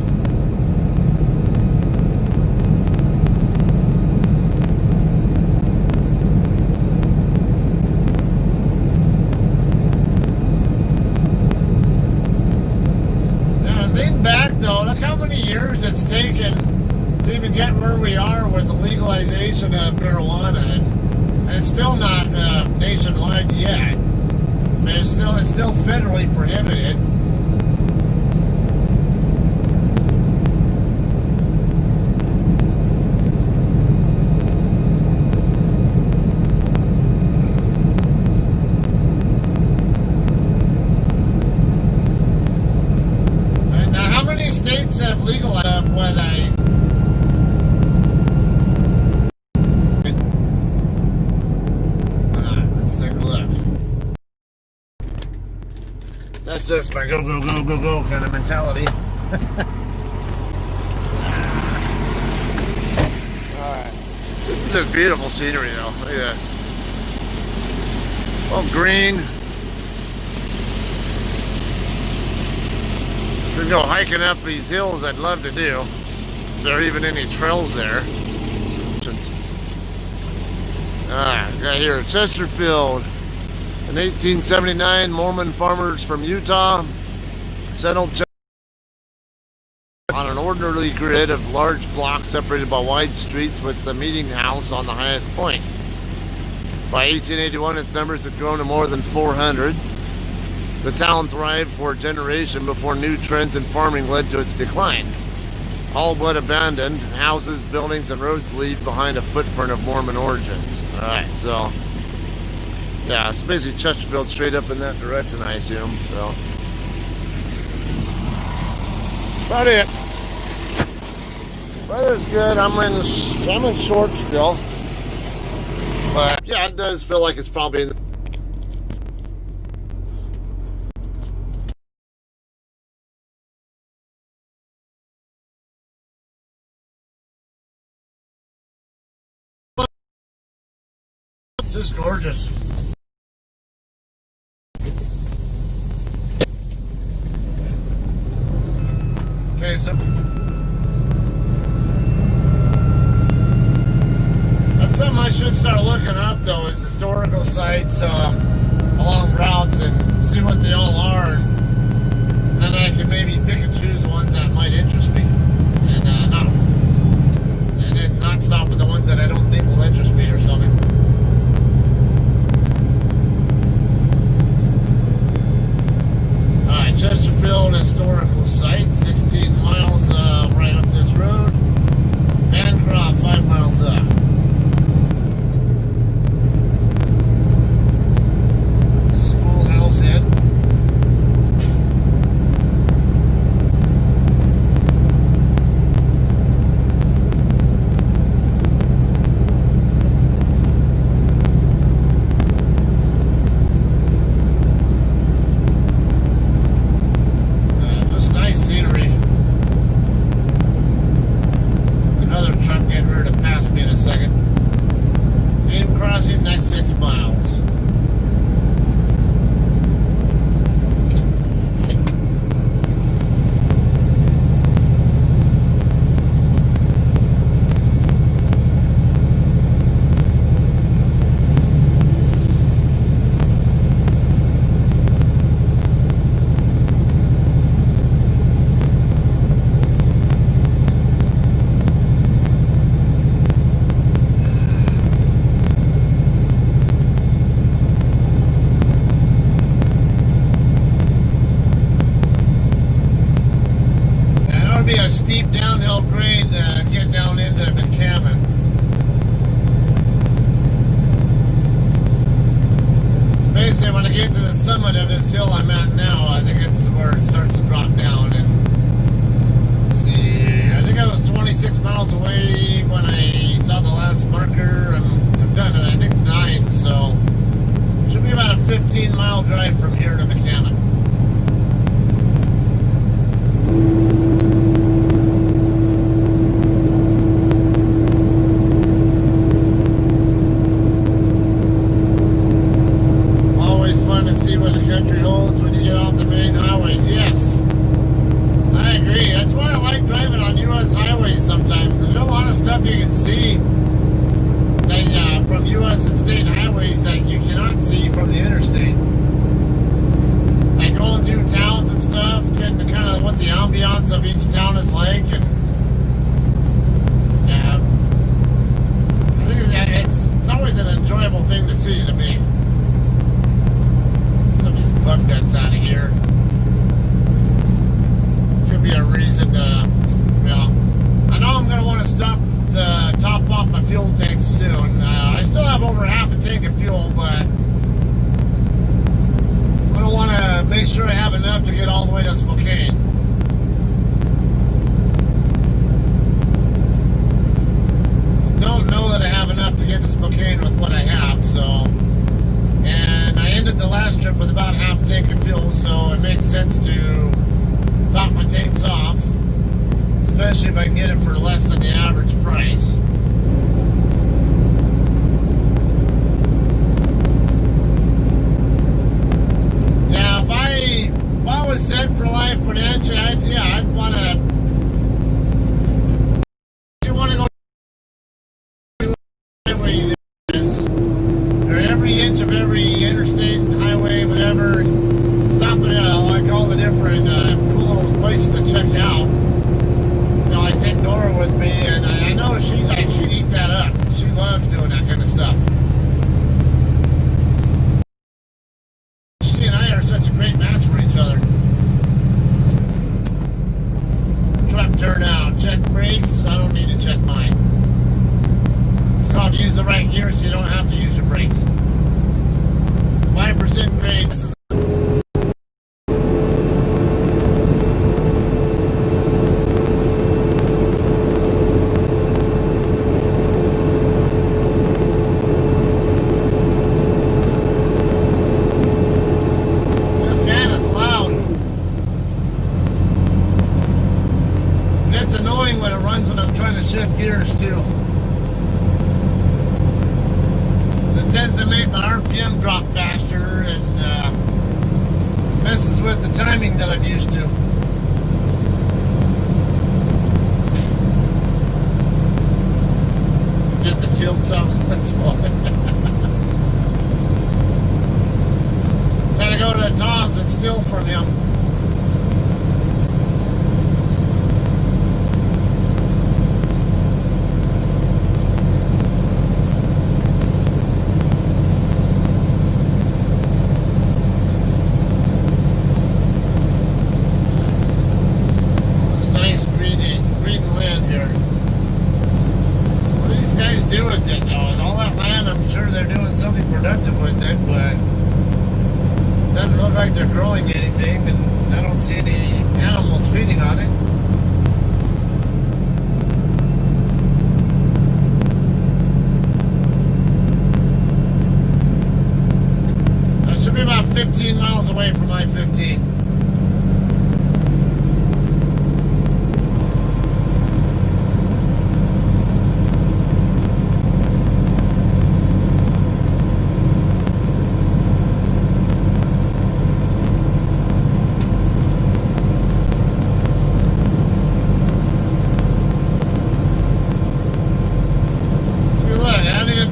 Back though, look how many years it's taken to even get where we are with the legalization of marijuana, and it's still not nationwide yet. I mean, it's still federally prohibited. States have legalized what let's take a look. That's just my go kind of mentality. Alright. This is just beautiful scenery though. Look at this. All green. To go hiking up these hills, I'd love to do. If there are even any trails there. Got here Chesterfield. In 1879, Mormon farmers from Utah settled on an orderly grid of large blocks separated by wide streets with the meeting house on the highest point. By 1881, its numbers had grown to more than 400. The town thrived for a generation before new trends in farming led to its decline. All but abandoned, houses, buildings, and roads leave behind a footprint of Mormon origins. Alright, so yeah, it's basically Chesterfield straight up in that direction, I assume. So about it. Weather's good. I'm in shorts still, but yeah, it does feel like it's probably in the just gorgeous. Okay, so that's something I should start looking up, though, is historical sites along routes and see what they all are, and then I can maybe pick and choose the ones that might interest me, and then not stop at the ones that I don't think will interest me or something. Chesterfield Historical Site, 16 miles right up this road. Bancroft, 5 miles up. Schoolhouse Inn. A steep downhill grade to get down into McCammon. So basically, when I get to the summit of this hill I'm at now, I think it's where it starts to drop down. And let's see, I think I was 26 miles away when I saw the last marker, and I've done it, I think 9, so it should be about a 15-mile drive from here to McCammon. Country holds when you get off the main highways. Yes, I agree. That's why I like driving on U.S. highways sometimes. There's a lot of stuff you can see that, from U.S. and state highways that you cannot see from the interstate. Like going through towns and stuff, getting to kind of what the ambiance of each town is like, and I think it's always an enjoyable thing to see to me. Bug nuts out of here. Could be a reason to, I know I'm going to want to stop to top off my fuel tank soon. I still have over half a tank of fuel, but I'm going to want to make sure I have enough to get all the way to Spokane. Don't know that I have enough to get to Spokane with what I have, so. And I ended the last trip with about half a tank of fuel, so it makes sense to top my tanks off, especially if I can get it for less than the average price. Yeah, if I was set for life financially, turn out. Check brakes. I don't need to check mine. It's called use the right gear so you don't have to use your brakes. 5% grade. This is shift gears too. So it tends to make my RPM drop faster and messes with the timing that I'm used to. Get to tilt something, that's fun. Gotta go to Tom's and steal from him. With it, though, and all that land, I'm sure they're doing something productive with it, but it doesn't look like they're growing anything, and I don't see any animals feeding on it. I should be about 15 miles away from I-15.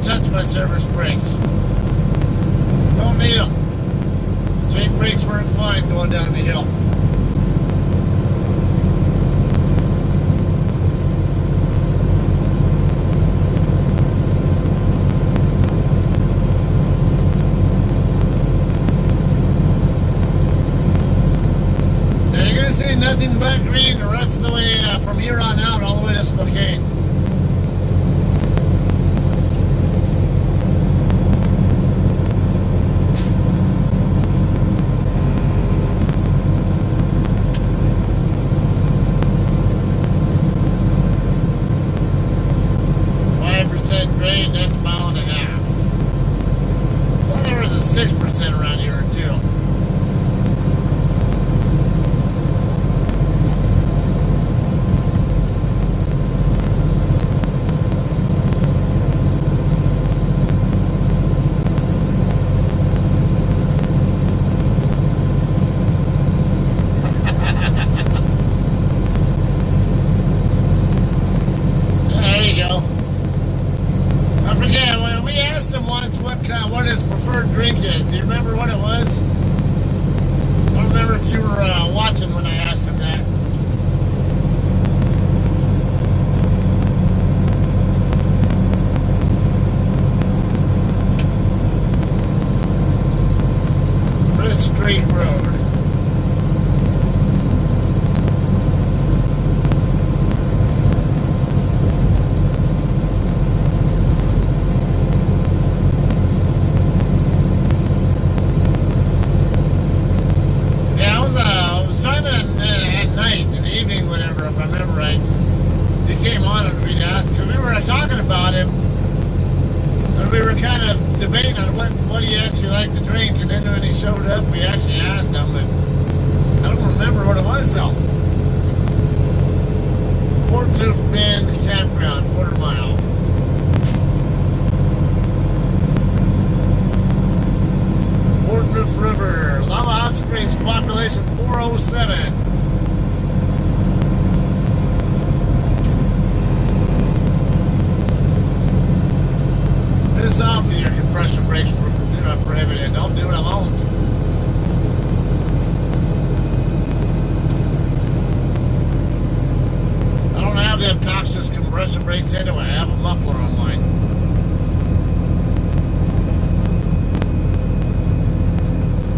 Touch my service brakes. Don't need them. Jake brakes work fine going down the hill. Now you're going to see nothing but green the rest of the way from here on out all the way to Spokane. Next mile and a half. Well, there was a 6% around here too. There you go. I forget, when we asked him once what his preferred drink is. Do you remember what it was? I don't remember if you were watching when I asked him that. First Street Road. Talking about him, and we were kind of debating on what he actually liked to drink, and then when he showed up, we actually asked him, and I don't remember what it was though. Port Loof Bend Campground, quarter mile. Port Loof River, Lava Hot Springs, population 407. Off with your compression brakes for prohibited. Don't do it alone. I don't have the obnoxious compression brakes anyway. I have a muffler on mine.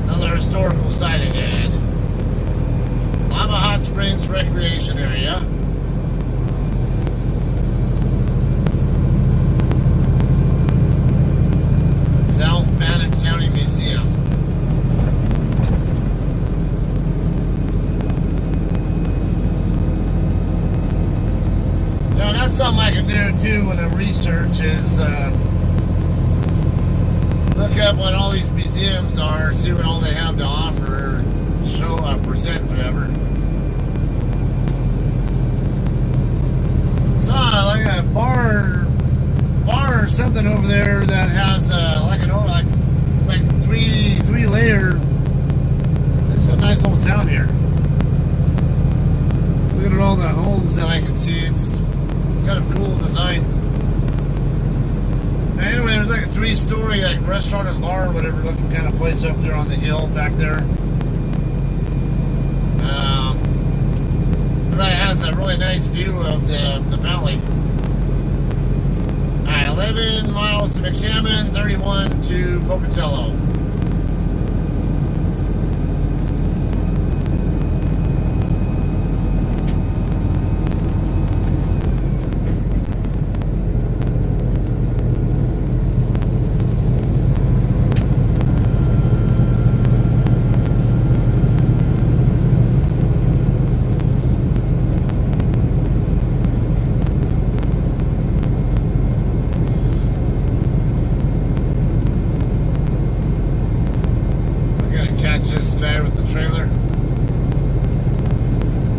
Another historical site ahead. Lava Hot Springs Recreation Area. something I can do too when I research is look up what all these museums are, see what all they have to offer, show, present, whatever. Saw like a bar or something over there that has like three layer. It's a nice little town here. Look at all the homes that I can see. It's kind of cool design. Anyway, there's like a 3-story like restaurant and bar or whatever looking kind of place up there on the hill back there. That has a really nice view of the valley. Alright, 11 miles to McShaman, 31 to Pocatello. With the trailer.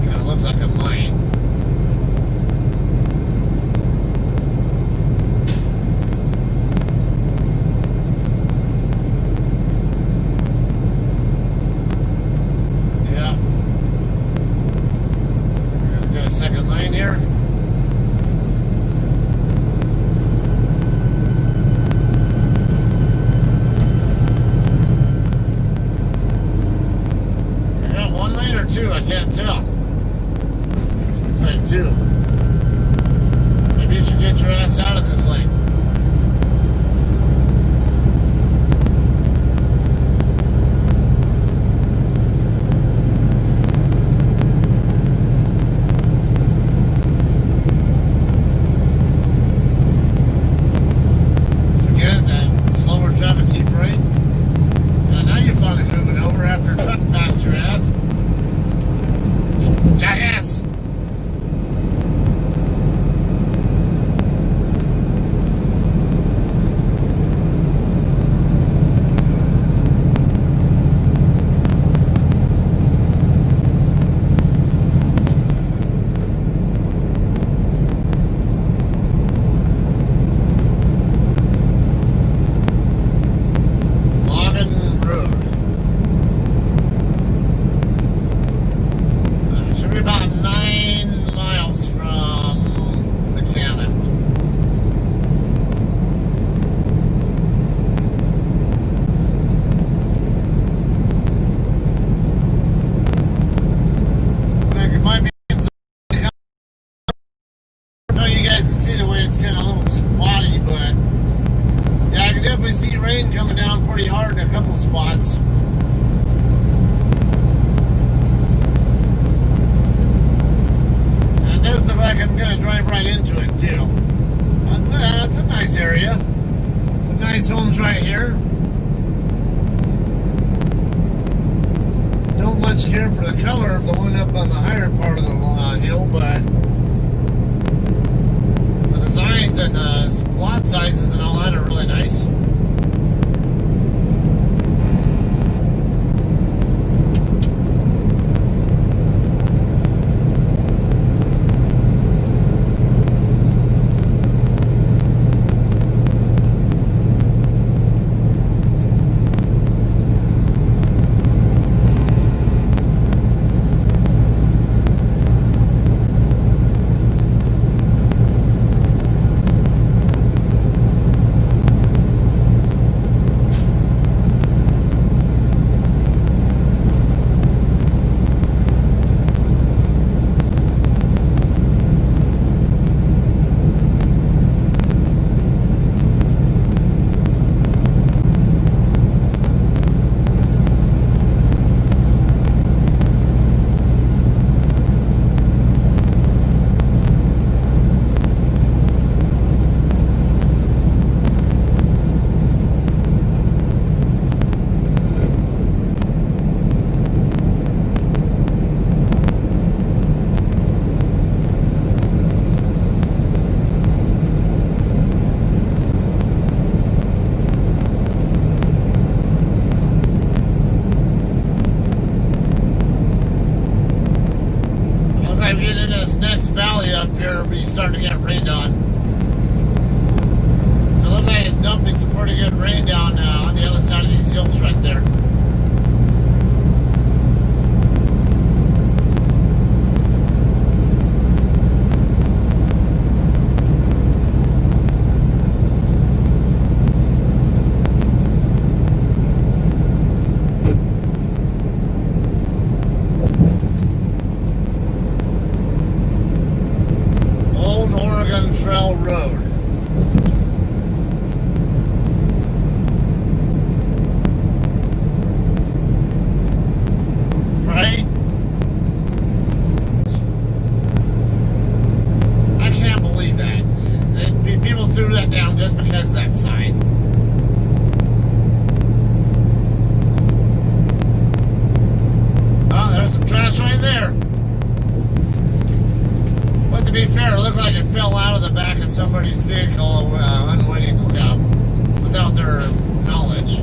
Kind of looks like a mine. Yeah. We're gonna get a second lane here. Or two, I can't tell. It's like 2. Maybe you should get your ass out of this lane. Forget that slower traffic, keep right. Now you're finally moving over after a truck passed your ass. Jackass! About 9 miles from McShaman. I think it might be some. I don't know you guys can see the way it's getting a little spotty, but yeah, I can definitely see rain coming down pretty hard in a couple spots. It does look like I'm going to drive right into it too. That's a nice area. Some nice homes right here. Don't much care for the color of the one up on the higher part of the hill, but the designs and the lot sizes and all that are really nice. like we get into this next valley up here, we start to get rained on. So it looks like it's dumping some pretty good rain down on the other side of these hills right there. Trail Road. Right? I can't believe that. People threw that down just because of that sign. Oh, there's some trash right there. But to be fair, it looked like it fell out of the back of somebody's vehicle unwittingly, without their knowledge.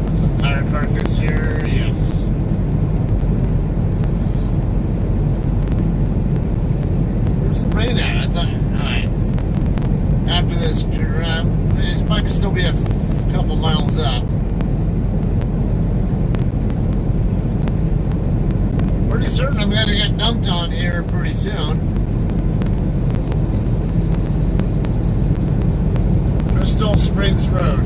There's a tire carcass here, yes. Where's the rain at? I thought, alright. After this, it might still be a couple miles up. Pretty certain I'm going to get dumped on here pretty soon. Crystal Springs Road.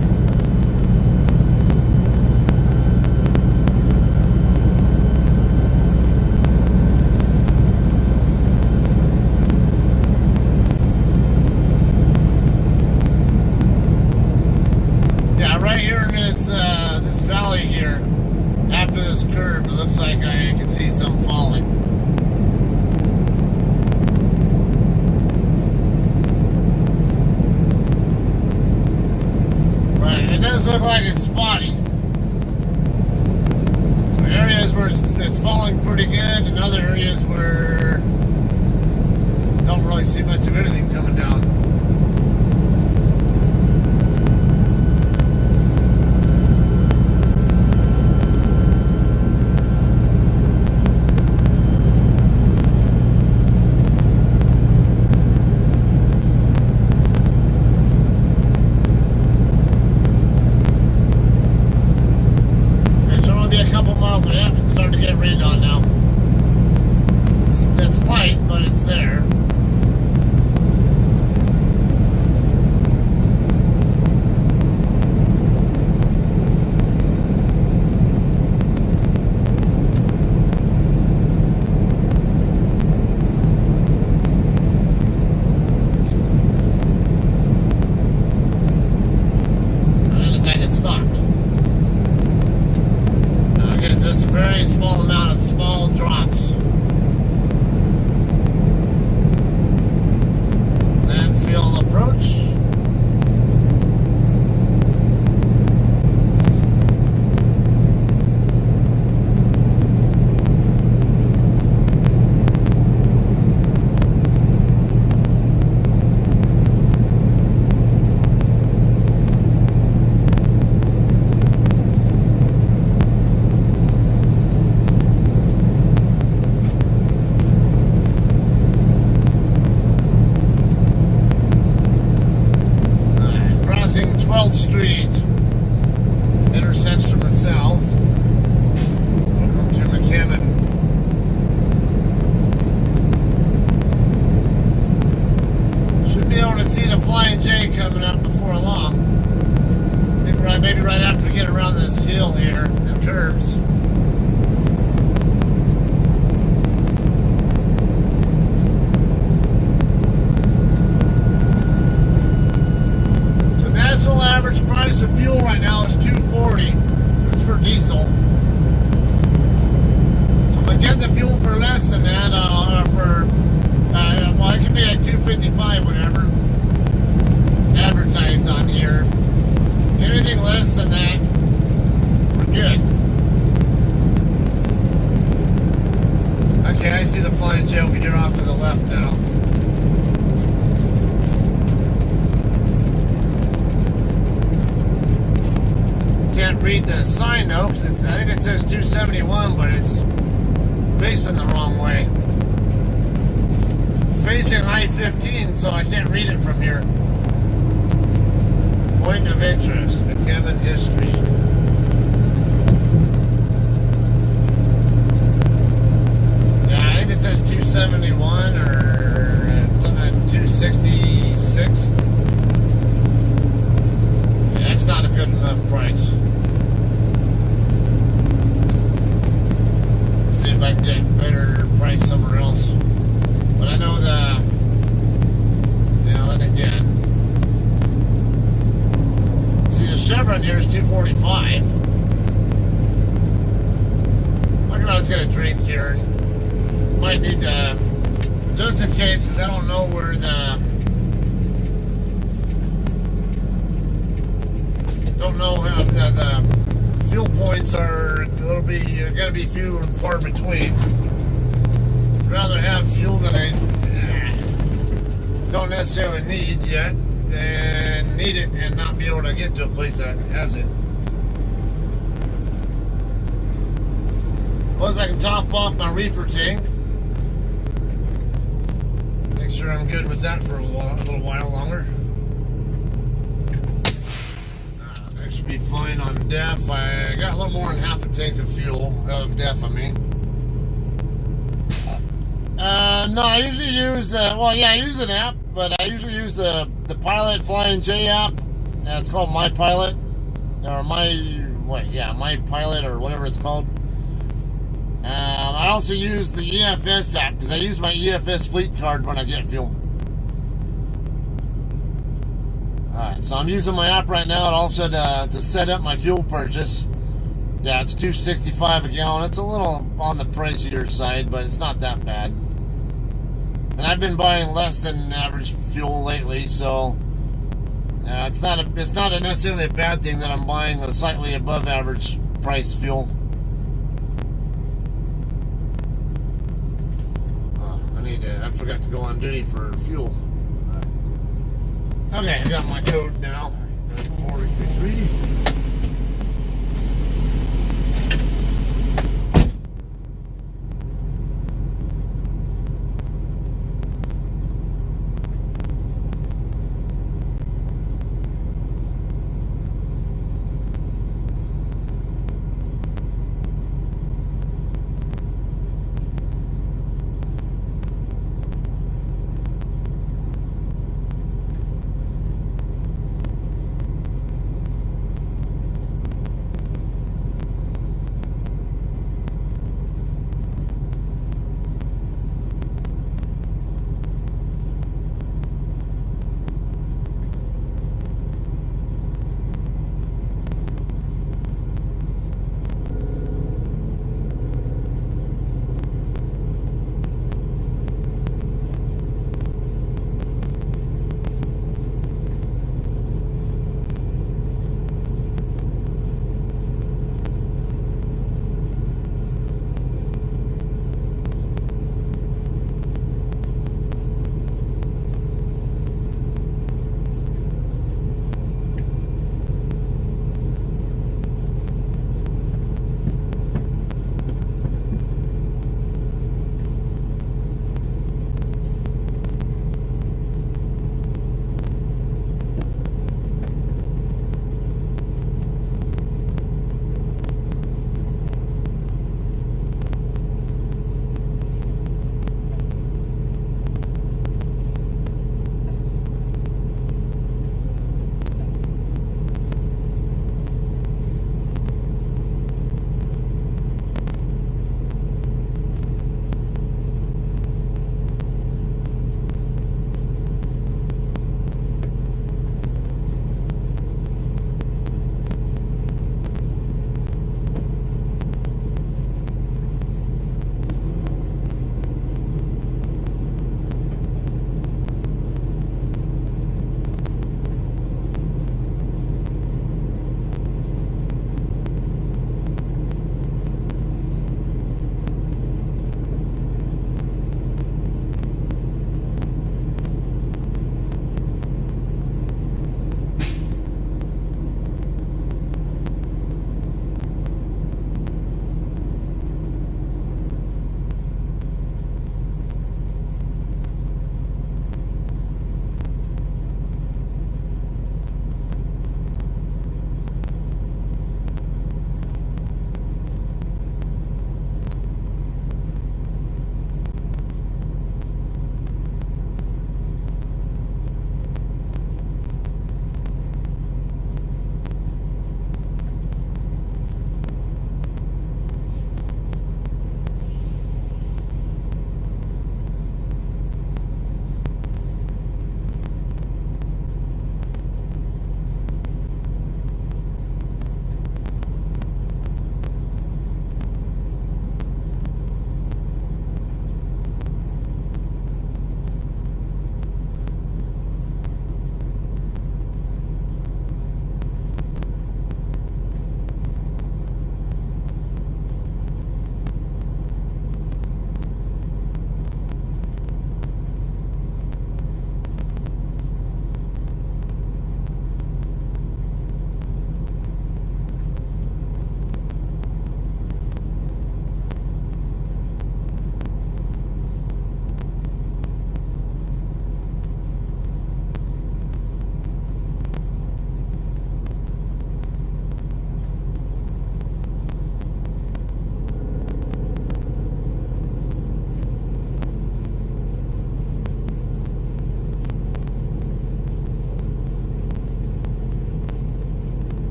Yeah, right here in this valley here. After this curve, it looks like I can see some falling. Right, it does look like it's spotty. So areas where it's falling pretty good, and other areas where don't really see much of anything coming down. maybe right after we get around this hill here, it curves. So national average price of fuel right now is $2.40. It's for diesel. So if I get the fuel for less than that, well, it could be like $2.55, whatever, advertised on here. Anything less than that, we're good. Okay, I see the flying J. You're off to the left now. Can't read the sign though, because I think it says 271, but it's facing the wrong way. It's facing I-15, so I can't read it from here. Point of interest, McKibben history. Yeah, I think it says 271 or 266. Yeah, that's not a good enough price. See if I can get a better price somewhere else. But I know then again. See, the Chevron here is $245. Look, I was gonna drink here. Might need to, just in case, because I don't know where how the fuel points are. It'll be gonna be few and far between. I'd rather have fuel that I don't necessarily need yet than need it and not be able to get to a place that has it. Plus, I can top off my reefer tank. Make sure I'm good with that for a little while longer. That should be fine on DEF. I got a little more than half a tank of fuel, of DEF, I mean. No, I usually use, I use an app, but I usually use the Pilot Flying J app. It's called My Pilot, or My Pilot, or whatever it's called. I also use the EFS app, because I use my EFS fleet card when I get fuel. Alright, so I'm using my app right now, and also to set up my fuel purchase. Yeah, it's $2.65 a gallon. It's a little on the pricier side, but it's not that bad. And I've been buying less than average fuel lately, so it's not necessarily a bad thing that I'm buying a slightly above average price fuel. I forgot to go on duty for fuel. Okay, I got my code now. 483.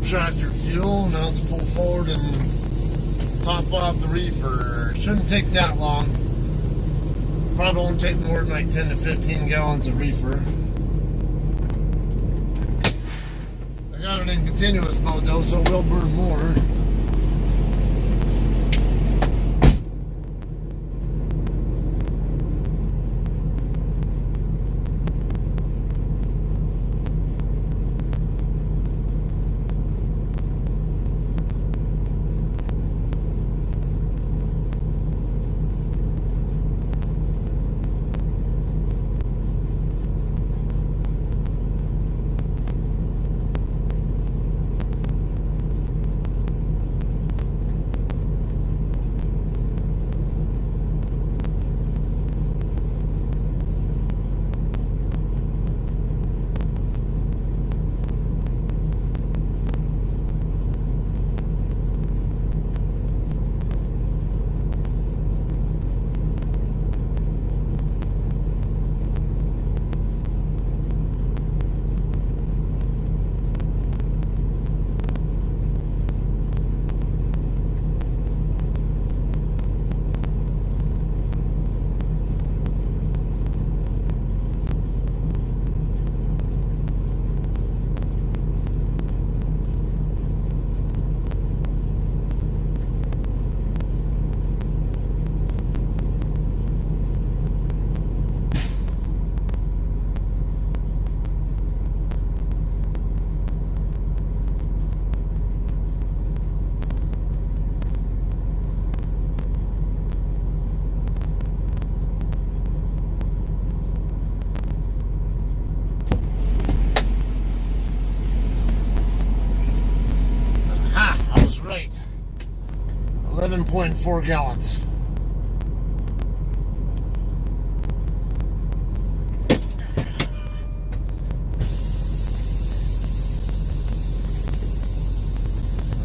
tractor fuel. Now let's pull forward and top off the reefer. Shouldn't take that long. Probably won't take more than like 10 to 15 gallons of reefer. I got it in continuous mode though, so it will burn more. I was right. 11.4 gallons.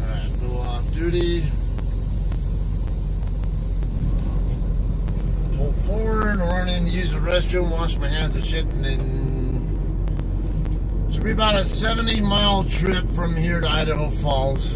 Alright, go off duty. Pull forward, run in to use the restroom, wash my hands and shit, and then should be about a 70-mile trip from here to Idaho Falls.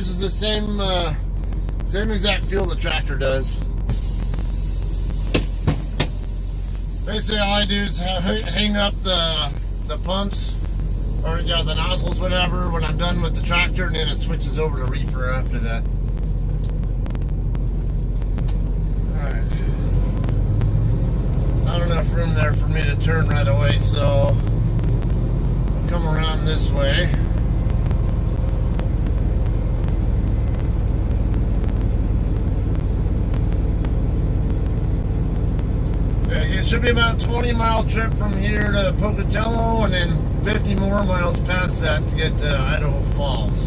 uses the same exact fuel the tractor does. Basically, all I do is hang up the pumps, or the nozzles, whatever, when I'm done with the tractor, and then it switches over to reefer after that. Alright. Not enough room there for me to turn right away, so I'll come around this way. It should be about a 20-mile trip from here to Pocatello, and then 50 more miles past that to get to Idaho Falls.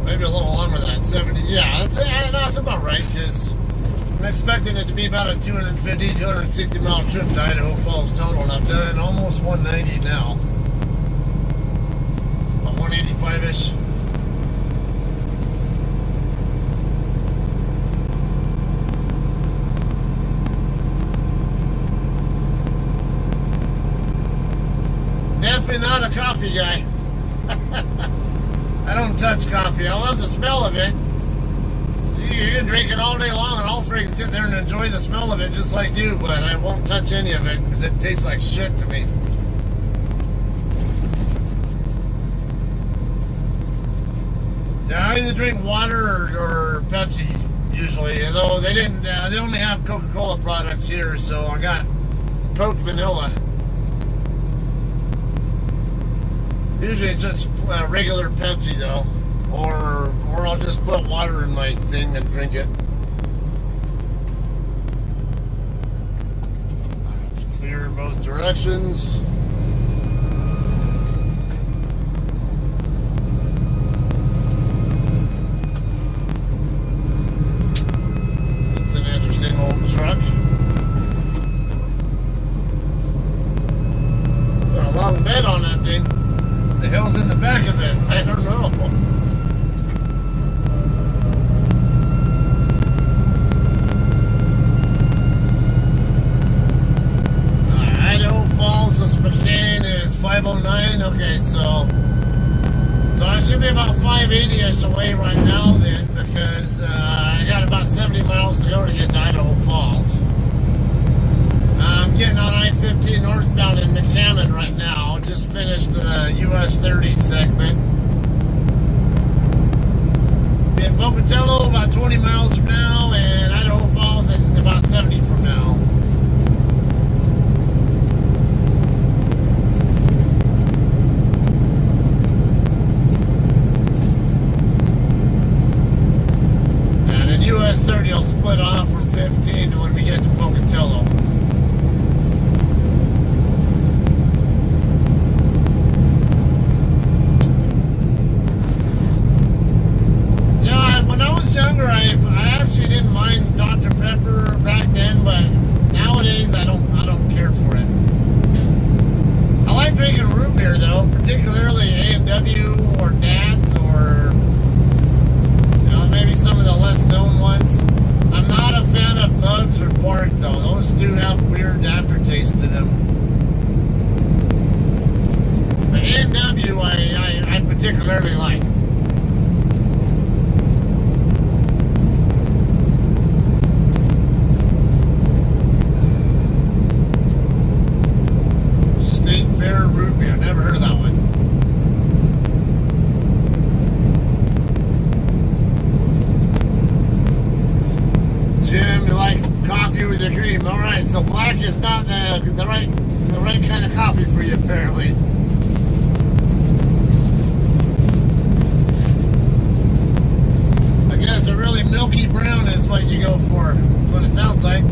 Maybe a little longer than that, 70. Yeah, that's about right, because I'm expecting it to be about a 250, 260 mile trip to Idaho Falls total, and I've done almost 190 now. About 185-ish. Definitely not a coffee guy. I don't touch coffee. I love the smell of it. You can drink it all day long, and I'll freaking sit there and enjoy the smell of it just like you, but I won't touch any of it because it tastes like shit to me. Yeah, I either drink water or Pepsi usually, although they didn't. They only have Coca-Cola products here, so I got Coke Vanilla. Usually it's just regular Pepsi though, or I'll just put water in my thing and drink it. It's clear in both directions. It's an interesting old truck. Got a long bed on that thing. What the hell's in the back of it? I don't know. Idaho Falls to Spokane is 509. Okay, so I should be about 580-ish away right now then, because I got about 70 miles to go to get to Idaho Falls. I'm getting on I-15 northbound in McCammon right now. Just finished the US 30 segment. Be in Pocatello about 20 miles from now, and Idaho Falls in about 70 from now. And then US 30 will split off from 15 to when we get to Pocatello. Younger, I actually didn't mind Dr. Pepper back then, but nowadays I don't care for it. I like drinking root beer though, particularly A&W or Dad's, or maybe some of the less known ones. I'm not a fan of Mugs or Bark though; those two have weird aftertaste to them. But A&W I particularly like. Root beer, never heard of that one. Jim, you like coffee with your cream? All right, so black is not the right kind of coffee for you, apparently. I guess a really milky brown is what you go for. That's what it sounds like.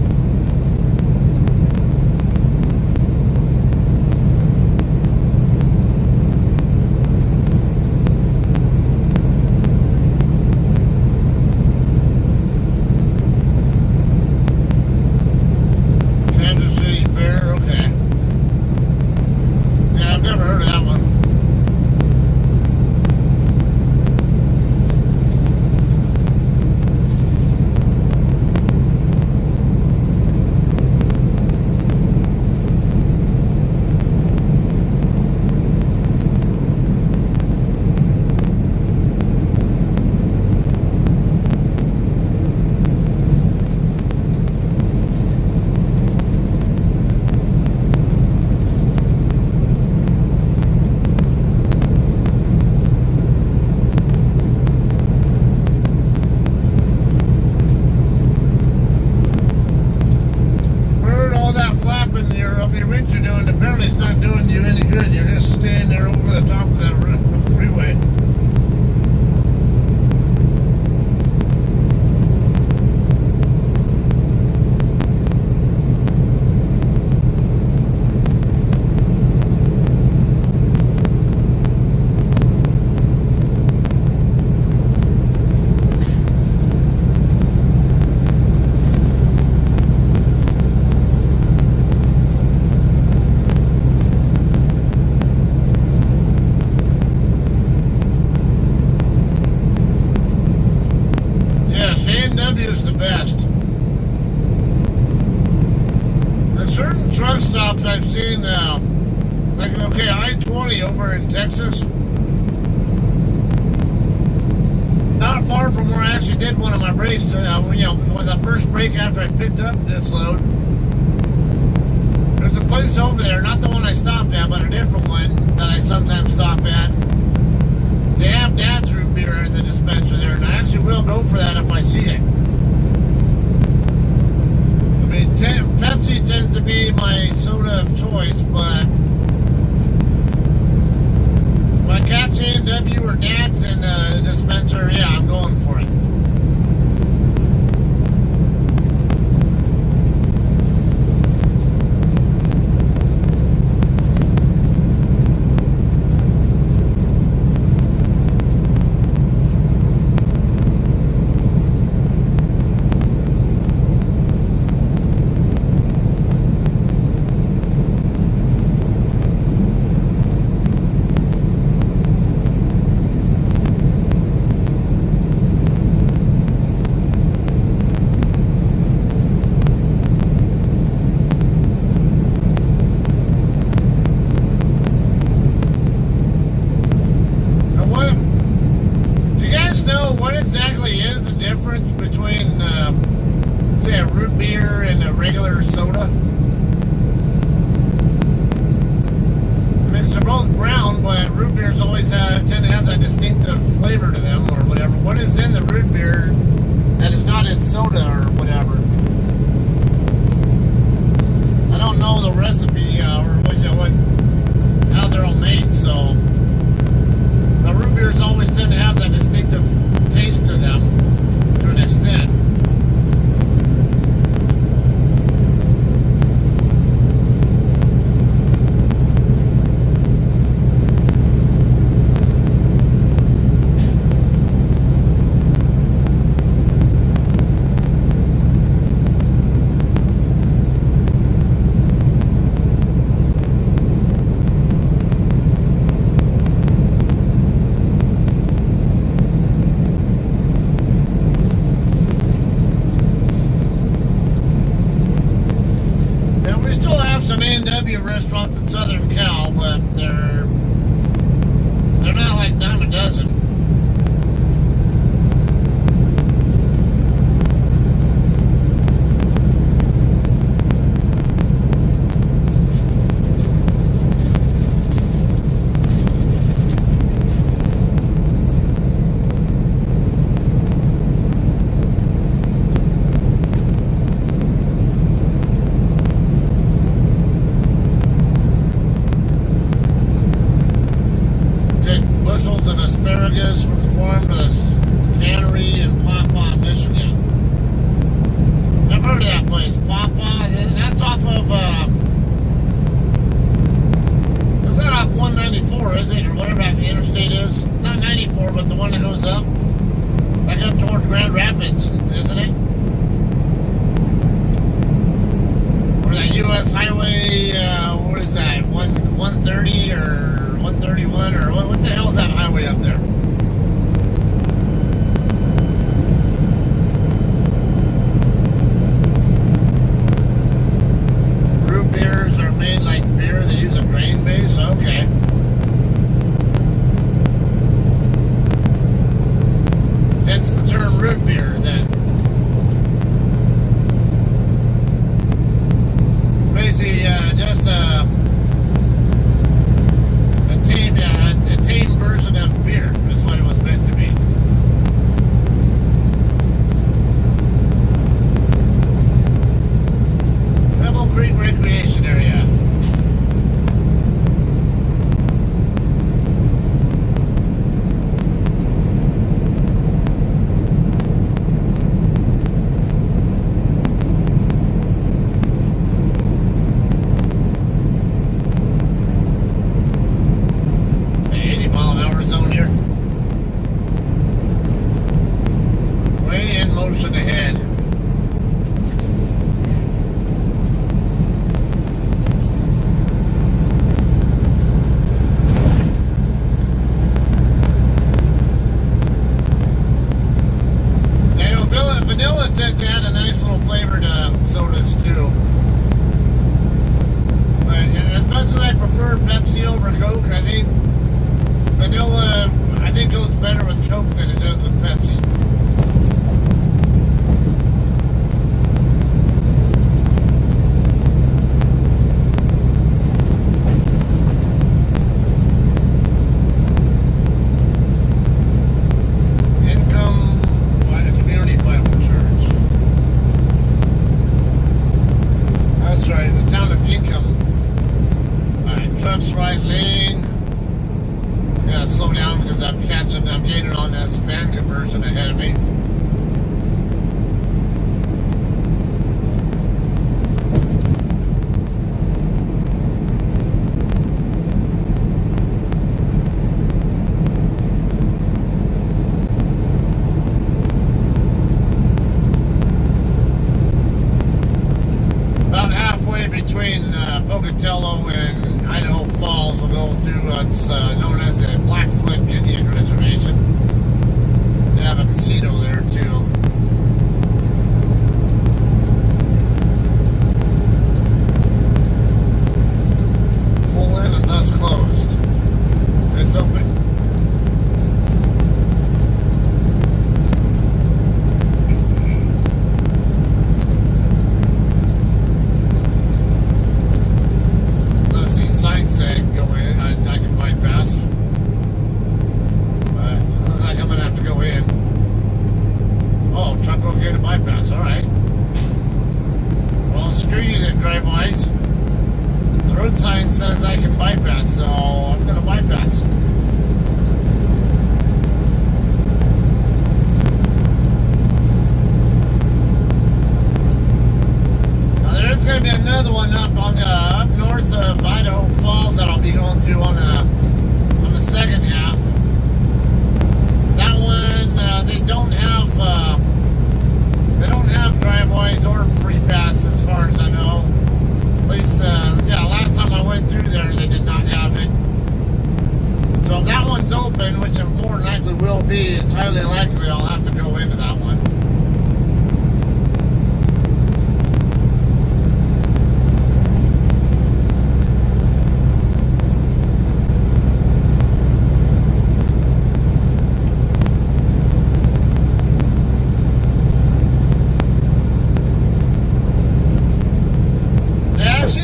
A&W is the best. There's certain truck stops I've seen, like, okay, I-20 over in Texas. Not far from where I actually did one of my breaks, when the first break after I picked up this load. There's a place over there, not the one I stopped at, but a different one that I sometimes stop at. They have Dad's root beer in the dispenser there, and I actually will go for that if I see it. I mean, Pepsi tends to be my soda of choice, but if I catch A&W or Dad's in the dispenser, yeah, I'm going for it. Restaurants in Southern Cal, but they're not like dime a dozen. tend to add a nice little flavor to sodas too. But as much as I prefer Pepsi over Coke, I think vanilla, goes better with Coke than it does with Pepsi. Income by the Community Bible Church. That's right, the town of Income. Alright, trucks right lane. I gotta slow down because I'm gaining on this van conversion ahead of me. About halfway between Pocatello and Idaho Falls, we'll go through what's known as the Blackfoot Indian Reservation. They have a casino there too. Pull in and thus closed. It's open. Let's see, sign saying go in. I can bypass. Looks like I'm gonna have to go in. Oh, truck okay to bypass. All right. Well, screw you then, drive-wise. The road sign says I can bypass, so I'm gonna bypass. Now there's gonna be another one up north of Idaho Falls that I'll be going through on the second half. That one they don't have driveways or pre-pass as far as I know. At least last time I went through there they did not have it. So if that one's open, which it more than likely will be, it's highly likely I'll have to go into that one.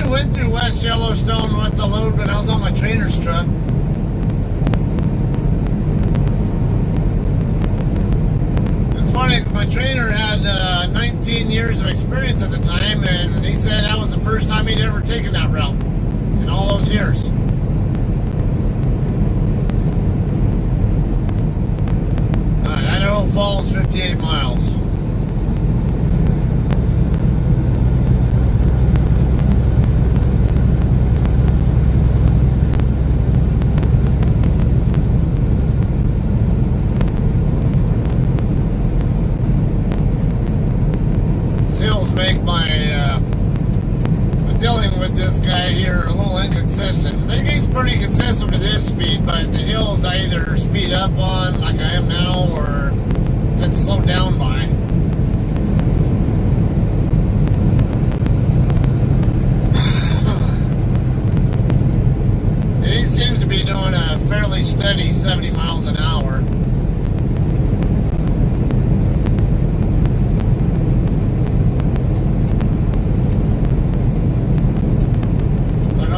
Went through West Yellowstone with the load when I was on my trainer's truck. It's funny because my trainer had 19 years of experience at the time, and he said that was the first time he'd ever taken that route in all those years. Alright, Idaho Falls, 58 miles. Make my dealing with this guy here a little inconsistent. I think he's pretty consistent with his speed, but the hills I either speed up on like I am now or get slowed down by. He seems to be doing a fairly steady 70 miles an hour.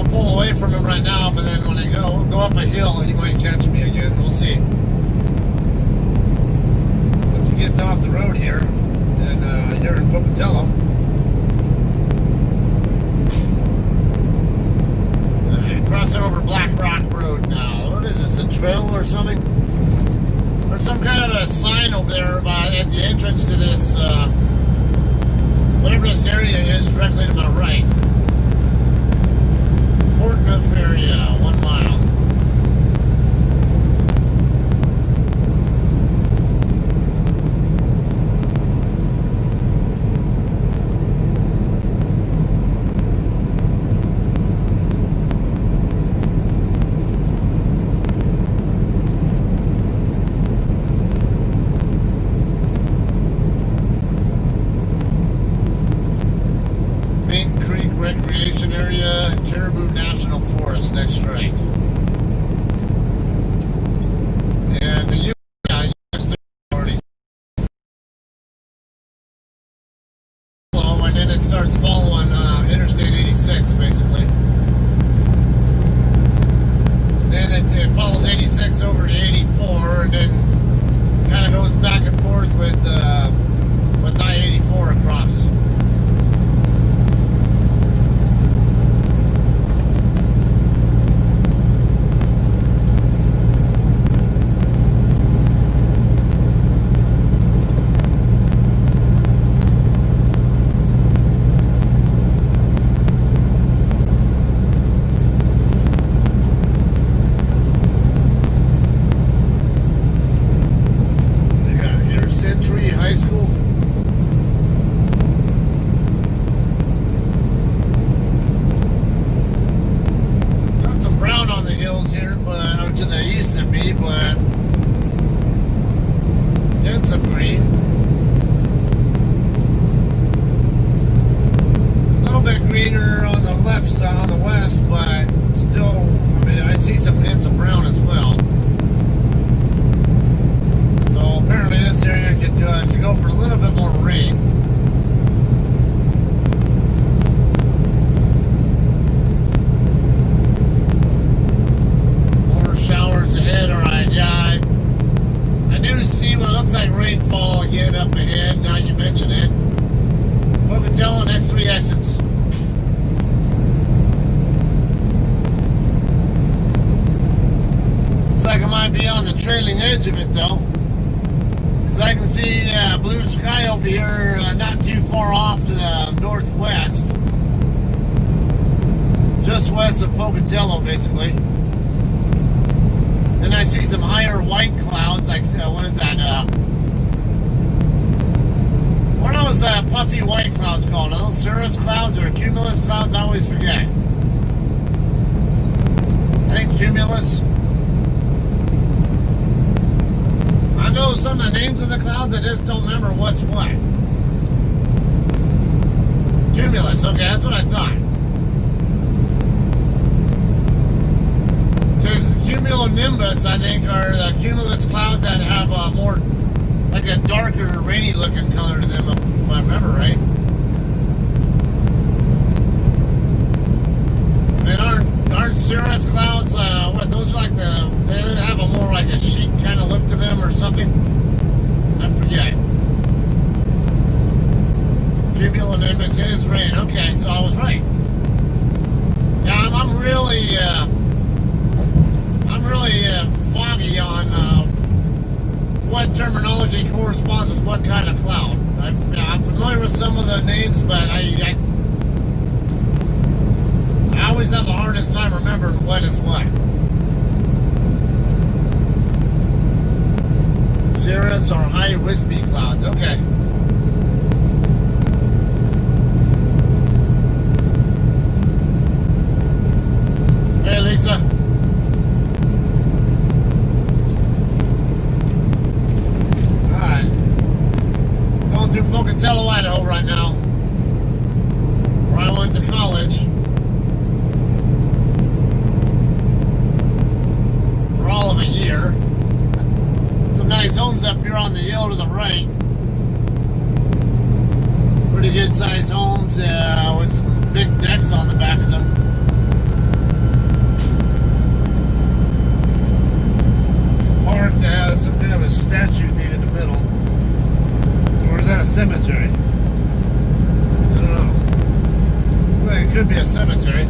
Pull away from him right now, but then when I go up a hill, he might catch me again. We'll see. Once he gets off the road here, and you're in Pocatello. Crossing over Black Rock Road now. What is this, a trail or something? There's some kind of a sign over there at the entrance to this, whatever this area is, directly to my right. Portneuf area, 1 mile. next straight. And the US already slow, and then it starts following Interstate 86, basically. Then it follows 86 over to 84, and then kind of goes back and forth with I-84 across. Trailing edge of it though, because I can see blue sky over here, not too far off to the northwest, just west of Pocatello, basically. Then I see some higher white clouds, like what is that? What are those puffy white clouds called? Are those cirrus clouds or cumulus clouds? I always forget. I think cumulus. I know some of the names of the clouds, I just don't remember what's what. Cumulus, okay, that's what I thought. There's cumulonimbus, I think, are the cumulus clouds that have a more, like a darker, rainy looking color to them, if I remember right. And aren't cirrus clouds, what, those are like they have a more like a sheet kind of look to them or something? I forget. Cumulonimbus is rain. Okay, so I was right. Yeah, I'm really foggy on what terminology corresponds with what kind of cloud. I'm familiar with some of the names, but I always have the hardest time remembering what is what. Cirrus or high wispy clouds. Okay. Hey, Lisa. Alright. Going through Pocatello, Idaho right now, where I went to college. For all of a year. Some nice homes up here on the hill to the right. Pretty good sized homes with some big decks on the back of them. Park that has a bit of a statue thing in the middle. Or is that a cemetery? I don't know. Well, it could be a cemetery.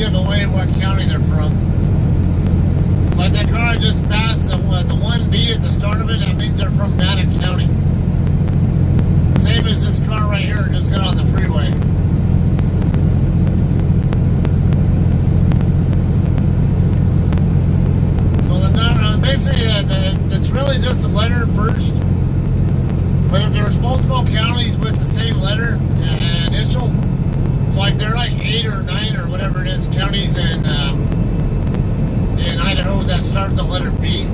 give away what county they're from. Like that car I just passed, the 1B at the start of it, that means they're from Bannock County. Same as this car right here, just got on the freeway. So basically, it's really just a letter first. But if there's multiple counties with the same letter initial, it's like there are like 8 or 9 or whatever it is counties in Idaho that start with the letter B.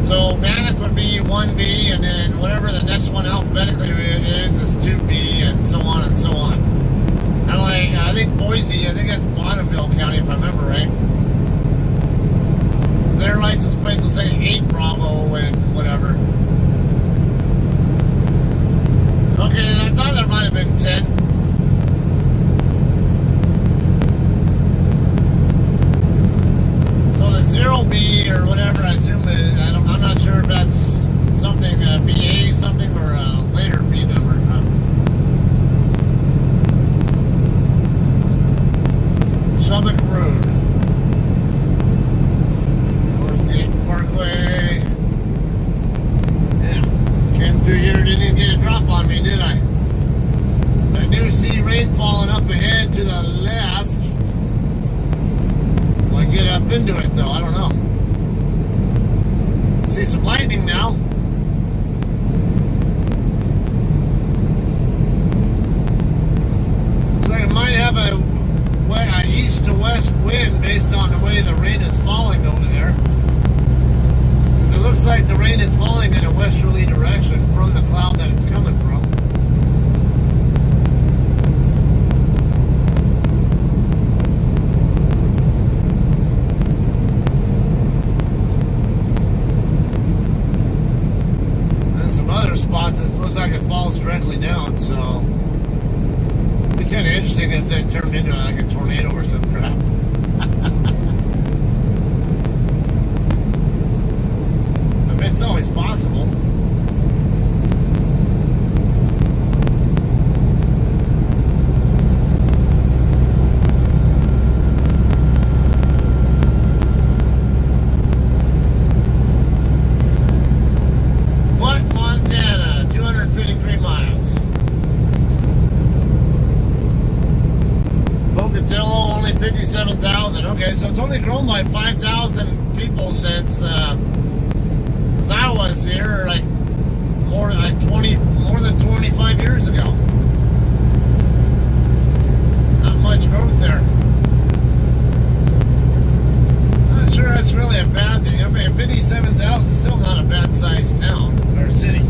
So Bannock would be 1B, and then whatever the next one alphabetically is 2B, and so on and so on. And like I think Boise, I think that's Bonneville County if I remember right. Their license plates will say 8 Bravo and whatever. Okay, I thought there might have been 10. So the 0B or whatever, I assume, I'm not sure if that's something, BA something, or a later B number. Chubbuck Road. Northgate Parkway. Yeah, came through here, didn't even get a drop on me, did I? I do see rain falling up ahead to the left. Will I get up into it though? I don't know. See some lightning now. Looks like it might have a east to west wind based on the way the rain is falling over there. Because it looks like the rain is falling in a westerly direction from the cloud that it's coming from. And some other spots it looks like it falls directly down, so it'd be kind of interesting if it turned into like a tornado or some crap. I mean, it's always possible. What, Montana? 253 miles. Pocatello, only 57,000. Okay, so it's only grown by 5,000 people since I was here, like more than 25 years ago. Not much growth there. Not sure that's really a bad thing. I mean, 57,000 is still not a bad sized town or city.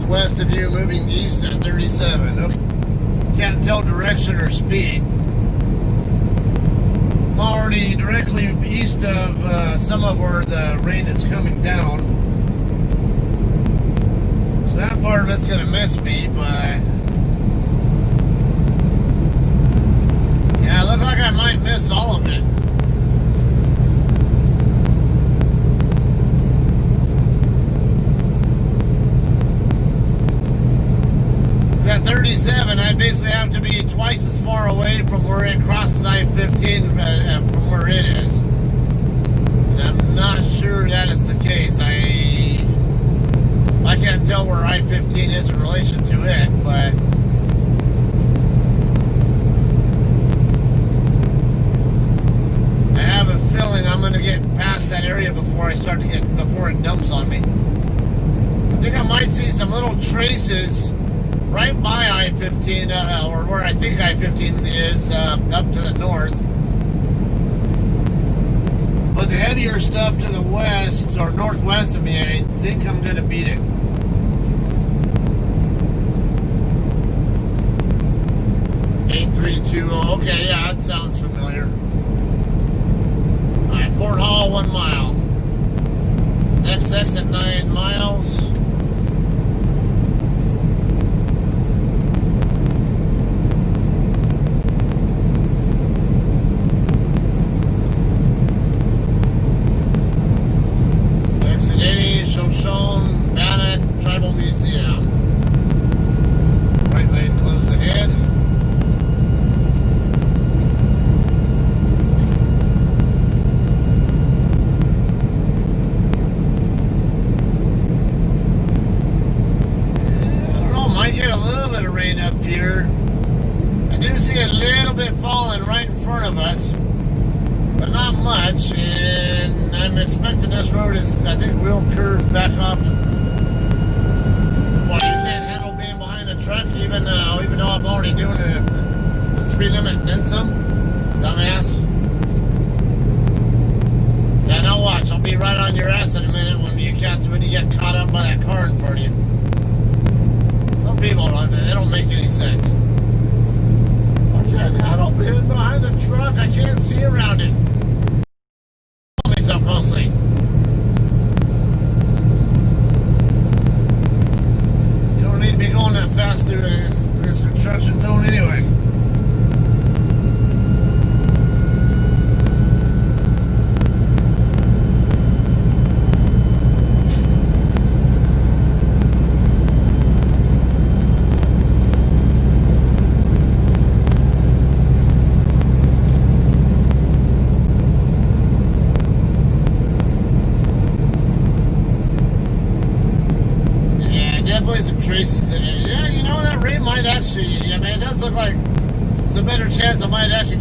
West of you, moving east at 37. Okay. Can't tell direction or speed. I'm already directly east of some of where the rain is coming down. part of it's gonna miss me, but yeah, it looks like I might miss all of it. At 37, I basically have to be twice as far away from where it crosses I-15 from where it is. And I'm not sure that is the case. I can't tell where I-15 is in relation to it, but I have a feeling I'm going to get past that area before it dumps on me. I think I might see some little traces right by I-15, or where I think I-15 is, up to the north. But the heavier stuff to the west, or northwest of me, I think I'm going to beat it. Okay, yeah, that sounds familiar. Alright, Fort Hall, 1 mile. Next exit, 9 miles.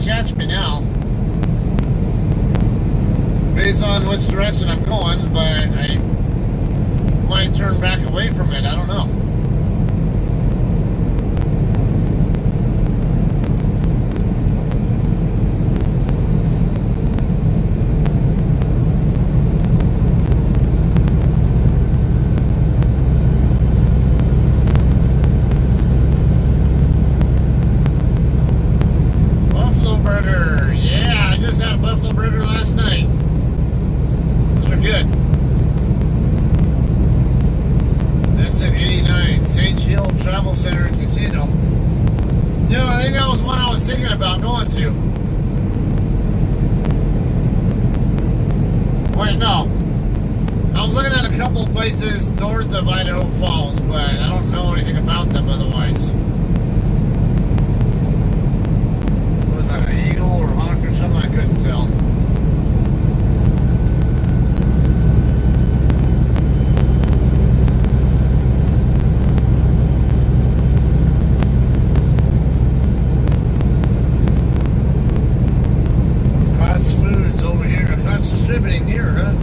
Catch me now, based on which direction I'm going, but I might turn back away from it. I don't know. Places north of Idaho Falls, but I don't know anything about them otherwise. Was that an eagle or hawk or something? I couldn't tell. Cott's Foods over here. Cott's Distributing here, huh?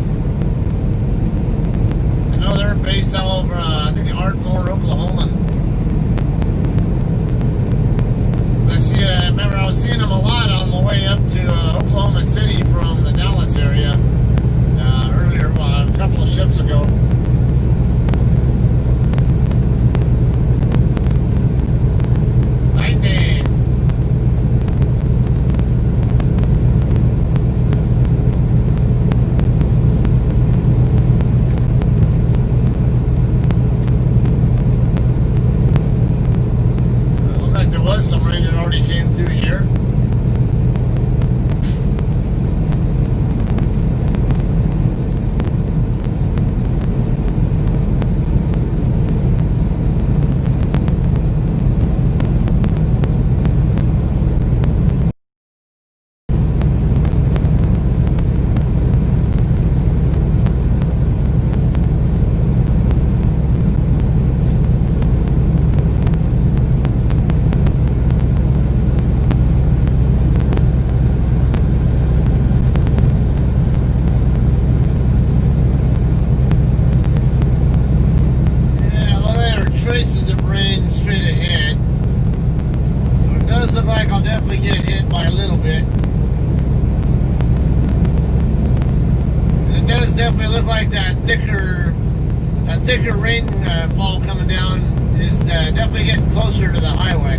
They're based all over, I think, Ardmore, Oklahoma. Remember, I was seeing them a lot on the way up to Oklahoma City from the Dallas area earlier, a couple of shifts ago. Lightning. thicker rainfall coming down is definitely getting closer to the highway.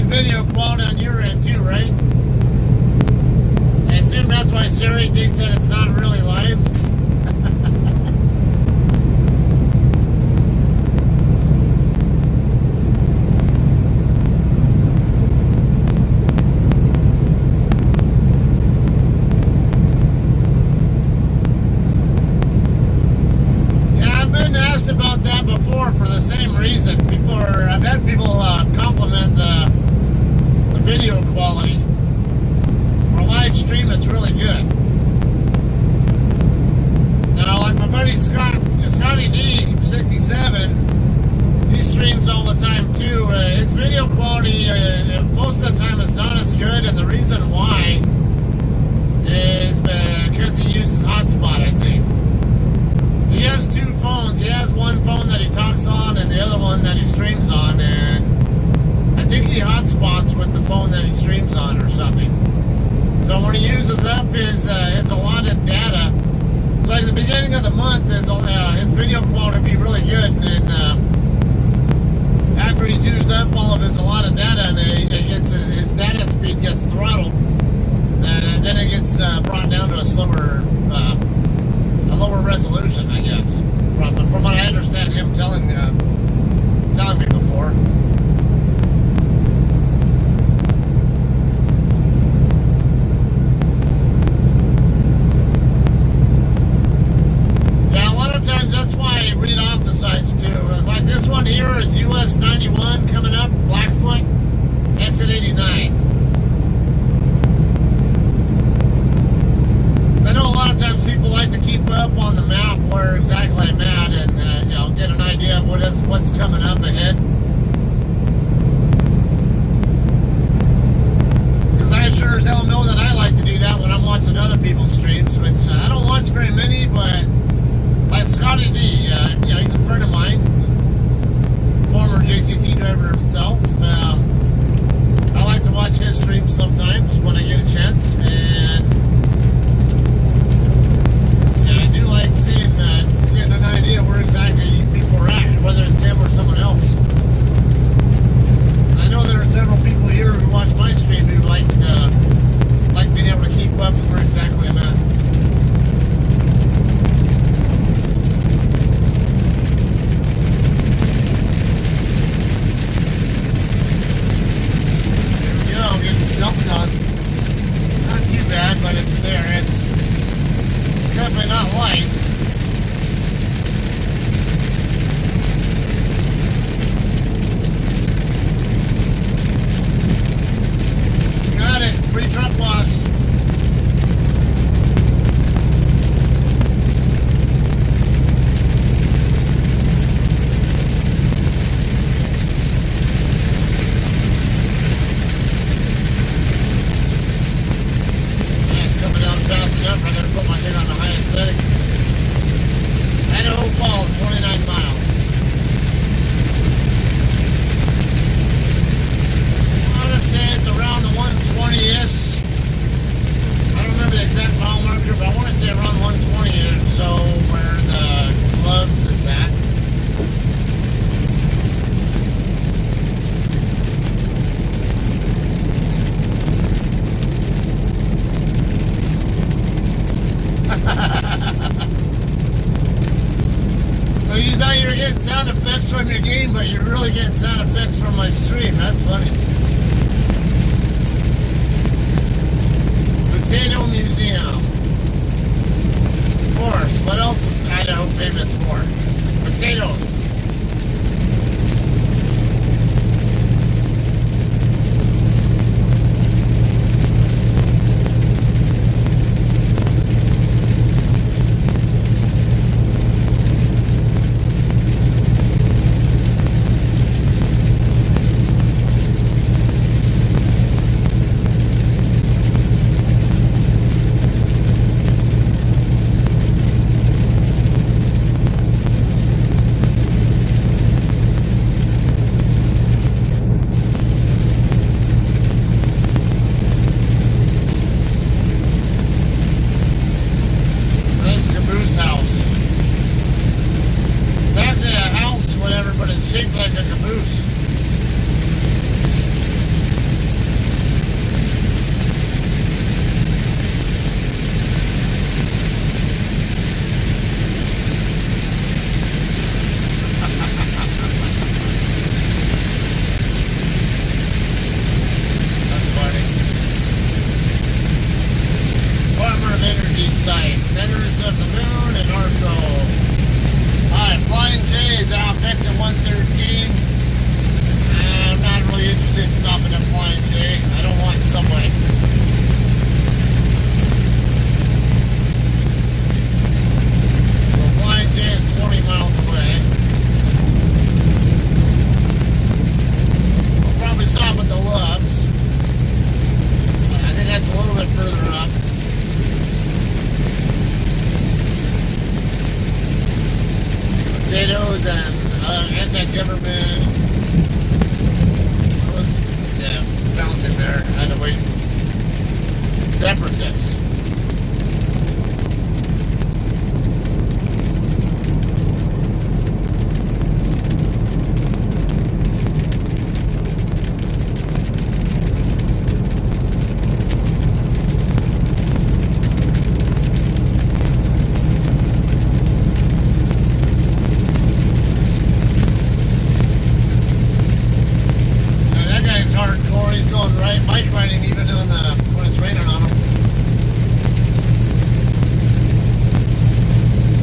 Video quality on your end too, right? I assume that's why Siri thinks that it's not really live. Yeah, I've been asked about that before for the same reason. I've had people compliment the video quality. For a live stream, it's really good. Now, like my buddy Scotty D, 67, he streams all the time too. His video quality, most of the time, is not as good, and the reason why is because he uses hotspot, I think. He has two phones. He has one phone that he talks on and the other one that he streams on, and I think he hotspots with the phone that he streams on or something. So when he uses up his allotted data, so like the beginning of the month, his video quality will be really good, and then after he's used up all of his allotted data, and his data speed gets throttled, and then it gets brought down to a lower resolution, I guess. From what I understand him telling me before. Times that's why I read off the signs too. Like this one here is US 91 coming up, Blackfoot, exit 89. I know a lot of times people like to keep up on the map where exactly I'm at, and get an idea of what's coming up ahead. Because I sure as hell know that I like to do that when I'm watching other people's streams, which I don't watch very many, but like Scotty D, he's a friend of mine, former JCT driver himself. I like to watch his streams sometimes when I get a chance, and I do like seeing, getting an idea where exactly people are at, whether it's him or someone else. I know there are several people here who watch my stream who like being able to keep up with where exactly I'm at. think on the highest setting. Idaho Falls, 29 miles. I would say it's around the 120-ish. I don't remember the exact mile marker, but I want to say around 120 or so where the gloves is at. So you thought you were getting sound effects from your game, but you're really getting sound effects from my stream. That's funny. Potato Museum. Of course. What else is Idaho famous for? Potatoes. Shaped like a caboose. That's funny. Farmer of Energy Site, Centers of the Moon and Arco. Alright, Flying J is out next at 113. I'm not really interested in stopping at Flying J. I don't want Subway. So Flying J is 20 miles away. I'll probably stop at the Loves. I think that's a little bit further up. Potatoes and anti-government. What was it? Yeah, bouncing there. I had to wait. Separatists. Hardcore, he's going right, bike riding even when it's raining on him.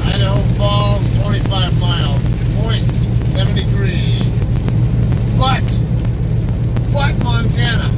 Idaho Falls, 25 miles. Voice, 73. But, Montana.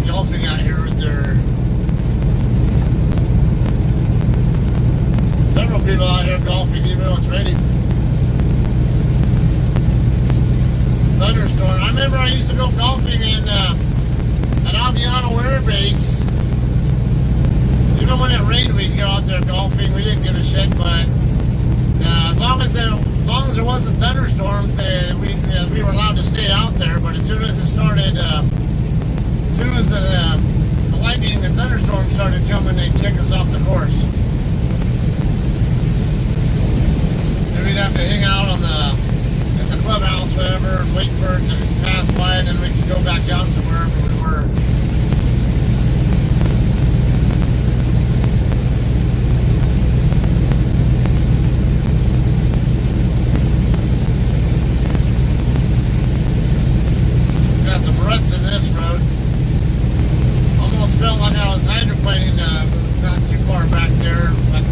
Golfing out here with their several people out here golfing even though it's raining. Thunderstorm. I remember I used to go golfing in at Aviano Air Base. Even when it rained, we'd go out there golfing. We didn't give a shit, but as long as there wasn't thunderstorms, we were allowed to stay out there. But as soon as it started. As soon as the lightning and thunderstorm started coming, they'd kick us off the course. Then we'd have to hang out in the clubhouse, whatever, and wait for it to pass by, and then we could go back out to wherever we were. Got some ruts in this road. Almost felt like I was hydroplaning not too far back there, but,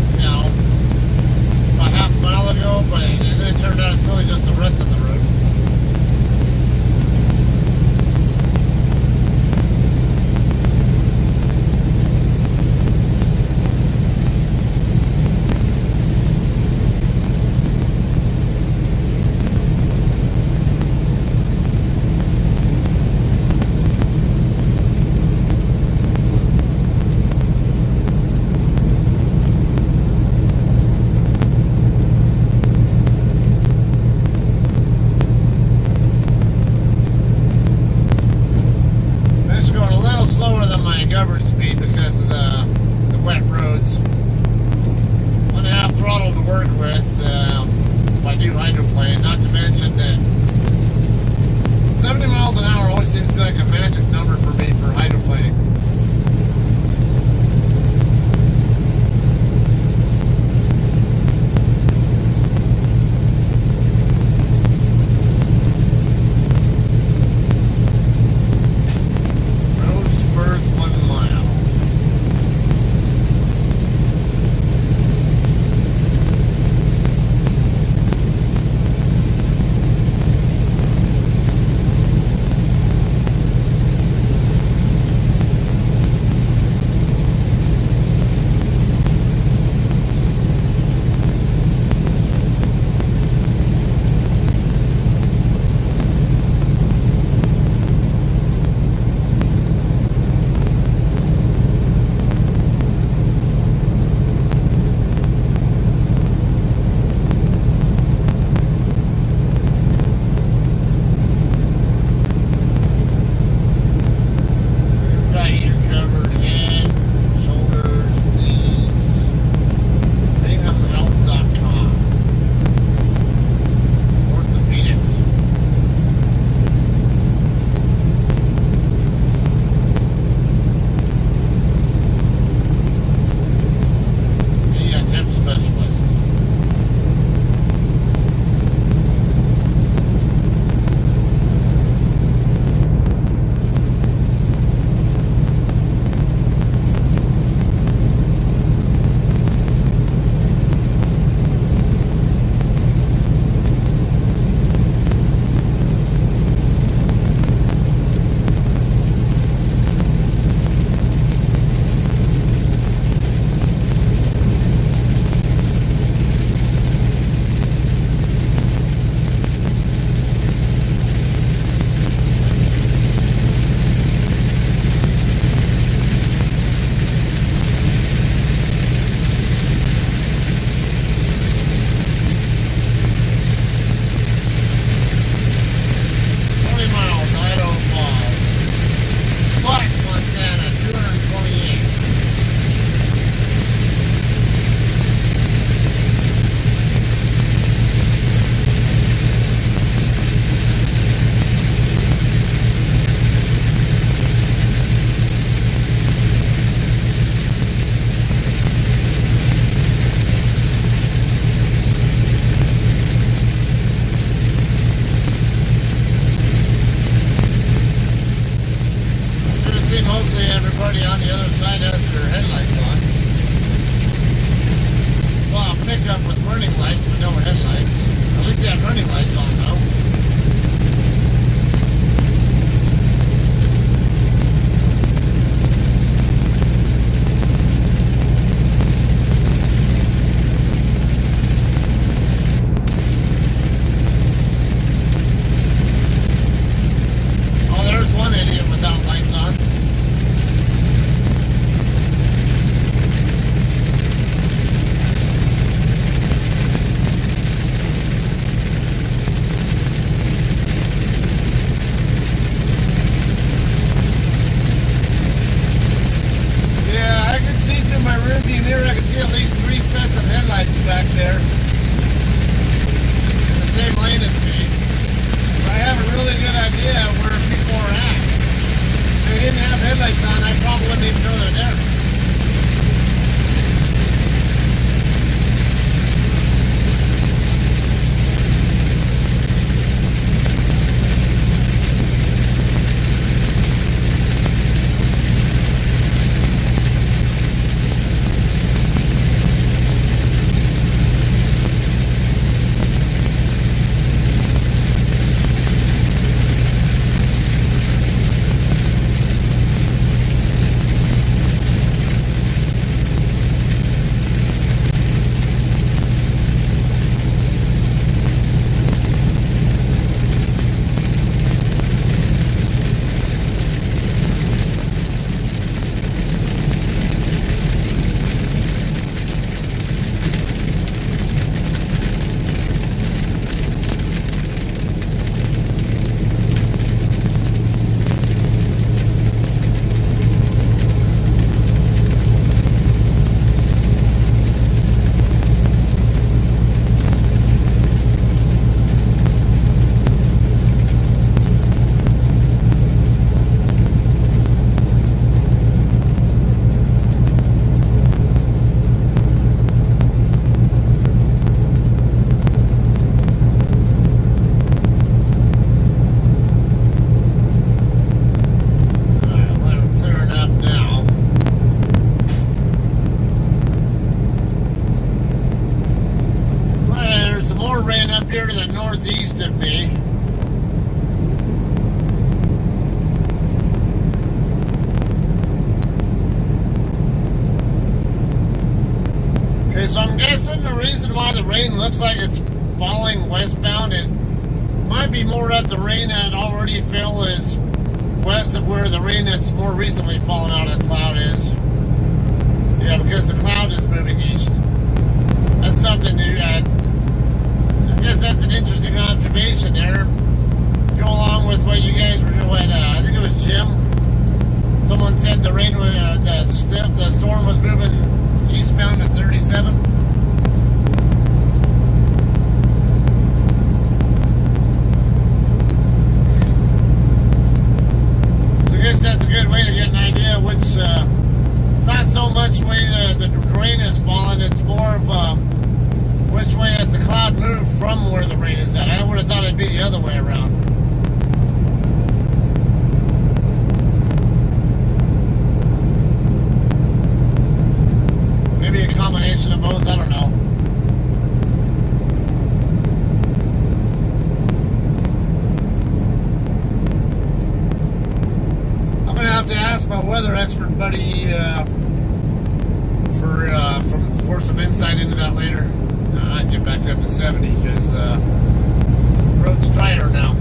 about half a mile ago. pickup with running lights but no headlights. At least they have running lights on though. Northeast of me. Okay, so I'm guessing the reason why the rain looks like it's falling westbound, it might be more that the rain that already fell is west of where the rain that's more recently fallen out of the cloud is. Yeah, because the cloud is moving east. That's something new. I guess that's an interesting observation there. Go along with what you guys were doing. I think it was Jim. Someone said the rain was, the storm was moving eastbound at 37. So I guess that's a good way to get an idea which, it's not so much way the rain is falling, it's more of which way has the cloud moved from where the rain is at. I would have thought it'd be the other way around. Maybe a combination of both, I don't know. I'm going to have to ask my weather expert buddy for some insight into that later. I'd get back up to 70 because the road's drier now.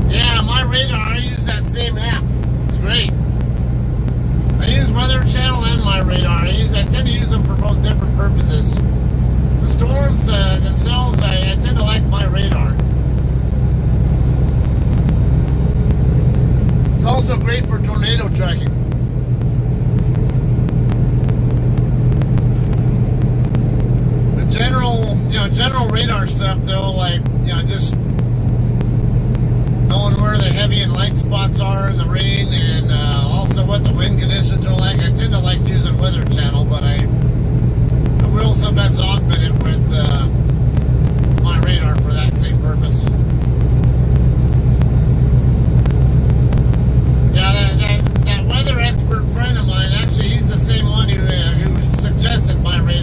Yeah, my radar, I use that same app. It's great. I use Weather Channel and my radar. I tend to use them for both different purposes. The storms themselves, I tend to like my radar. It's also great for tornado tracking. General radar stuff though, like, just knowing where the heavy and light spots are in the rain and also what the wind conditions are like. I tend to like using Weather Channel, but I will sometimes augment it with my radar for that same purpose. Yeah, that weather expert friend of mine, actually, he's the same one who suggested my radar.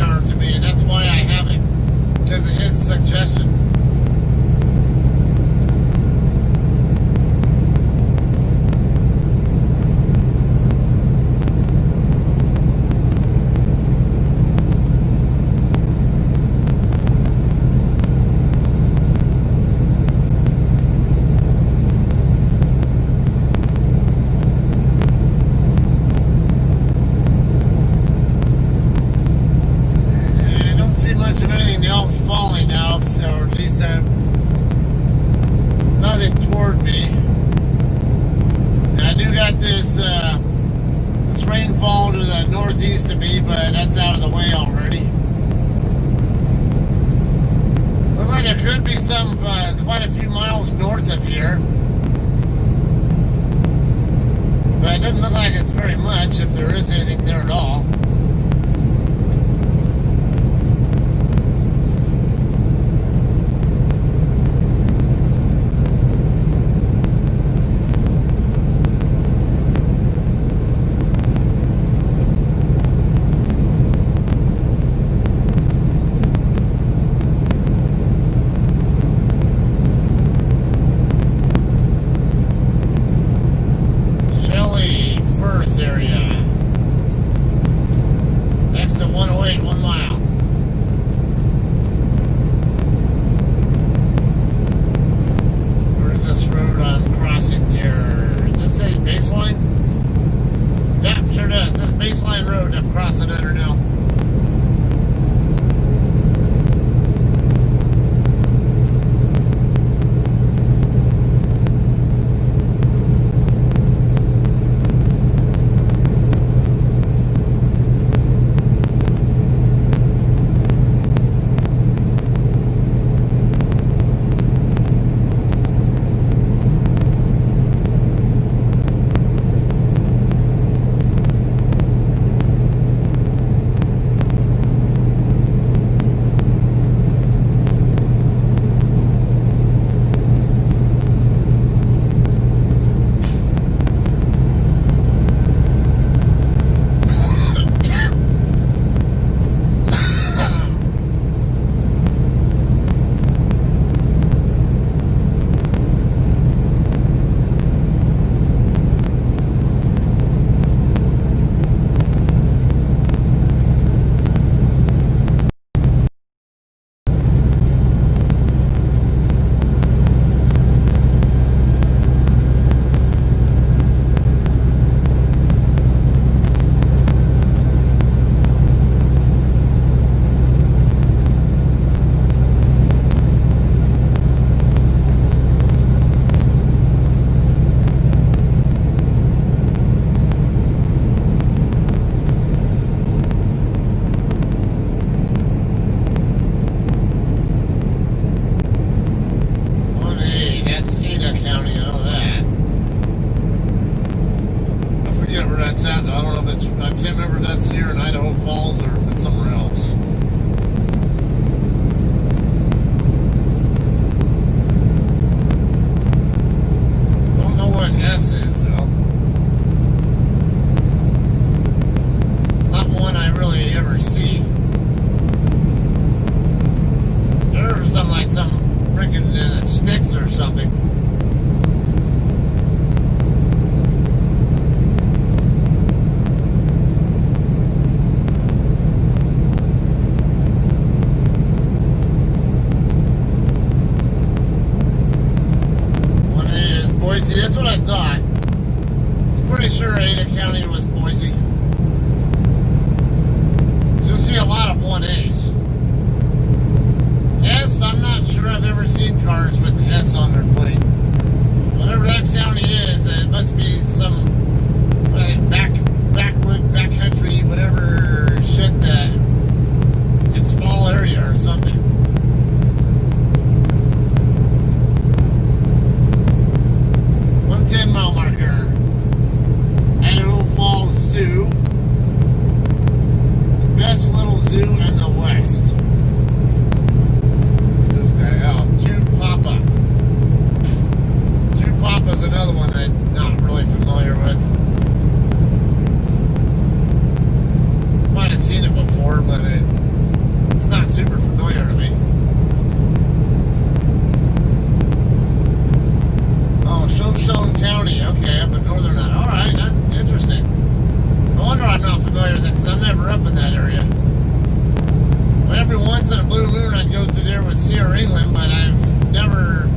wait 1 mile. Where is this road I'm crossing here? Does this say Baseline? Yep, sure does. This is Baseline Road I'm crossing under now. I don't know if it's, I can't remember if that's here in Idaho Falls or if it's somewhere else. Don't know what S is though. Not one I really ever see. There's some like some freaking sticks or something. Boise, that's what I thought. I was pretty sure Ada County was Boise. You'll see a lot of 1As. S, I'm not sure I've ever seen cars with S on their plate. Whatever that county is, it must be some backcountry, whatever shit that, a small area or something. 10-mile marker. Idaho Falls Zoo. Best little zoo in the West. What's this guy? Oh, Two Papa. Two Papa's another one I'm not really familiar with. Might have seen it before, but it's not super familiar to me. Shoshone County, okay, up in northern Idaho. Alright, that's interesting. No wonder I'm not familiar with it, because I'm never up in that area. But every once in a blue moon I'd go through there with Sierra England, but I've never,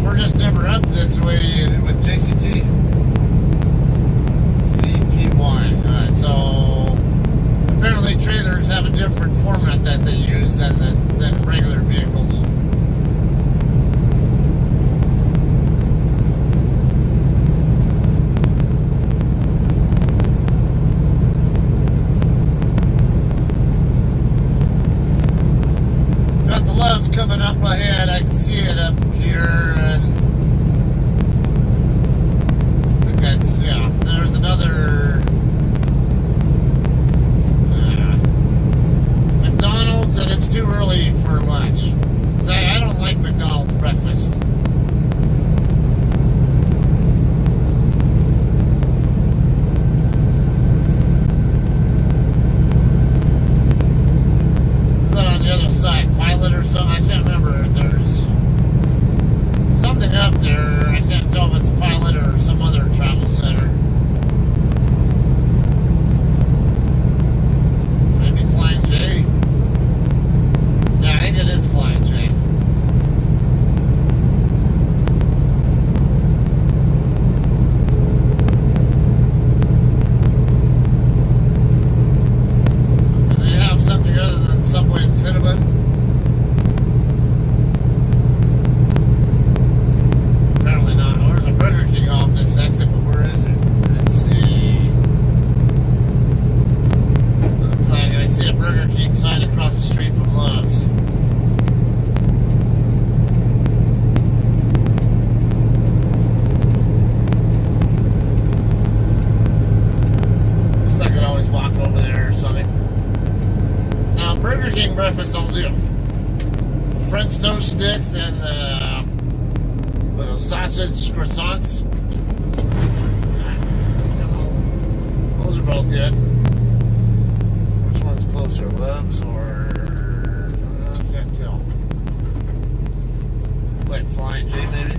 we're just never up this way with JCT. CPY. Alright, so apparently trailers have a different format that they use than regular vehicles. Coming up ahead, I can see it up here, and I think that's, there's another King breakfast I'll do. French toast sticks and the sausage croissants. Those are both good. Which one's closer, Love's or I can't tell. Like Flying J, maybe.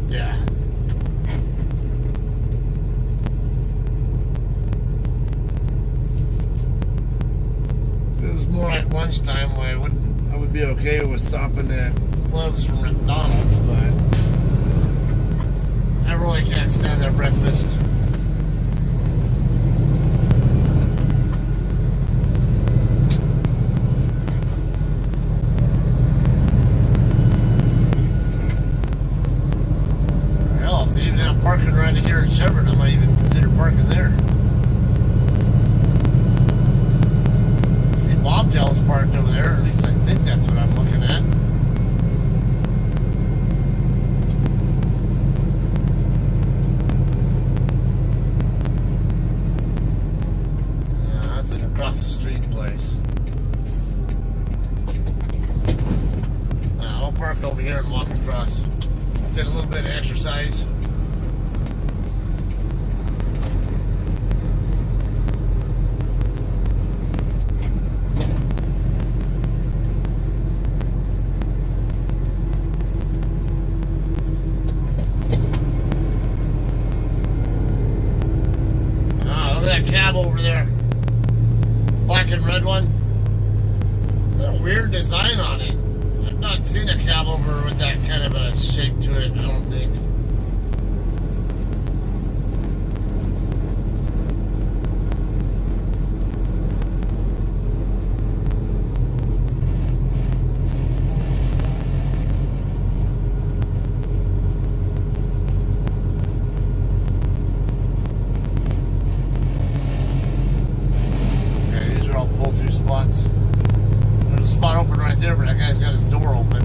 Yeah. If it was more like lunchtime, I would be okay with stopping at Love's from McDonald's, but I really can't stand their breakfast. Hell, if they even have parking right here in Chevron, I might even consider parking there. See, Bobtail's parked over there. At least I think that's what I'm looking at. Yeah, that's an across the street place. I'll park over here and walk across. Get a little bit of exercise. Look at that cab over there. Black and red one. Is that a weird design on it? I've not seen a cab over with that kind of a shape to it, I don't think. Okay, these are all pull-through spots. There's a spot open right there, but that guy's got his door open.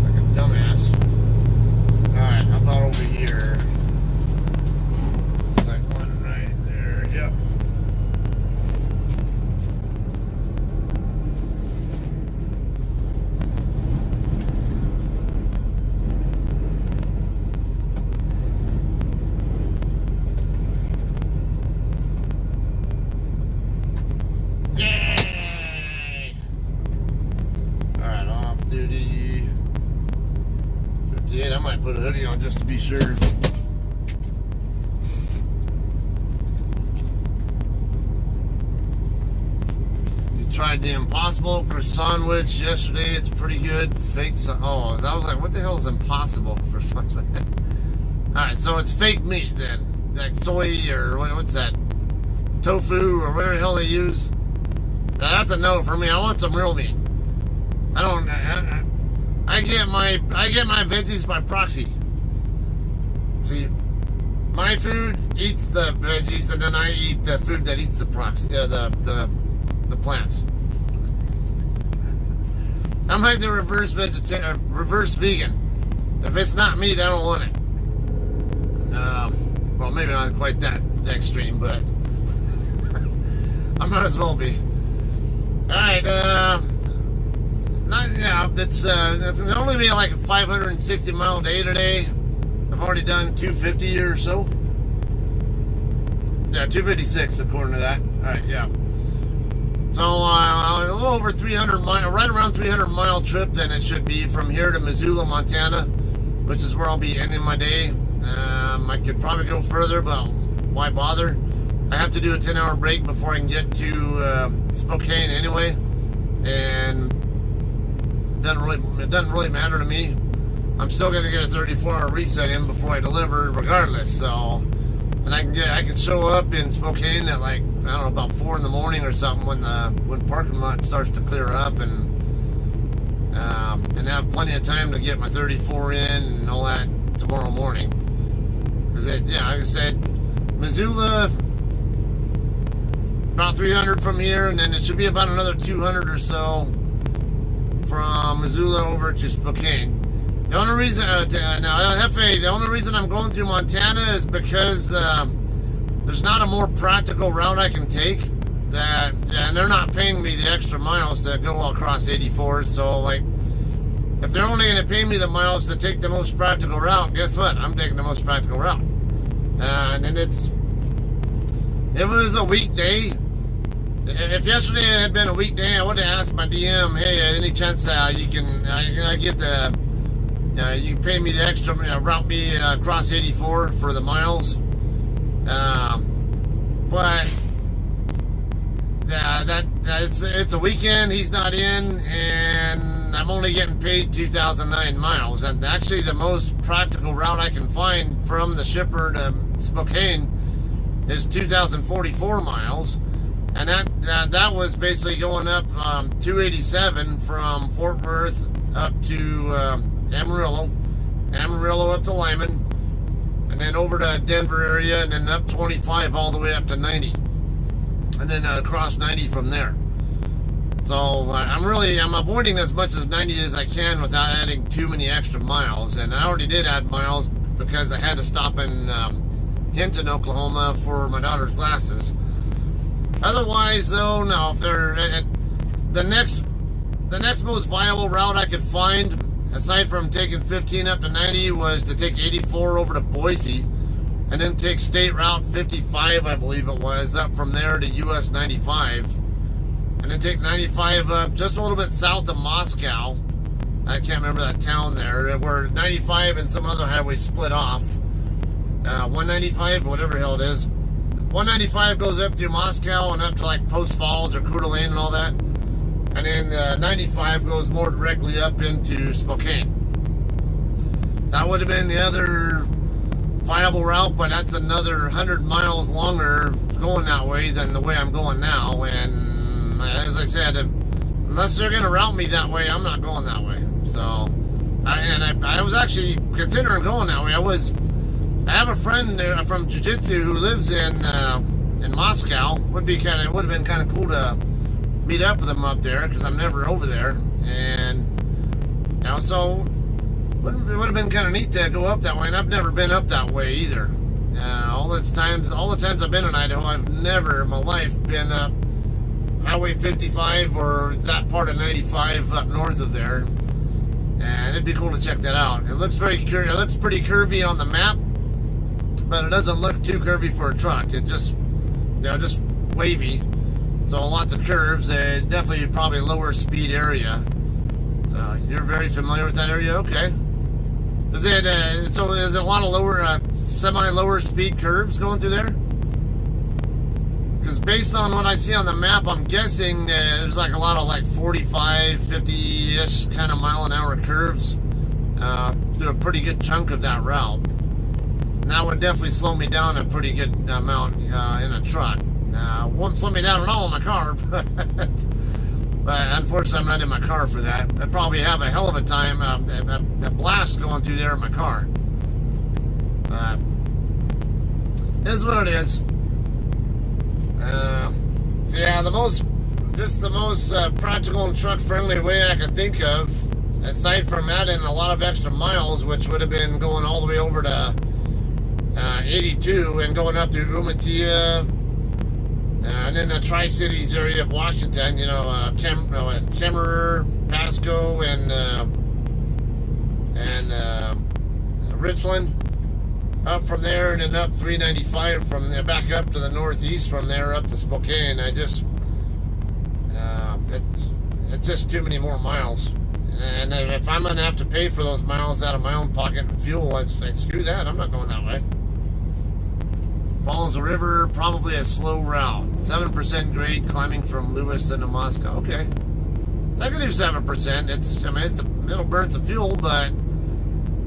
Like a dumbass. Alright, how about over here? Looks like one right there. Yep. Yay! Alright, off duty. 58. I might put a hoodie on just to be sure. You tried the Impossible croissant sandwich yesterday. It's pretty good. Fake. Oh, I was like, what the hell is Impossible croissant sandwich? Alright, so it's fake meat then. Like soy or what's that? Tofu or whatever the hell they use. Now, that's a no for me. I want some real meat. I don't. I get my veggies by proxy. See, my food eats the veggies, and then I eat the food that eats the proxy. The plants. I'm like the reverse vegan. If it's not meat, I don't want it. Well, maybe not quite that extreme, but I might as well be. Alright, it's only be like a 560 mile day today. I've already done 250 or so. Yeah, 256 according to that. Alright, yeah. So, a little over 300 mile, right around 300 mile trip then it should be from here to Missoula, Montana, which is where I'll be ending my day. I could probably go further, but why bother? I have to do a 10-hour break before I can get to Spokane anyway, and it doesn't really matter to me. I'm still going to get a 34-hour reset in before I deliver, regardless. So, and I can show up in Spokane at like, I don't know, about 4 in the morning or something when parking lot starts to clear up, and have plenty of time to get my 34 in and all that tomorrow morning. Because like I said, Missoula, about 300 from here, and then it should be about another 200 or so from Missoula over to Spokane. The only reason, the only reason I'm going through Montana is because there's not a more practical route I can take. and they're not paying me the extra miles to go across 84. So, like, if they're only going to pay me the miles to take the most practical route, guess what? I'm taking the most practical route. And then it was a weekday. If yesterday had been a weekday, I would have asked my DM, hey, any chance you can I get the you pay me the extra, route me across 84 for the miles. But it's a weekend. He's not in, and I'm only getting paid 2,009 miles. And actually, the most practical route I can find from the shipper to Spokane is 2,044 miles, and that was basically going up 287 from Fort Worth up to Amarillo up to Lyman, and then over to Denver area, and then up 25 all the way up to 90, and then across 90 from there. So I'm avoiding as much as 90 as I can without adding too many extra miles. And I already did add miles because I had to stop in Hinton, Oklahoma for my daughter's glasses. Otherwise, though, no. If they're the next most viable route I could find, aside from taking 15 up to 90, was to take 84 over to Boise, and then take State Route 55, I believe it was, up from there to US 95, and then take 95 up just a little bit south of Moscow. I can't remember that town there, where 95 and some other highway split off. 195, whatever the hell it is. 195 goes up through Moscow and up to like Post Falls or Coeur d'Alene and all that. And then 95 goes more directly up into Spokane. That would have been the other viable route, but that's another 100 miles longer going that way than the way I'm going now. And as I said, unless they're going to route me that way, I'm not going that way. So, I was actually considering going that way. I have a friend there from Jiu-Jitsu who lives in Moscow. Would have been kind of cool to meet up with him up there, because I'm never over there. And so it would have been kind of neat to go up that way. And I've never been up that way either. All the times I've been in Idaho, I've never in my life been up Highway 55 or that part of 95 up north of there. And it'd be cool to check that out. It looks pretty curvy on the map, but it doesn't look too curvy for a truck. It just wavy. So lots of curves. Definitely probably lower speed area. So you're very familiar with that area, okay? Is it a lot of lower, semi-lower speed curves going through there? Because based on what I see on the map, I'm guessing there's like a lot of like 45, 50-ish kind of mile-an-hour curves through a pretty good chunk of that route. And that would definitely slow me down a pretty good amount in a truck. Won't slow me down at all in my car, but unfortunately I'm not in my car for that. I'd probably have a hell of a time, a blast going through there in my car. It is what it is. So yeah, the most practical and truck-friendly way I could think of, aside from adding a lot of extra miles, which would have been going all the way over to 82 and going up through Umatilla, and then the Tri-Cities area of Washington, Kemmerer, Pasco, and Richland. Up from there, and then up 395 from there, back up to the northeast from there up to Spokane. It's just too many more miles. And if I'm going to have to pay for those miles out of my own pocket and fuel, I'd screw that. I'm not going that way. Follows the river, probably a slow route. 7% grade climbing from Lewiston to Moscow. Okay. I can do 7%. It'll burn some fuel, but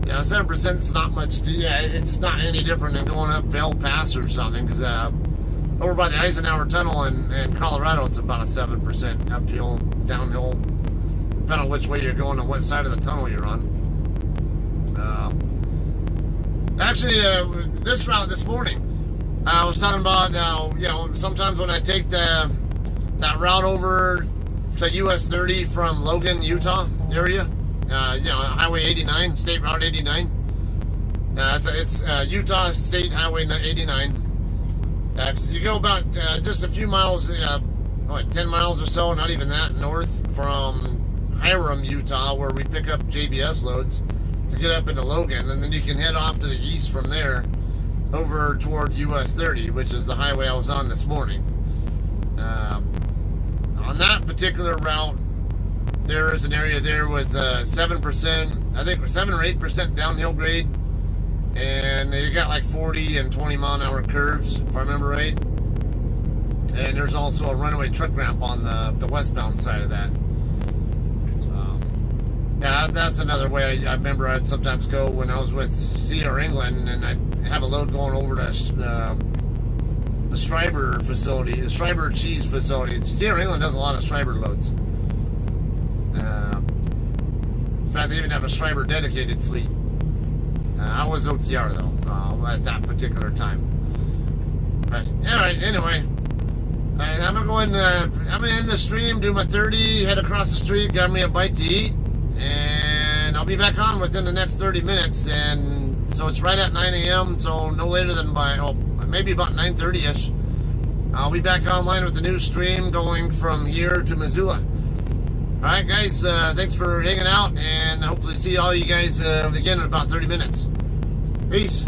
7% is not much. It's not any different than going up Vail Pass or something. Because over by the Eisenhower Tunnel in Colorado, it's about a 7% uphill, downhill, depending on which way you're going and what side of the tunnel you're on. This route this morning, I was talking about sometimes when I take that route over to US 30 from Logan, Utah area. Highway 89, State Route 89. It's Utah State Highway 89. 'Cause you go about just a few miles, 10 miles or so, not even that, north from Hiram, Utah, where we pick up JBS loads to get up into Logan, and then you can head off to the east from there over toward US 30, which is the highway I was on this morning. On that particular route, there is an area there with 7%, I think 7 or 8% downhill grade, and you got like 40 and 20 mile an hour curves, if I remember right. And there's also a runaway truck ramp on the westbound side of that. Yeah, that's another way I remember I'd sometimes go when I was with CR England, and I'd have a load going over to the Schreiber facility, the Schreiber cheese facility. CR England does a lot of Schreiber loads. In fact, they even have a Schreiber dedicated fleet. I was OTR though at that particular time. But alright, anyway, I'm gonna go in. I'm gonna end the stream, do my 30, head across the street, grab me a bite to eat, and I'll be back on within the next 30 minutes. And so it's right at 9 a.m. So no later than maybe about 9:30ish. I'll be back online with a new stream going from here to Missoula. Alright guys, thanks for hanging out, and hopefully see all you guys again in about 30 minutes. Peace.